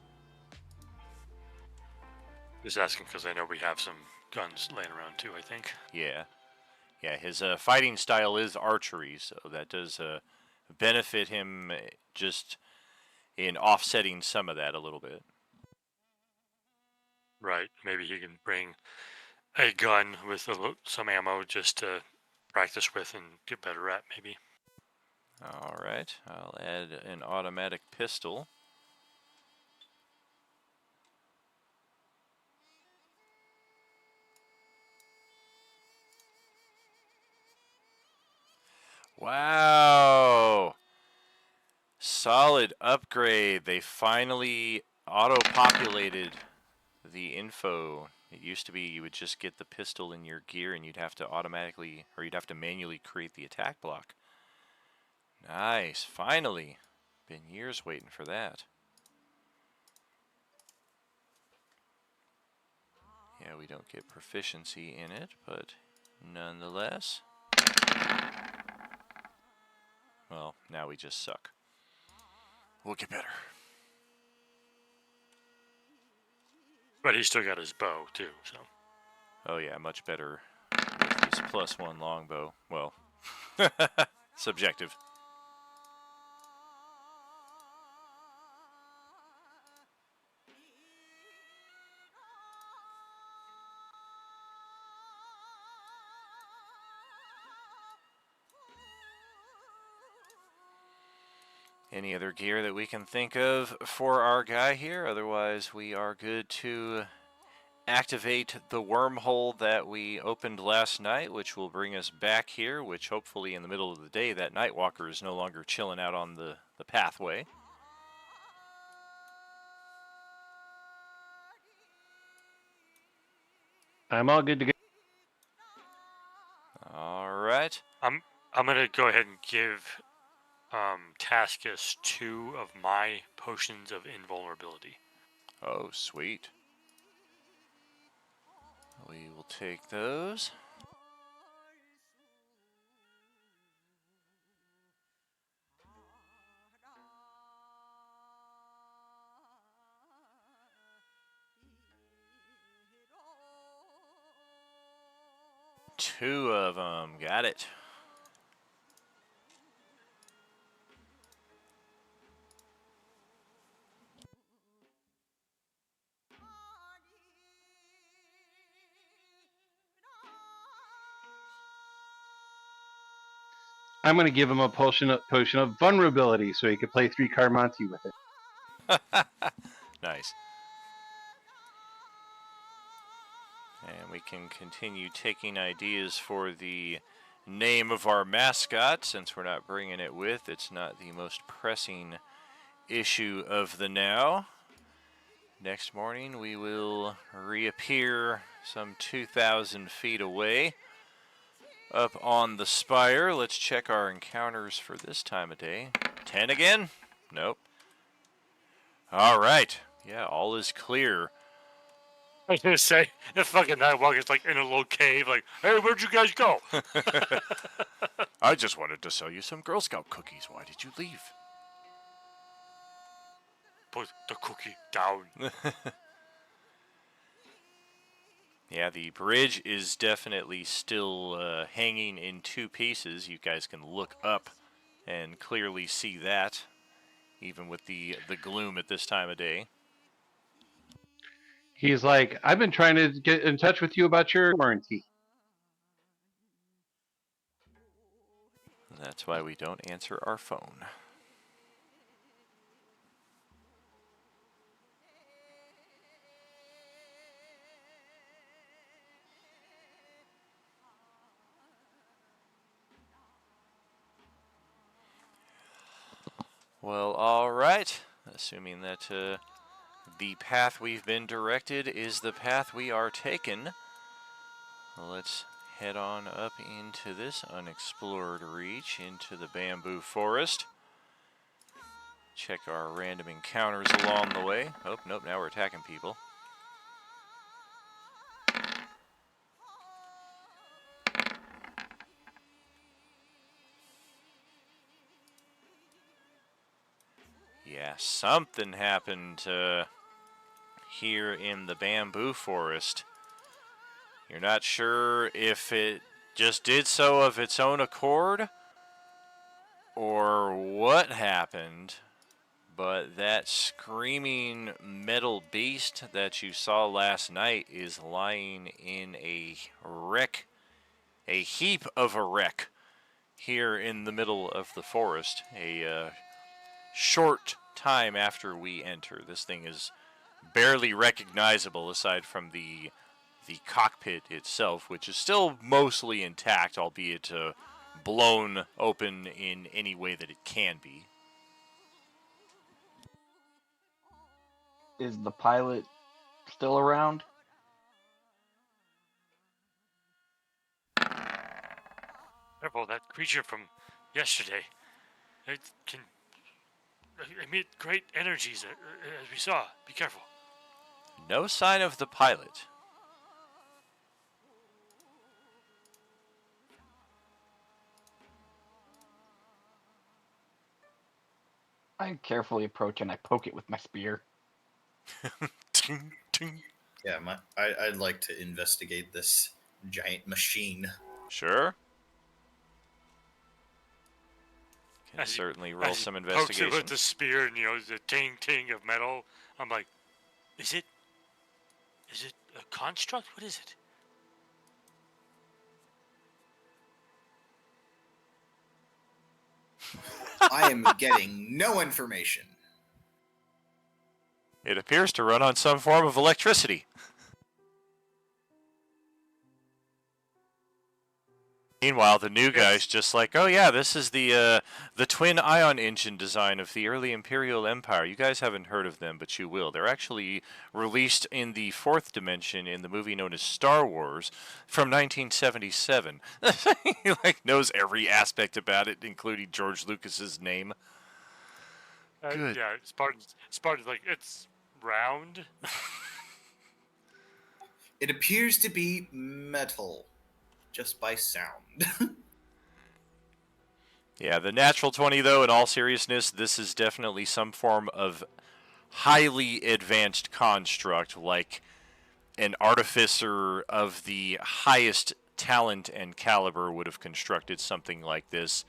Just asking because I know we have some guns laying around too, I think. Yeah. Yeah, his fighting style is archery, so that does benefit him just in offsetting some of that a little bit. Right, maybe he can bring a gun with some ammo just to practice with and get better at, maybe. All right, I'll add an automatic pistol. Wow! Solid upgrade. They finally auto-populated the info. It used to be you would just get the pistol in your gear and you'd have to automatically, or you'd have to manually create the attack block. Nice, finally. Been years waiting for that. Yeah, we don't get proficiency in it, but nonetheless. Well, now we just suck. We'll get better. But he's still got his bow too, so. Oh yeah, much better with this +1 longbow. Well, subjective. Any other gear that we can think of for our guy here? Otherwise, we are good to activate the wormhole that we opened last night, which will bring us back here, which hopefully in the middle of the day that Nightwalker is no longer chilling out on the pathway. I'm all good to go. All right. I'm gonna go ahead and give Taskus 2 of my potions of invulnerability. Oh, sweet. We will take those. Two of them. Got it. I'm going to give him a potion of vulnerability so he can play 3-card Monty with it. Nice. And we can continue taking ideas for the name of our mascot, since we're not bringing it with. It's not the most pressing issue of the now. Next morning we will reappear some 2,000 feet away up on the spire. Let's check our encounters for this time of day. 10 again? Nope. All right. Yeah, all is clear. I was gonna say the fucking Nightwalker's like in a little cave, like, hey, where'd you guys go? I just wanted to sell you some Girl Scout cookies. Why did you leave? Put the cookie down. Yeah, the bridge is definitely still hanging in two pieces. You guys can look up and clearly see that, even with the gloom at this time of day. He's like, I've been trying to get in touch with you about your warranty. That's why we don't answer our phone. Well, all right. Assuming that the path we've been directed is the path we are taking, let's head on up into this unexplored reach, into the bamboo forest. Check our random encounters along the way. Oh, nope, now we're attacking people. Yeah, something happened here in the bamboo forest. You're not sure if it just did so of its own accord or what happened, but that screaming metal beast that you saw last night is lying in a wreck, a heap of a wreck here in the middle of the forest. A short time after we enter, this thing is barely recognizable aside from the cockpit itself, which is still mostly intact, albeit blown open in any way that it can be. Is the pilot still around? Careful, that creature from yesterday. It can emit great energies, as we saw. Be careful. No sign of the pilot. I carefully approach and I poke it with my spear. Ting, ting. Yeah, I'd like to investigate this giant machine. Sure. Can As he- certainly roll as he some pokes it investigation. with the spear, and the ting of metal. I'm like, is it a construct? What is it? I am getting no information. It appears to run on some form of electricity. Meanwhile, the new guy's just like, oh yeah, this is the twin ion engine design of the early Imperial Empire. You guys haven't heard of them, but you will. They're actually released in the fourth dimension in the movie known as Star Wars from 1977. He knows every aspect about it, including George Lucas's name. Good. Yeah, Spartan's like, it's round. It appears to be metal, just by sound. Yeah, the natural 20, though, in all seriousness, this is definitely some form of highly advanced construct, like an artificer of the highest talent and caliber would have constructed something like this.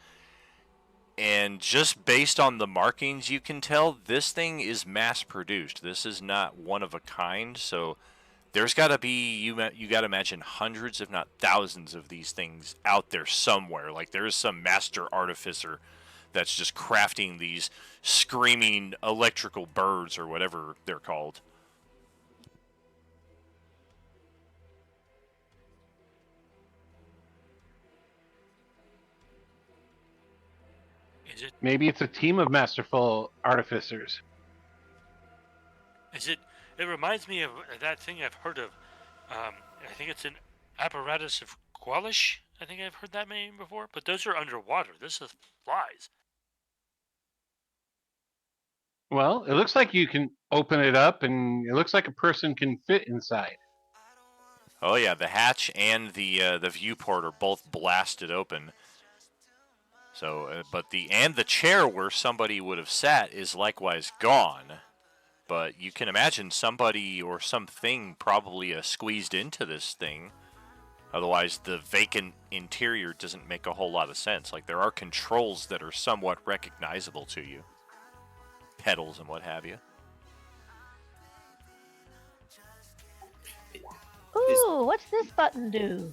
And just based on the markings, you can tell this thing is mass-produced. This is not one of a kind, so there's got to be, you got to imagine, hundreds, if not thousands of these things out there somewhere. Like, there is some master artificer that's just crafting these screaming electrical birds or whatever they're called. Is it? Maybe it's a team of masterful artificers. Is it? It reminds me of that thing I've heard of. I think it's an apparatus of Quellish. I think I've heard that name before, but those are underwater. This is flies. Well, it looks like you can open it up, and it looks like a person can fit inside. Oh yeah, the hatch and the viewport are both blasted open. So, but the chair where somebody would have sat is likewise gone. But you can imagine somebody or something probably squeezed into this thing. Otherwise, the vacant interior doesn't make a whole lot of sense. Like, there are controls that are somewhat recognizable to you. Pedals and what have you. Ooh, what's this button do?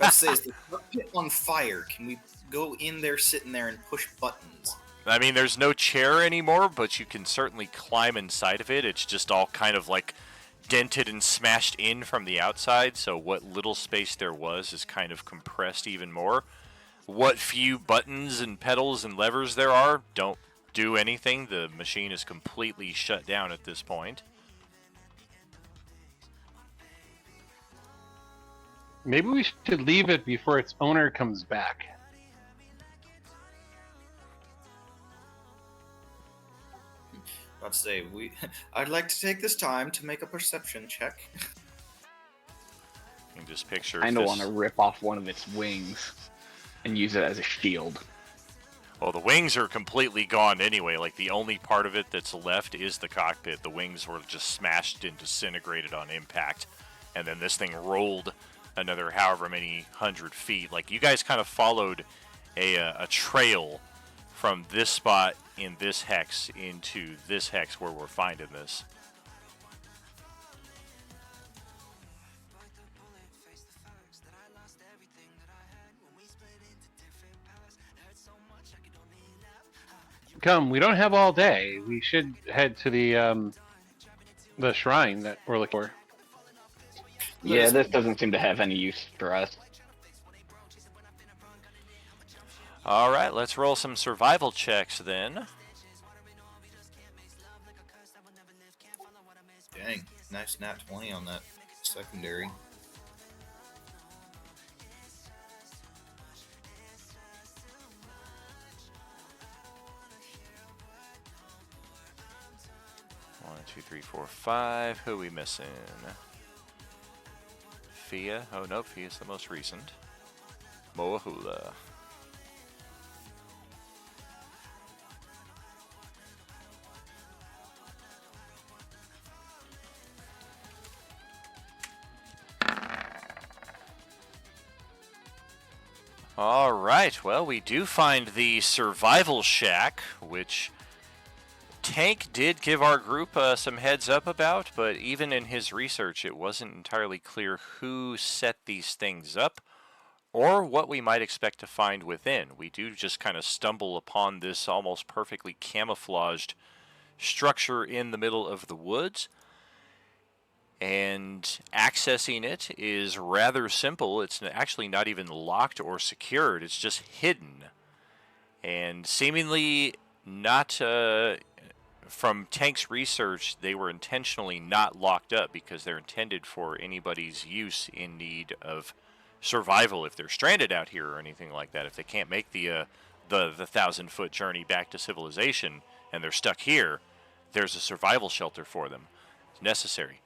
Let's say, is the pit on fire? Can we go in there, sit in there, and push buttons? I mean, there's no chair anymore, but you can certainly climb inside of it. It's just all kind of like dented and smashed in from the outside, so what little space there was is kind of compressed even more. What few buttons and pedals and levers there are don't do anything. The machine is completely shut down at this point. Maybe we should leave it before its owner comes back. I'd say I'd like to take this time to make a perception check. You can just picture. I don't want to rip off one of its wings and use it as a shield. Well, the wings are completely gone anyway. Like, the only part of it that's left is the cockpit. The wings were just smashed and disintegrated on impact. And then this thing rolled another however many 100 feet. Like, you guys kind of followed a trail from this spot in this hex into this hex where we're finding this. Come, we don't have all day. We should head to the shrine that we're looking for. Yeah, this doesn't seem to have any use for us. All right, let's roll some survival checks then. Dang, nice nat 20 on that secondary. One, two, three, four, five. Who are we missing? Fia. Oh, no, Fia's the most recent. Moahula. All right, well, we do find the survival shack, which Tank did give our group some heads up about, but even in his research, it wasn't entirely clear who set these things up or what we might expect to find within. We do just kind of stumble upon this almost perfectly camouflaged structure in the middle of the woods. And accessing it is rather simple. It's actually not even locked or secured. It's just hidden. And seemingly not, from Tank's research, they were intentionally not locked up because they're intended for anybody's use in need of survival if they're stranded out here or anything like that. If they can't make the 1,000-foot journey back to civilization and they're stuck here, there's a survival shelter for them. It's necessary.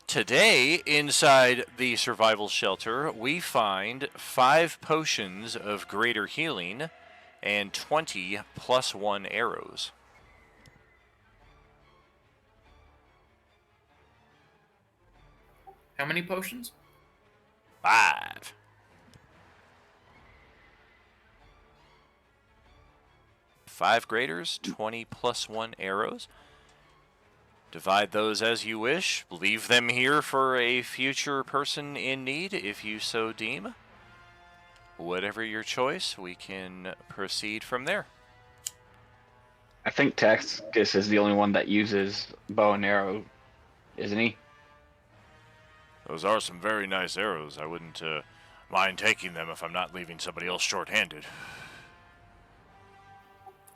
Today, inside the survival shelter, we find 5 potions of greater healing and 20 +1 arrows. How many potions? 5. Five graders, 20 +1 arrows. Divide those as you wish. Leave them here for a future person in need, if you so deem. whatever your choice, we can proceed from there. I think Taxus is the only one that uses bow and arrow, isn't he? Those are some very nice arrows. I wouldn't mind taking them if I'm not leaving somebody else short-handed.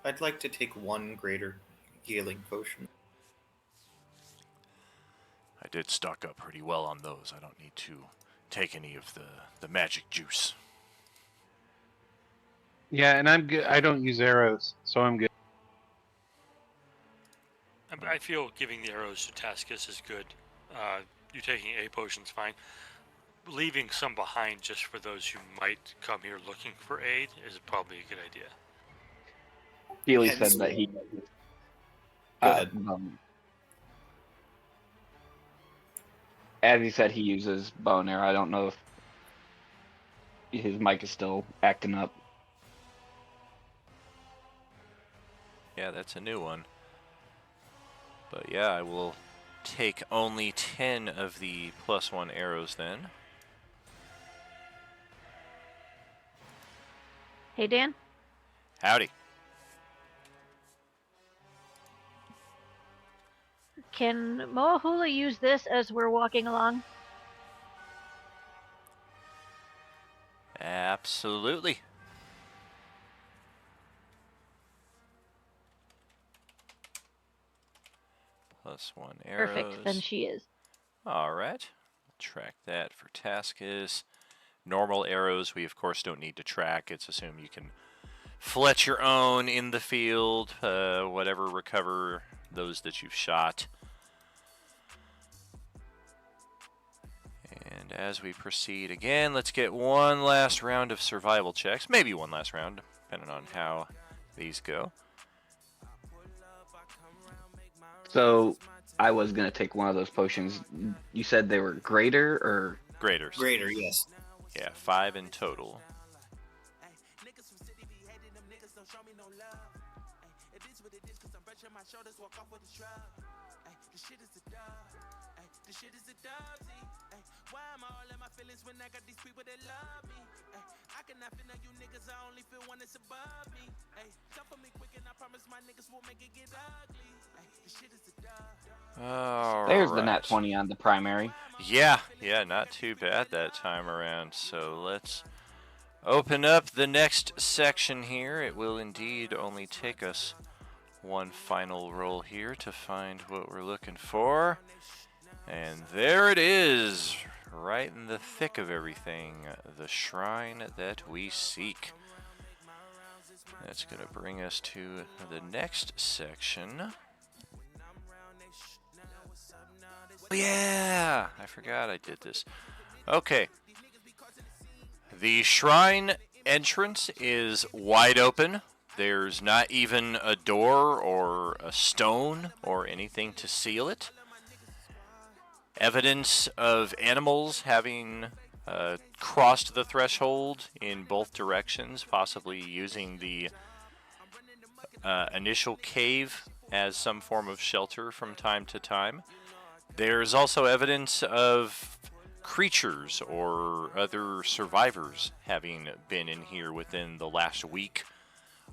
I'd like to take one greater healing potion. I did stock up pretty well on those. I don't need to take any of the magic juice. Yeah, and I'm good. I don't use arrows, so I'm good. I feel giving the arrows to Taskus is good. You taking a potion's fine. Leaving some behind just for those who might come here looking for aid is probably a good idea. Healy said that he. Go ahead. As he said, he uses bow and arrow. I don't know if his mic is still acting up. Yeah, that's a new one. But yeah, I will take only 10 of the +1 arrows then. Hey, Dan? Howdy. Can Moahula use this as we're walking along? Absolutely. +1 arrows. Perfect, then she is. Alright. Track that for Taskus. Normal arrows, we of course don't need to track. It's assumed you can fletch your own in the field, whatever, recover those that you've shot. And as we proceed again, let's get one last round of survival checks. Maybe one last round, depending on how these go. So, I was going to take one of those potions. You said they were greater, or? Graders. Greater, yes. Yeah, 5 in total. There's the nat 20 on the primary. Yeah, not too bad that time around. So let's open up the next section here. It will indeed only take us one final roll here to find what we're looking for. And there it is, right in the thick of everything, the shrine that we seek. That's going to bring us to the next section. Yeah, I forgot I did this. Okay. The shrine entrance is wide open. There's not even a door or a stone or anything to seal it. Evidence of animals having crossed the threshold in both directions, possibly using the initial cave as some form of shelter from time to time. There's also evidence of creatures or other survivors having been in here within the last week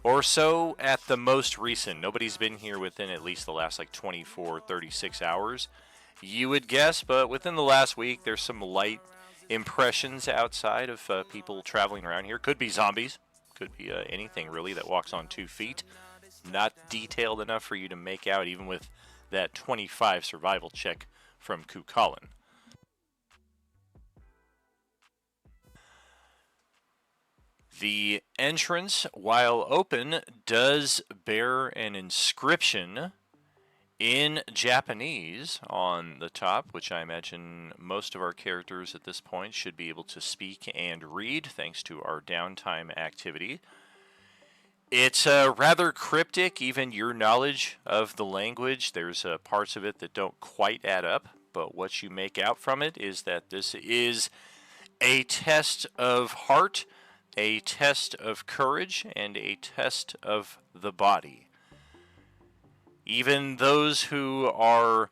or so at the most recent. Nobody's been here within at least the last 24, 36 hours, you would guess, but within the last week there's some light impressions outside of people traveling around here. Could be zombies, could be anything really that walks on 2 feet. Not detailed enough for you to make out even with that 25 survival check from Kukulin. The entrance, while open, does bear an inscription in Japanese on the top, which I imagine most of our characters at this point should be able to speak and read thanks to our downtime activity. It's rather cryptic, even your knowledge of the language. There's parts of it that don't quite add up, but what you make out from it is that this is a test of heart, a test of courage, and a test of the body. Even those who are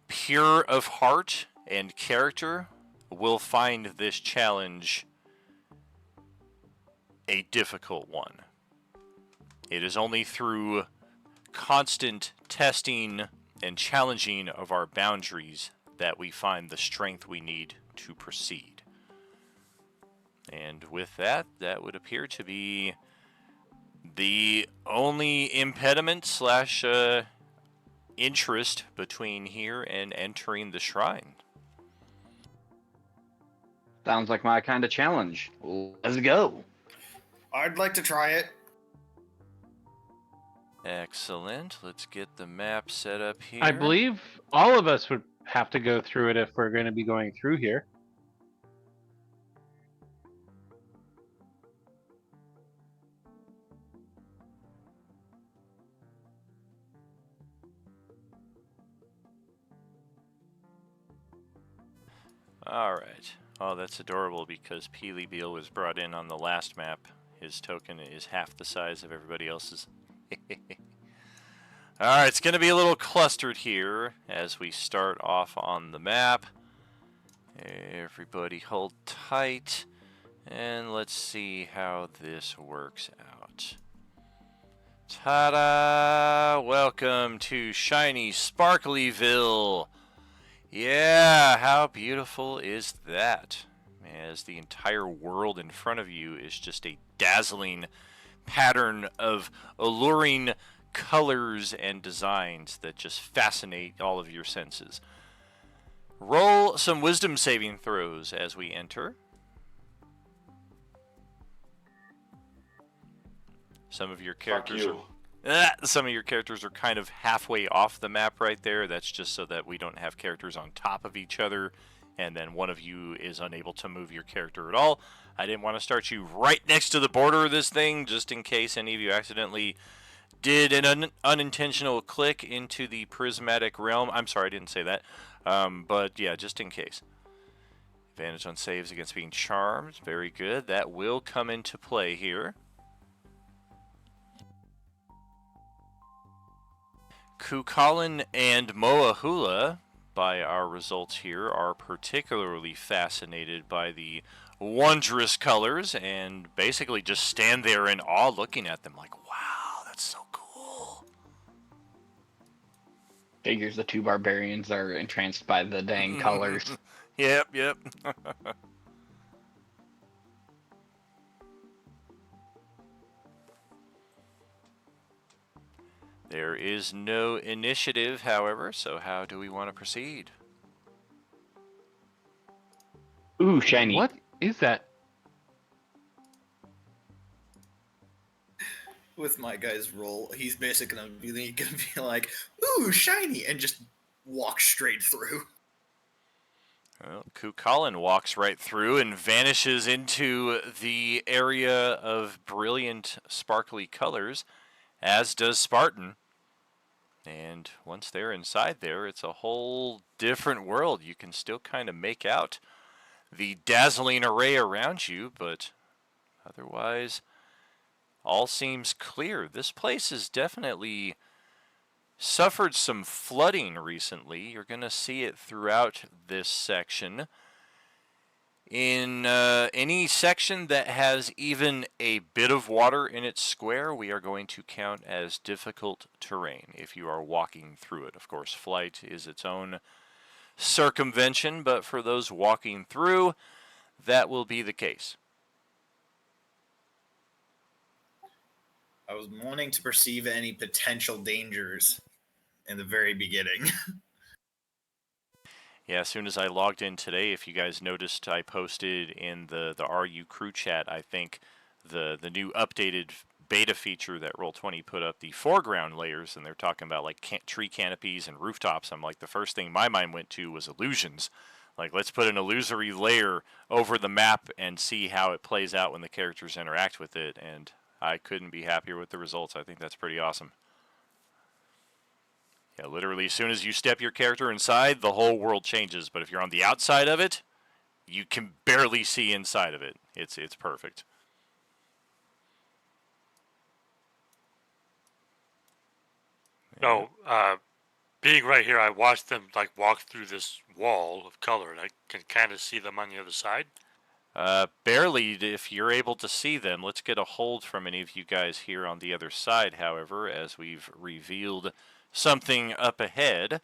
pure of heart and character will find this challenge a difficult one. It is only through constant testing and challenging of our boundaries that we find the strength we need to proceed. And with that, that would appear to be the only impediment slash interest between here and entering the shrine. Sounds like my kind of challenge. Let's go. I'd like to try it. Excellent. Let's get the map set up here. I believe all of us would have to go through it if we're going to be going through here. Alright. Oh, that's adorable because Peely Beal was brought in on the last map. His token is half the size of everybody else's. Alright, it's going to be a little clustered here as we start off on the map. Everybody hold tight. And let's see how this works out. Ta-da! Welcome to shiny Sparklyville! Yeah, how beautiful is that? As the entire world in front of you is just a dazzling pattern of alluring colors and designs that just fascinate all of your senses. Roll some wisdom saving throws as we enter. Some of your characters are kind of halfway off the map right there. That's just so that we don't have characters on top of each other, and then one of you is unable to move your character at all. I didn't want to start you right next to the border of this thing, just in case any of you accidentally did an unintentional click into the prismatic realm. I'm sorry, I didn't say that. But yeah, just in case. Advantage on saves against being charmed. Very good. That will come into play here. Kukulin and Moahula, by our results here, are particularly fascinated by the wondrous colors and basically just stand there in awe looking at them like, wow, that's so cool. Figures the two barbarians are entranced by the dang colors. Yep. There is no initiative, however, so how do we want to proceed? Ooh, shiny. What is that? With my guy's roll, he's basically gonna be like, "Ooh, shiny," and just walk straight through. Well, Kukulin walks right through and vanishes into the area of brilliant, sparkly colors, as does Spartan. And once they're inside there, it's a whole different world. You can still kind of make out the dazzling array around you, but otherwise, all seems clear. This place has definitely suffered some flooding recently. You're going to see it throughout this section. In any section that has even a bit of water in its square, we are going to count as difficult terrain if you are walking through it. Of course, flight is its own circumvention, but for those walking through, that will be the case. I was wanting to perceive any potential dangers in the very beginning. Yeah, as soon as I logged in today, if you guys noticed, I posted in the RU crew chat, I think, the new updated beta feature that Roll20 put up, the foreground layers, and they're talking about like tree canopies and rooftops. I'm like, the first thing my mind went to was illusions. Like, let's put an illusory layer over the map and see how it plays out when the characters interact with it, and I couldn't be happier with the results. I think that's pretty awesome. Yeah, literally, as soon as you step your character inside, the whole world changes. But if you're on the outside of it, you can barely see inside of it. It's perfect. No, being right here, I watched them like walk through this wall of color, and I can kind of see them on the other side. Barely, if you're able to see them. Let's get a hold from any of you guys here on the other side, however, as we've revealed something up ahead.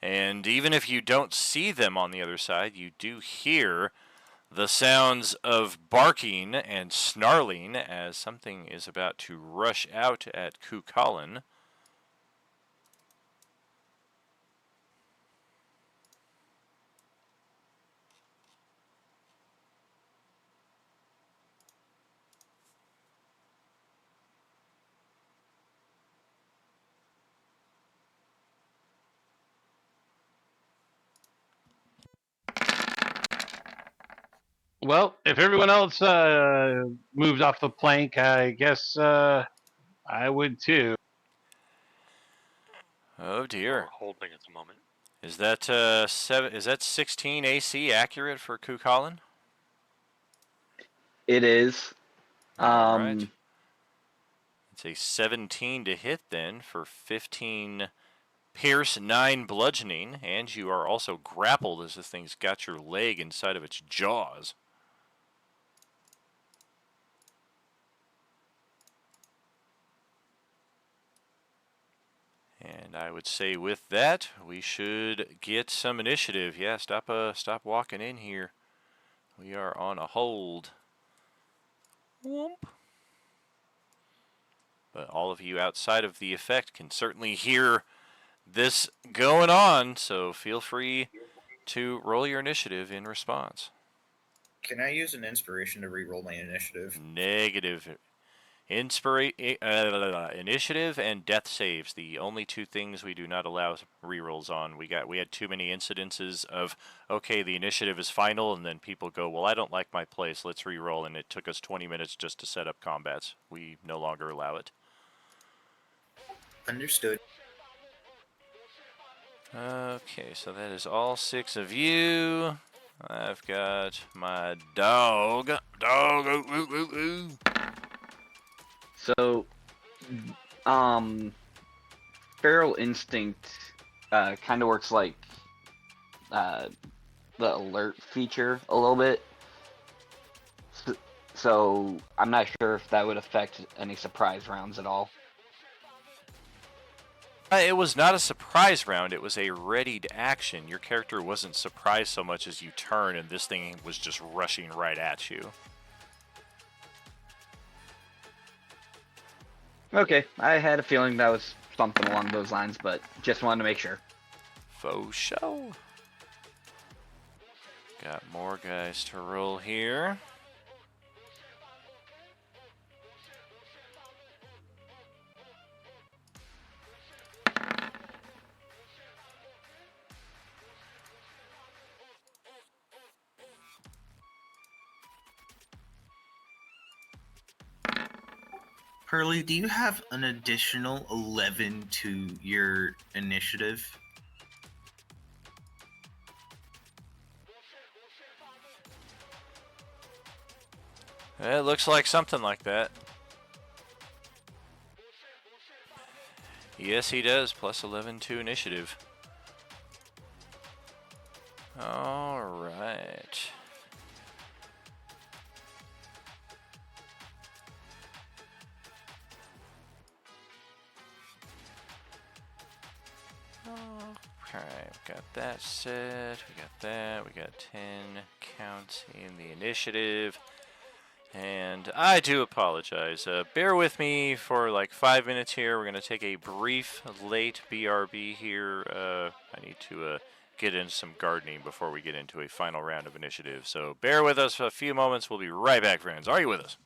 And even if you don't see them on the other side, you do hear the sounds of barking and snarling as something is about to rush out at Kukulin. Well, if everyone else moved off the plank, I guess I would too. Oh We're dear. holding at the moment. Is that 16 AC accurate for Kukulin? It is. All right. Um, It's a 17 to hit then for 15 pierce, 9 bludgeoning, and you are also grappled as this thing's got your leg inside of its jaws. And I would say with that, we should get some initiative. Yeah, stop walking in here. We are on a hold. Whoomp. But all of you outside of the effect can certainly hear this going on, so feel free to roll your initiative in response. Can I use an inspiration to re-roll my initiative? Negative. Initiative and death saves, the only two things we do not allow rerolls on. We had too many incidences of, okay, the initiative is final, and then people go, well, I don't like my place, let's reroll, and it took us 20 minutes just to set up combats. We no longer allow it. Understood. Okay, so that is all 6 of you. I've got my dog. Dog, ooh, ooh, ooh, ooh. so, Feral Instinct kind of works like the alert feature a little bit. So I'm not sure if that would affect any surprise rounds at all. It was not a surprise round, it was a readied action. Your character wasn't surprised so much as you turn and this thing was just rushing right at you. Okay, I had a feeling that was something along those lines, but just wanted to make sure. Faux show. Got more guys to roll here. Hurley, do you have an additional 11 to your initiative? It looks like something like that. Yes, he does. Plus 11 to initiative. All right. Okay, we got that set. We got that. We got 10 counts in the initiative. And I do apologize. Bear with me for like 5 minutes here. We're going to take a brief late BRB here. I need to get in some gardening before we get into a final round of initiative. So bear with us for a few moments. We'll be right back, friends. Are you with us?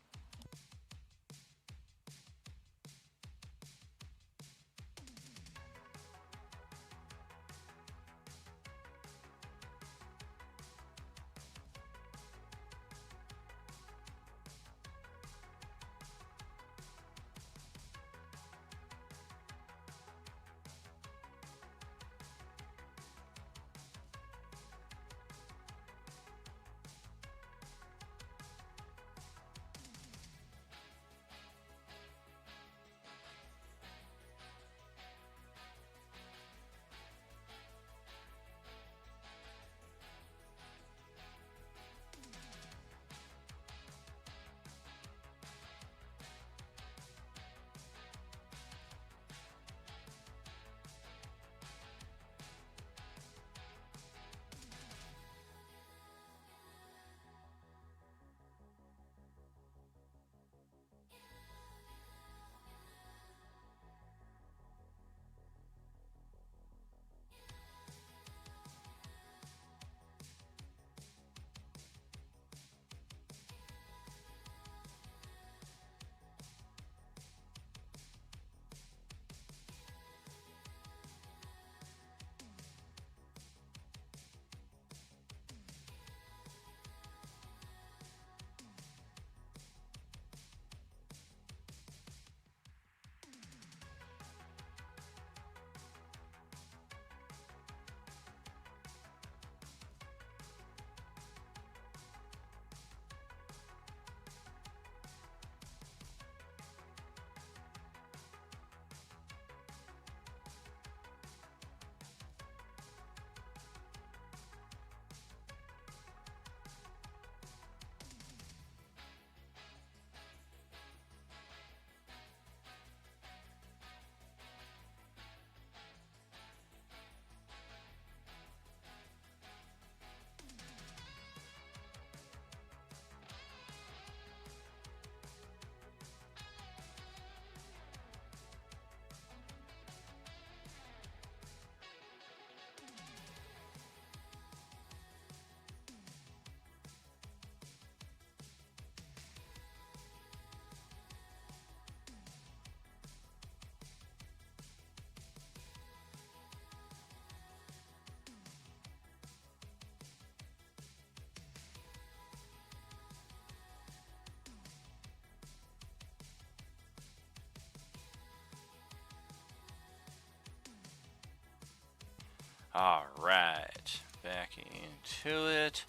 Alright, back into it.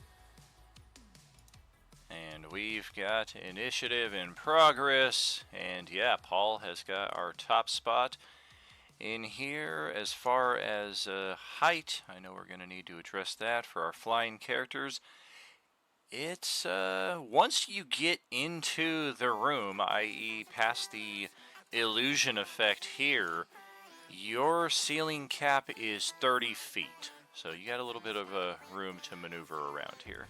And we've got initiative in progress. And yeah, Paul has got our top spot in here. As far as height, I know we're going to need to address that for our flying characters. It's once you get into the room, i.e. past the illusion effect here, your ceiling cap is 30 feet. So you got a little bit of room to maneuver around here.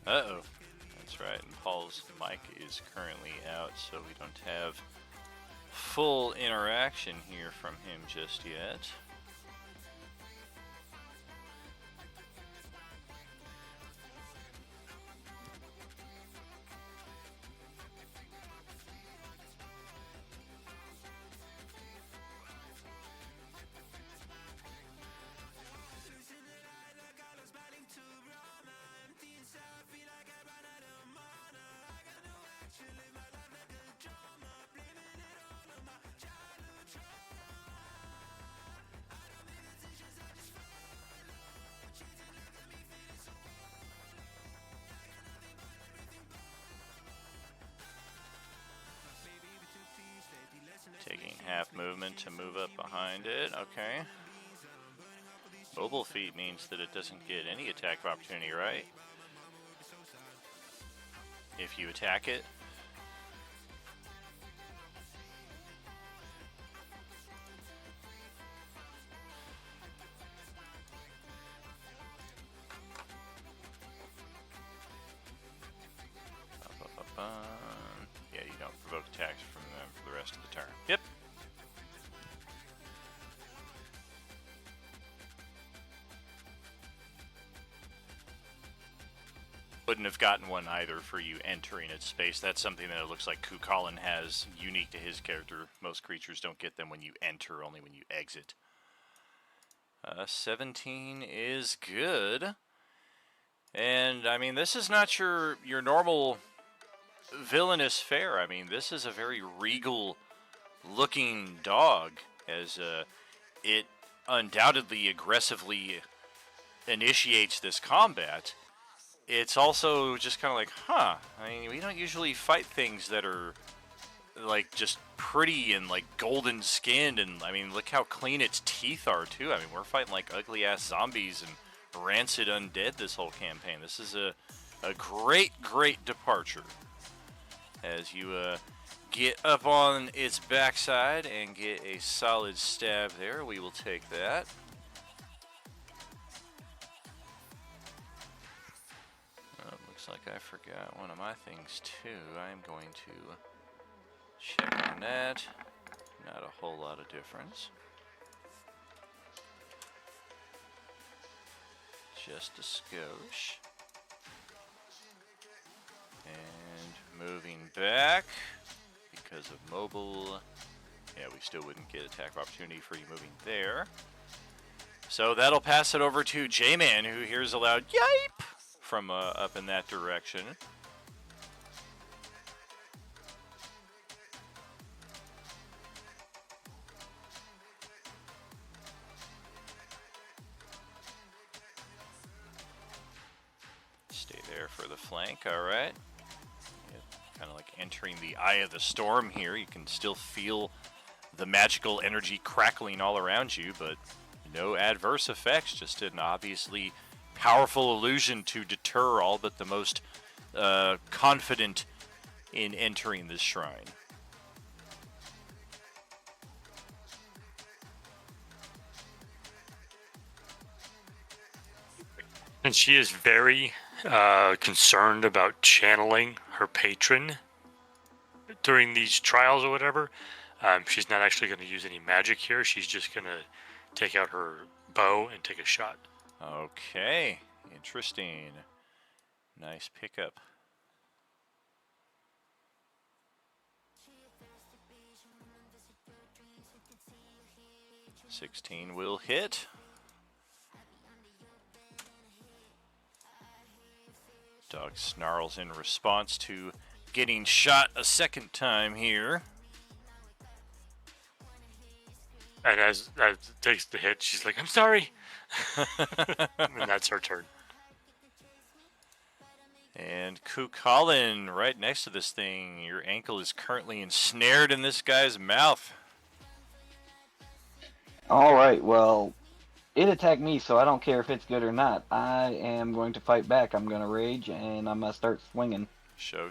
Uh-oh. That's right, and Paul's mic is currently out, so we don't have full interaction here from him just yet. Taking half movement to move up behind it. Okay. Mobile feet means that it doesn't get any attack of opportunity, right? If you attack it. Yeah, you don't provoke attacks from them for the rest of the turn. Yep. Wouldn't have gotten one either for you entering its space. That's something that it looks like Kukulin has unique to his character. Most creatures don't get them when you enter, only when you exit. 17 is good. And, I mean, this is not your normal villainous fare. I mean, this is a very regal-looking dog, as it undoubtedly aggressively initiates this combat. It's also just kind of like, huh, I mean, we don't usually fight things that are, like, just pretty and, like, golden skinned, and, I mean, look how clean its teeth are, too. I mean, we're fighting, like, ugly-ass zombies and rancid undead this whole campaign. This is a great, great departure. As you get up on its backside and get a solid stab there, we will take that. Looks like I forgot one of my things too. I'm going to check on that. Not a whole lot of difference. Just a skosh. And moving back because of mobile. Yeah, we still wouldn't get attack of opportunity for you moving there. So that'll pass it over to J-Man, who hears a loud yipe from up in that direction. Stay there for the flank, alright. Kind of like entering the eye of the storm here. You can still feel the magical energy crackling all around you, but no adverse effects, just an obviously powerful illusion to deter all but the most confident in entering this shrine. And she is very concerned about channeling her patron during these trials or whatever. She's not actually going to use any magic here. She's just going to take out her bow and take a shot. Okay, interesting. Nice pickup. $16 will hit. Dog snarls in response to getting shot a second time here. And as it takes the hit, she's like, "I'm sorry," and that's her turn. And Kukulin, right next to this thing. Your ankle is currently ensnared in this guy's mouth. All right, well, it attacked me, so I don't care if it's good or not. I am going to fight back. I'm going to rage, and I'm going to start swinging. Show.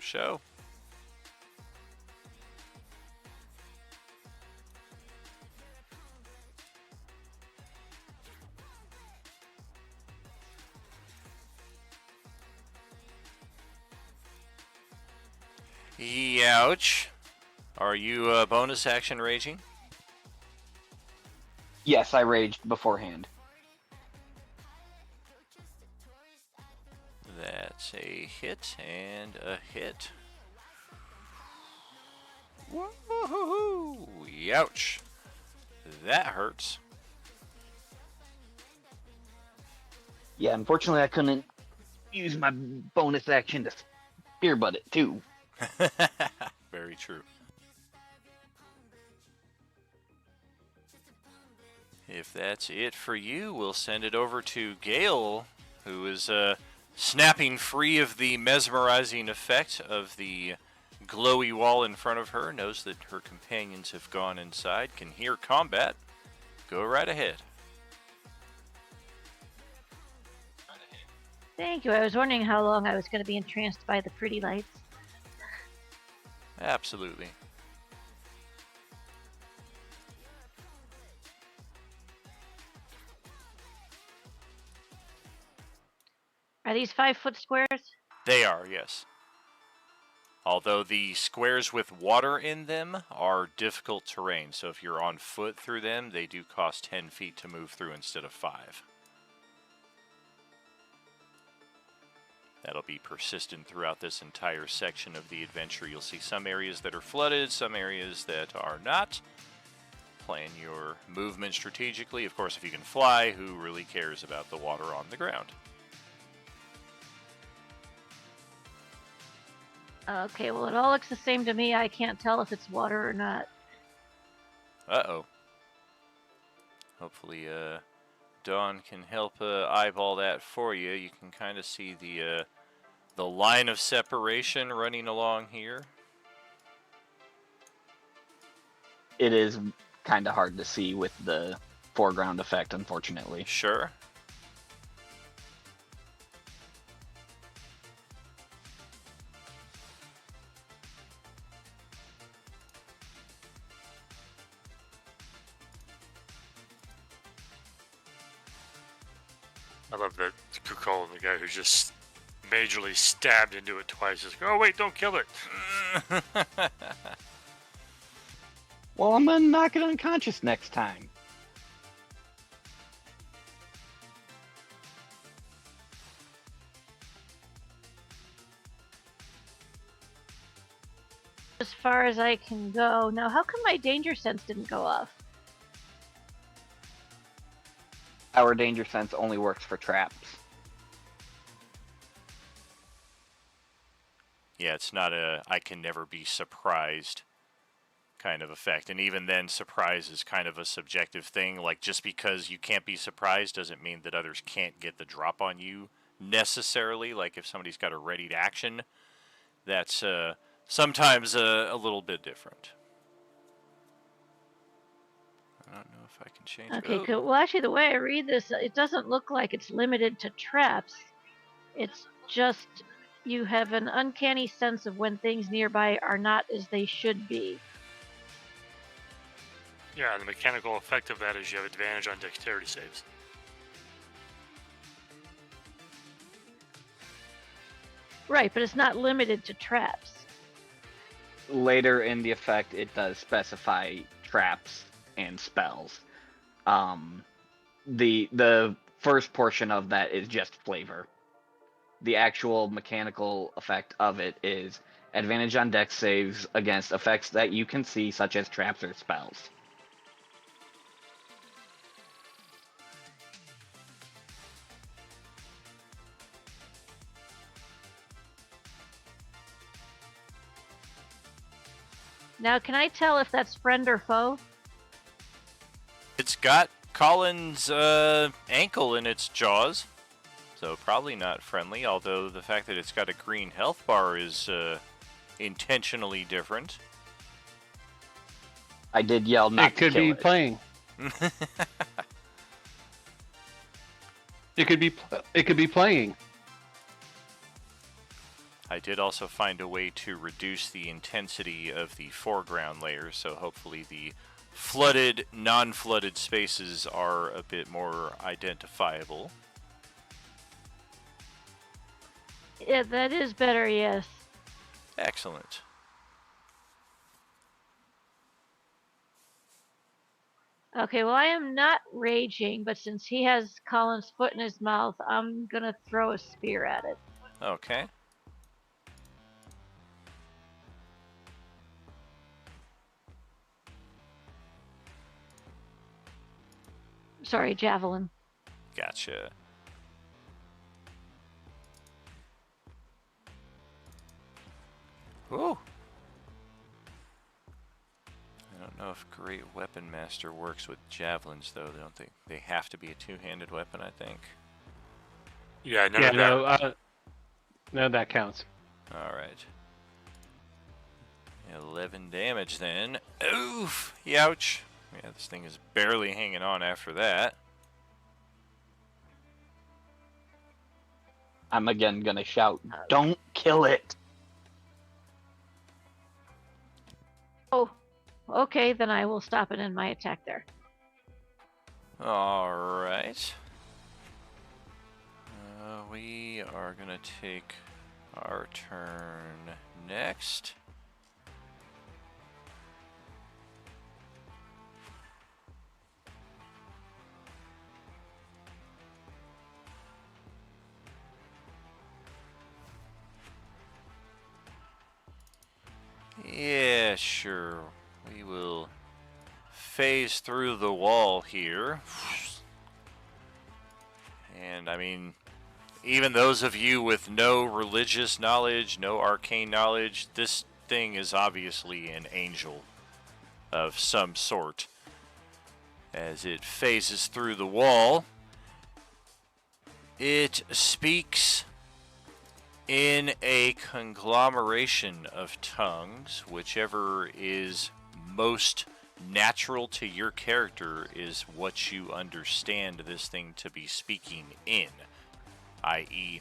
Youch. Are you bonus action raging? Yes, I raged beforehand. That's a hit and a hit. Woohoo! Youch. That hurts. Yeah, unfortunately, I couldn't use my bonus action to spearbutt it, too. Very true. If that's it for you, we'll send it over to Gale, who is snapping free of the mesmerizing effect of the glowy wall in front of her, knows that her companions have gone inside, can hear combat. Go right ahead. Thank you. I was wondering how long I was going to be entranced by the pretty lights. Absolutely. Are these 5-foot squares? They are, yes. Although the squares with water in them are difficult terrain, so if you're on foot through them, they do cost 10 feet to move through instead of 5. That'll be persistent throughout this entire section of the adventure. You'll see some areas that are flooded, some areas that are not. Plan your movement strategically. Of course, if you can fly, who really cares about the water on the ground? Okay, well, it all looks the same to me. I can't tell if it's water or not. Uh-oh. Hopefully, Dawn can help eyeball that for you. You can kind of see the line of separation running along here. It is kind of hard to see with the foreground effect, unfortunately. Sure. I love that Kukulin, the guy who just majorly stabbed into it twice, is like, "Oh wait, don't kill it." Well, I'm going to knock it unconscious next time. As far as I can go. Now, how come my danger sense didn't go off? Our danger sense only works for traps. Yeah, it's not a I can never be surprised kind of effect. And even then, surprise is kind of a subjective thing. Like, just because you can't be surprised doesn't mean that others can't get the drop on you necessarily. Like, if somebody's got a ready to action, that's sometimes a little bit different. I don't know if I can change. Okay, cool. Well, actually, the way I read this, it doesn't look like it's limited to traps. It's just you have an uncanny sense of when things nearby are not as they should be. Yeah, the mechanical effect of that is you have advantage on dexterity saves. Right, but it's not limited to traps. Later in the effect, it does specify traps and spells. The first portion of that is just flavor. The actual mechanical effect of it is advantage on dex saves against effects that you can see, such as traps or spells. Now, can I tell if that's friend or foe? It's got Colin's ankle in its jaws, so probably not friendly, although the fact that it's got a green health bar is intentionally different. I did yell not It could to kill be it. playing. It could be playing. I did also find a way to reduce the intensity of the foreground layers, so hopefully the flooded, non-flooded spaces are a bit more identifiable. Yeah, that is better, yes. Excellent. Okay, well, I am not raging, but since he has Colin's foot in his mouth, I'm gonna throw a spear at it. Okay. Sorry, javelin. Gotcha. Ooh. I don't know if Great Weapon Master works with javelins, though. Don't they have to be a two-handed weapon, I think. Yeah, none of that. No, that counts. All right. 11 damage then. Oof! Youch! Yeah, this thing is barely hanging on after that. I'm again gonna shout, "Don't kill it!" Oh, okay, then I will stop it in my attack there. All right. We are gonna take our turn next. Yeah, sure. We will phase through the wall here. And I mean, even those of you with no religious knowledge, no arcane knowledge, this thing is obviously an angel of some sort. As it phases through the wall, it speaks in a conglomeration of tongues. Whichever is most natural to your character is what you understand this thing to be speaking in, i.e.,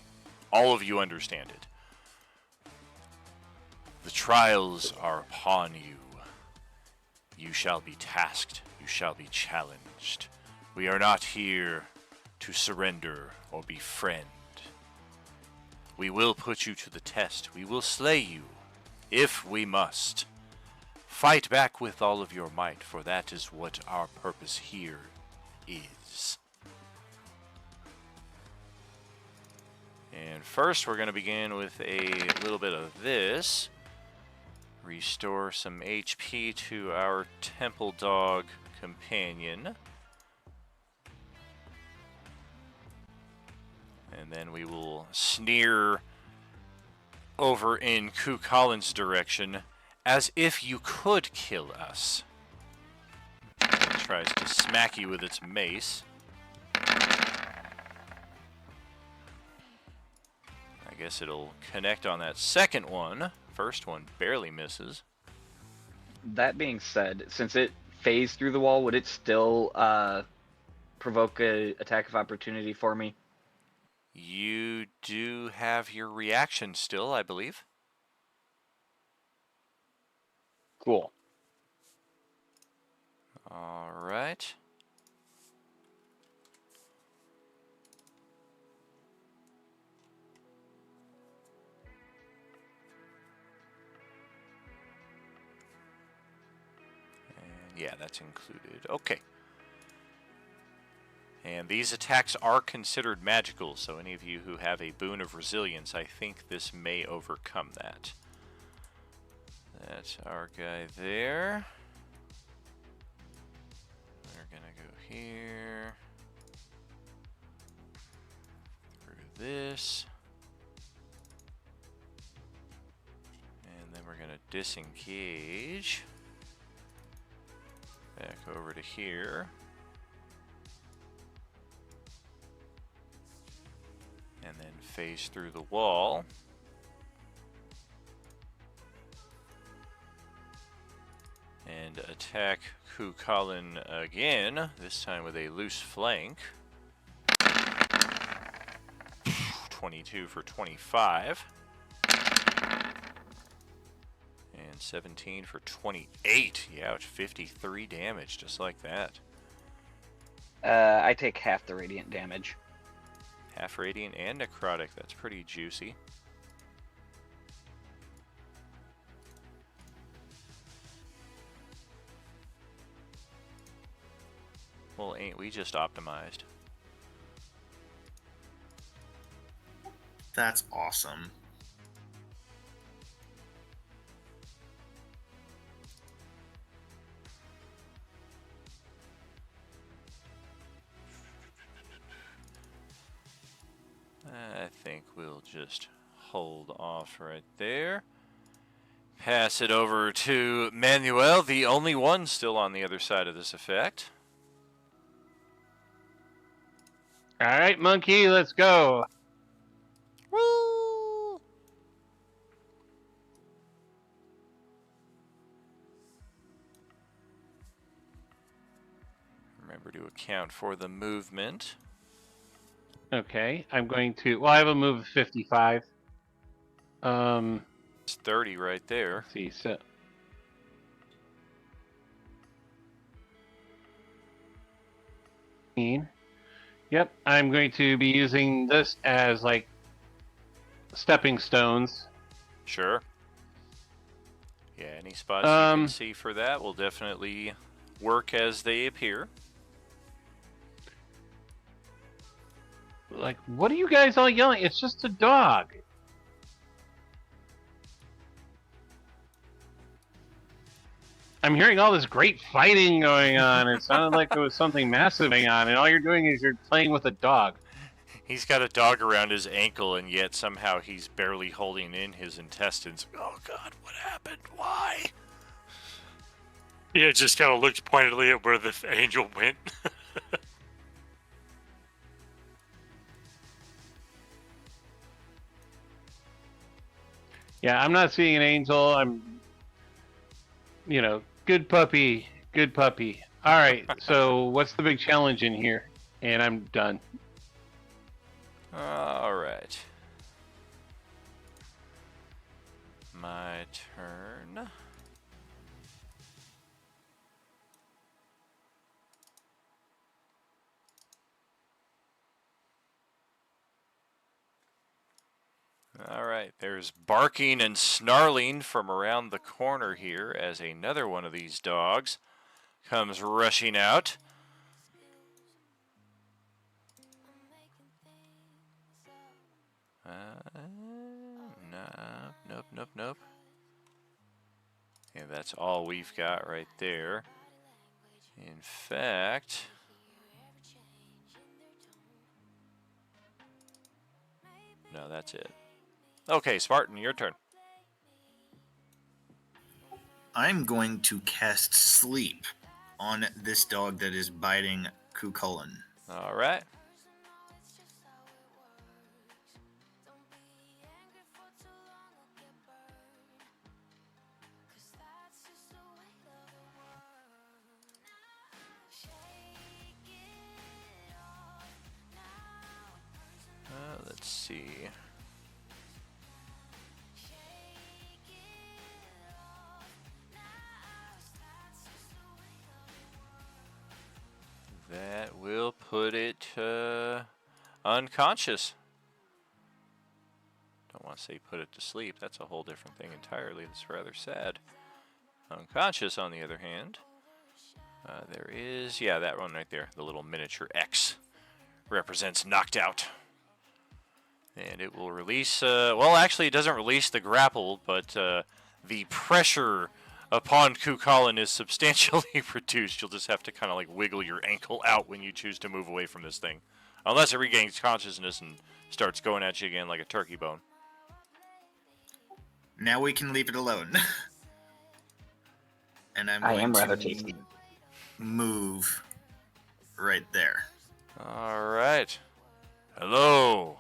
all of you understand it. The trials are upon you. You shall be tasked. You shall be challenged. We are not here to surrender or befriend. We will put you to the test. We will slay you, if we must. Fight back with all of your might, for that is what our purpose here is. And first, we're going to begin with a little bit of this. Restore some HP to our temple dog companion. And then we will sneer over in Ku Collins' direction as if you could kill us. It tries to smack you with its mace. I guess it'll connect on that second one. First one barely misses. That being said, since it phased through the wall, would it still provoke a attack of opportunity for me? You do have your reaction still, I believe. Cool. All right. And yeah, that's included. Okay. And these attacks are considered magical, so any of you who have a boon of resilience, I think this may overcome that. That's our guy there. We're gonna go here. Through this. And then we're gonna disengage. Back over to here. And then phase through the wall. And attack Kukulin again, this time with a loose flank. 22 for 25. And 17 for 28. Ouch, 53 damage, just like that. I take half the radiant damage. Half radiant and necrotic, that's pretty juicy. Well, ain't we just optimized? That's awesome. I think we'll just hold off right there. Pass it over to Manuel, the only one still on the other side of this effect. All right, monkey, let's go. Woo! Remember to account for the movement. Okay, I'm going to. Well, I have a move of 55. It's 30 right there. Let's see, so. Yep, I'm going to be using this as like stepping stones. Sure. Yeah, any spots you can see for that will definitely work as they appear. Like, what are you guys all yelling? It's just a dog. I'm hearing all this great fighting going on. It sounded like there was something massive going on, and all you're doing is you're playing with a dog. He's got a dog around his ankle, and yet somehow he's barely holding in his intestines. Oh God, what happened? Why? Yeah, just kind of looked pointedly at where the angel went. Yeah, I'm not seeing an angel. I'm, good puppy, good puppy. All right, so what's the big challenge in here? And I'm done. All right. My turn. All right, there's barking and snarling from around the corner here as another one of these dogs comes rushing out. Nope. Yeah, that's all we've got right there. In fact, no, that's it. Okay, Spartan, your turn. I'm going to cast Sleep on this dog that is biting Kukulin. All right. Let's see. That will put it unconscious. Don't want to say put it to sleep. That's a whole different thing entirely. That's rather sad. Unconscious, on the other hand, there is, yeah, that one right there, the little miniature X represents knocked out. And it will release, well, actually, it doesn't release the grapple, but the pressure upon Kukulin is substantially reduced. You'll just have to kind of like wiggle your ankle out when you choose to move away from this thing. Unless it regains consciousness and starts going at you again like a turkey bone. Now we can leave it alone. And I'm I going am rather to tasty. move right there. All right. Hello.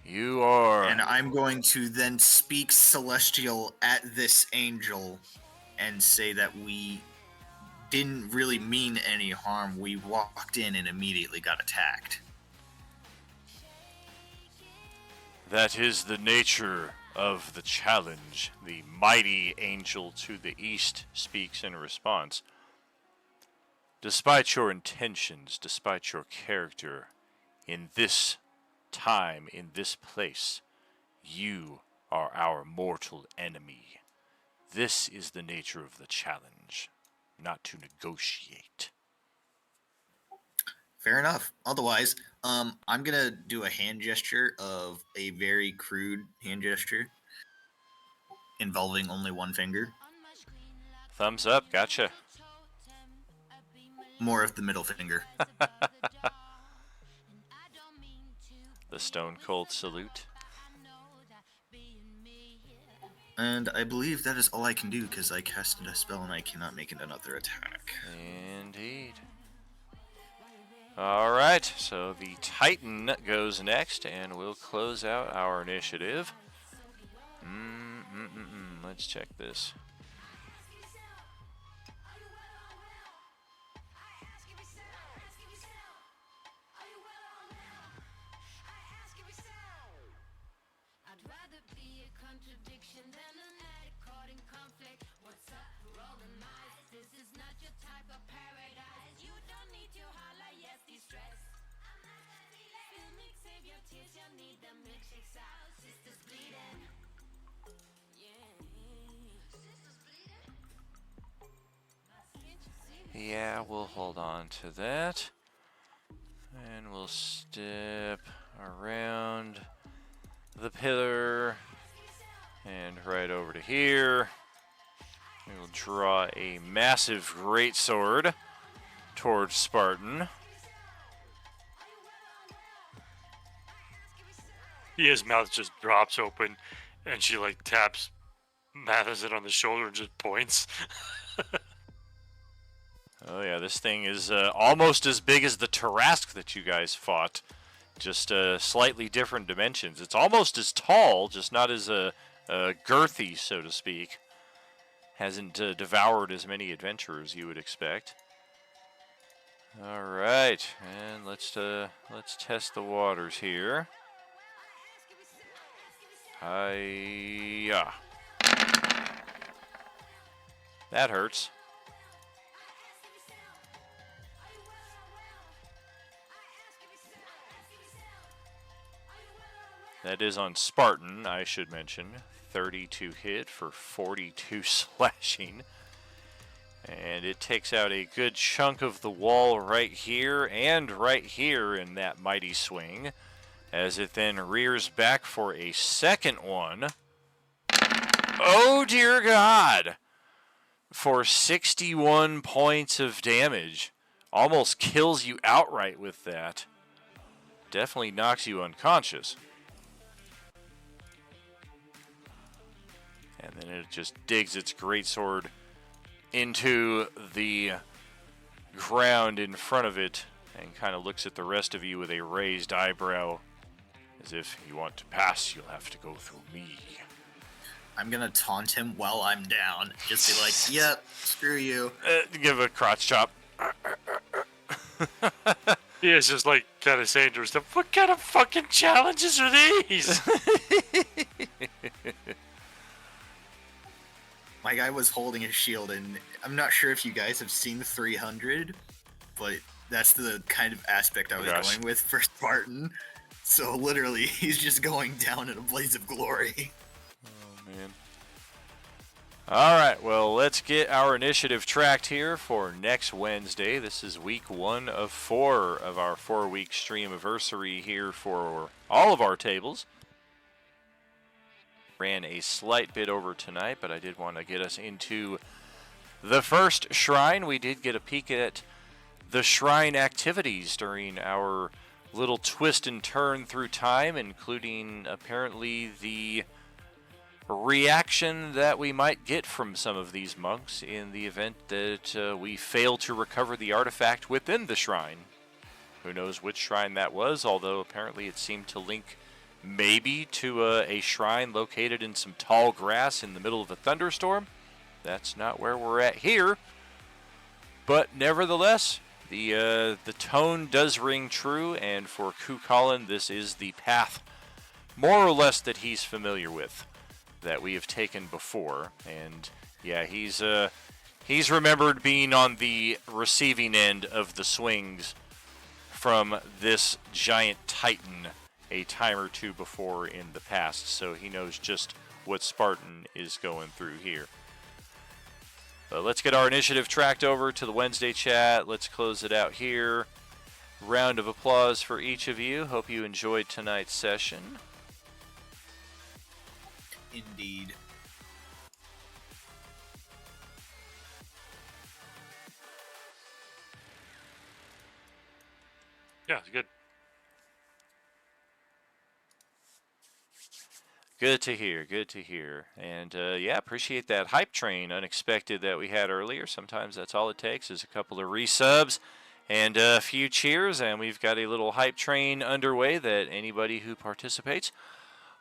You are... And I'm going to then speak celestial at this angel and say that we didn't really mean any harm. We walked in and immediately got attacked. That is the nature of the challenge. The mighty angel to the east speaks in response. Despite your intentions, despite your character, in this time, in this place, you are our mortal enemy. This is the nature of the challenge, not to negotiate. Fair enough. Otherwise, I'm gonna do a hand gesture of a very crude hand gesture involving only one finger. Thumbs up, gotcha. More of the middle finger. The Stone Cold Salute. And I believe that is all I can do because I casted a spell and I cannot make it another attack. Indeed. Alright, so the Titan goes next, and we'll close out our initiative. Let's check this. Yeah, we'll hold on to that. And we'll step around the pillar and right over to here. We'll draw a massive greatsword towards Spartan. His mouth just drops open, and she like taps Matheson on the shoulder and just points. Oh yeah, this thing is almost as big as the Tarask that you guys fought. Just slightly different dimensions. It's almost as tall, just not as girthy, so to speak. Hasn't devoured as many adventurers you would expect. All right, and let's test the waters here. Hiya. That hurts. That is on Spartan, I should mention. 32 hit for 42 slashing. And it takes out a good chunk of the wall right here and right here in that mighty swing, as it then rears back for a second one. Oh dear God! For 61 points of damage. Almost kills you outright with that. Definitely knocks you unconscious. And then it just digs its greatsword into the ground in front of it and kind of looks at the rest of you with a raised eyebrow. As if you want to pass, you'll have to go through me. I'm gonna taunt him while I'm down. Just be like, yep, screw you. Give a crotch chop. He is just like kind of saying to herself, what kind of fucking challenges are these? My guy was holding his shield, and I'm not sure if you guys have seen 300, but that's the kind of aspect I was going with for Spartan. So literally, he's just going down in a blaze of glory. Oh, man. All right, well, let's get our initiative tracked here for next Wednesday. This is week 1 of 4 of our 4-week stream anniversary here for all of our tables. Ran a slight bit over tonight, but I did want to get us into the first shrine. We did get a peek at the shrine activities during our little twist and turn through time, including apparently the reaction that we might get from some of these monks in the event that we fail to recover the artifact within the shrine. Who knows which shrine that was, although apparently it seemed to link maybe to a shrine located in some tall grass in the middle of a thunderstorm. That's not where we're at here. But nevertheless, the tone does ring true, and for Kukulin, this is the path more or less that he's familiar with, that we have taken before. And yeah, he's remembered being on the receiving end of the swings from this giant titan a time or two before in the past, so he knows just what Spartan is going through here. But let's get our initiative tracked over to the Wednesday chat. Let's close it out here. Round of applause for each of you. Hope you enjoyed tonight's session. Indeed. Yeah, it's good. Good to hear, good to hear. And yeah, appreciate that hype train unexpected that we had earlier. Sometimes that's all it takes is a couple of resubs and a few cheers, and we've got a little hype train underway that anybody who participates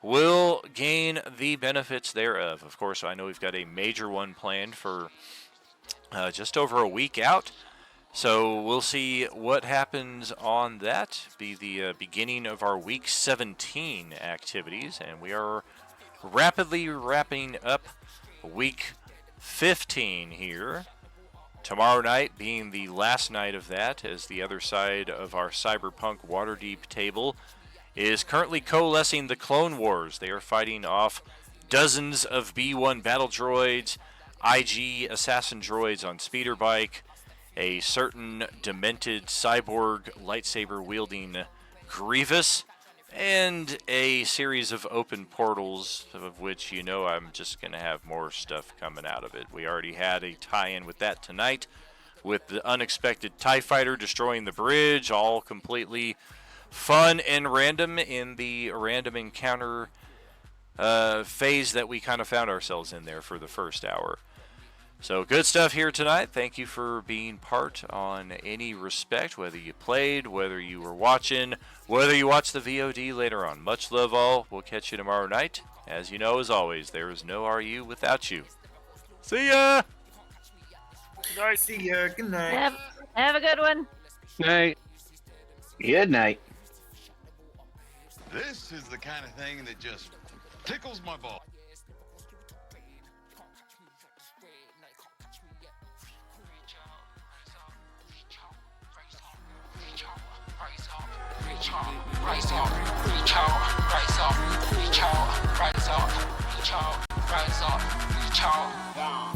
will gain the benefits thereof. Of course, I know we've got a major one planned for just over a week out. So we'll see what happens on that. Be the beginning of our week 17 activities, and we are rapidly wrapping up week 15 here. Tomorrow night being the last night of that, as the other side of our Cyberpunk Waterdeep table is currently coalescing the Clone Wars. They are fighting off dozens of B1 battle droids, IG assassin droids on speeder bike, a certain demented cyborg lightsaber-wielding Grievous, and a series of open portals, of which you know I'm just going to have more stuff coming out of it. We already had a tie-in with that tonight, with the unexpected TIE Fighter destroying the bridge, all completely fun and random in the random encounter phase that we kind of found ourselves in there for the first hour. So good stuff here tonight. Thank you for being part on any respect, whether you played, whether you were watching, whether you watched the VOD later on. Much love all. We'll catch you tomorrow night. As you know, as always, there is no RU without you. See ya! Good night. See ya. Good night. Have a good one. Night. Good night. This is the kind of thing that just tickles my ball. Rise up, reach out, rise up, reach out, rise up, reach out, rise up, reach out.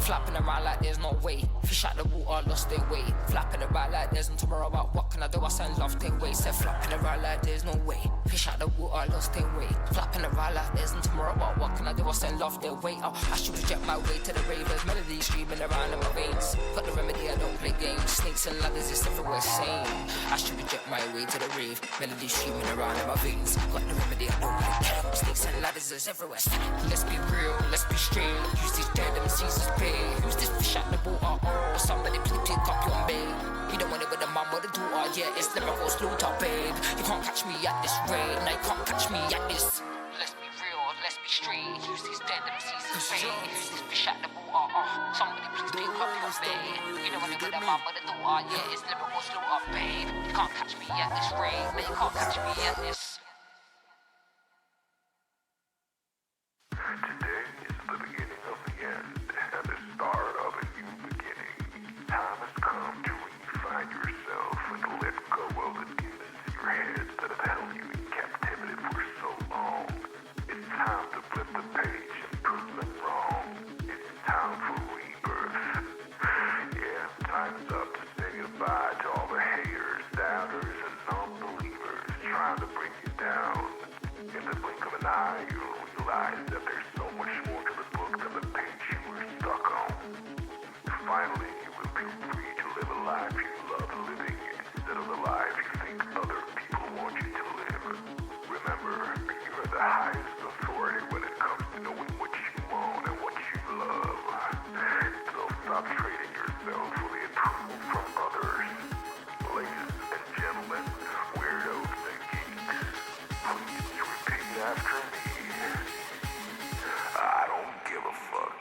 Flapping around like there's no way. Fish out the water, lost their way. Flapping around like there's no tomorrow. About what can I do? I send love their way. Said flapping around like there's no way. Fish out the water, lost their way. Flapping around like there's no tomorrow. About what can I do? I send love their way. Oh, I should project my way to the ravers. Melody screaming around in my veins. Got the remedy, I don't play games. Snakes and ladders, it's everywhere same. I should project my way to the rave. Melody screaming around in my veins. Got the remedy, I don't play games. Snakes and ladders, it's everywhere same. Let's be real, let's be straight. Use these dead MCs as pay. Who's this fish out the water? Oh, somebody please pick up your babe. You don't want it with a mum or the daughter. Yeah, it's lyrical slaughter, babe. You can't catch me at this rate. No, you can't catch me at this. Let's be real, let's be straight. Use these dead MCs as pay. Who's this fish out the water? Oh, somebody please pick up your babe. You don't want it with a mum or the daughter. Yeah, it's lyrical slaughter, babe. You can't catch me at this rate. No, you can't catch me at this. Today is the beginning of the end and the start of a new beginning. Time has come to refine yourself and let go of the demons in your heads that have held you in captivity for so long. It's time to flip the page and prove them wrong. It's time eye, you'll realize that there's so much more to the book than the page you were stuck on. Finally, you will be free to live a life you love living instead of the life you think other people want you to live. Remember, you are the highest authority when it comes to knowing what you want and what you love. So stop trading yourself for the approval from others. Ladies and gentlemen, weirdos and geeks, please repeat after me. I don't give a fuck.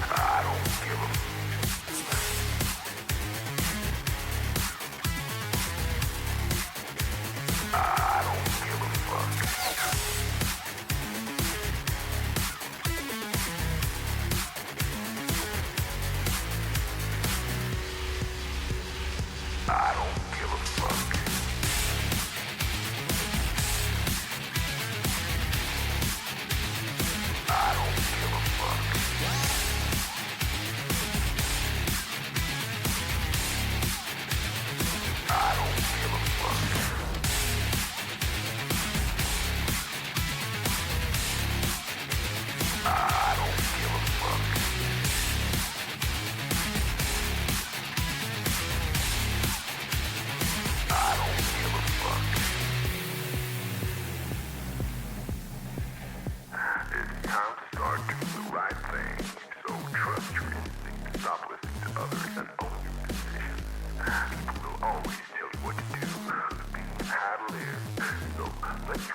I don't give a I don't give a fuck. I don't give a fuck. I don't give a fuck. I don't give a fuck. I don't give a fuck. I don't give a fuck. It's time to start doing the right thing. So trust your instinct. Stop listening to others and own your decisions. People will always tell you what to do, how to live. So let's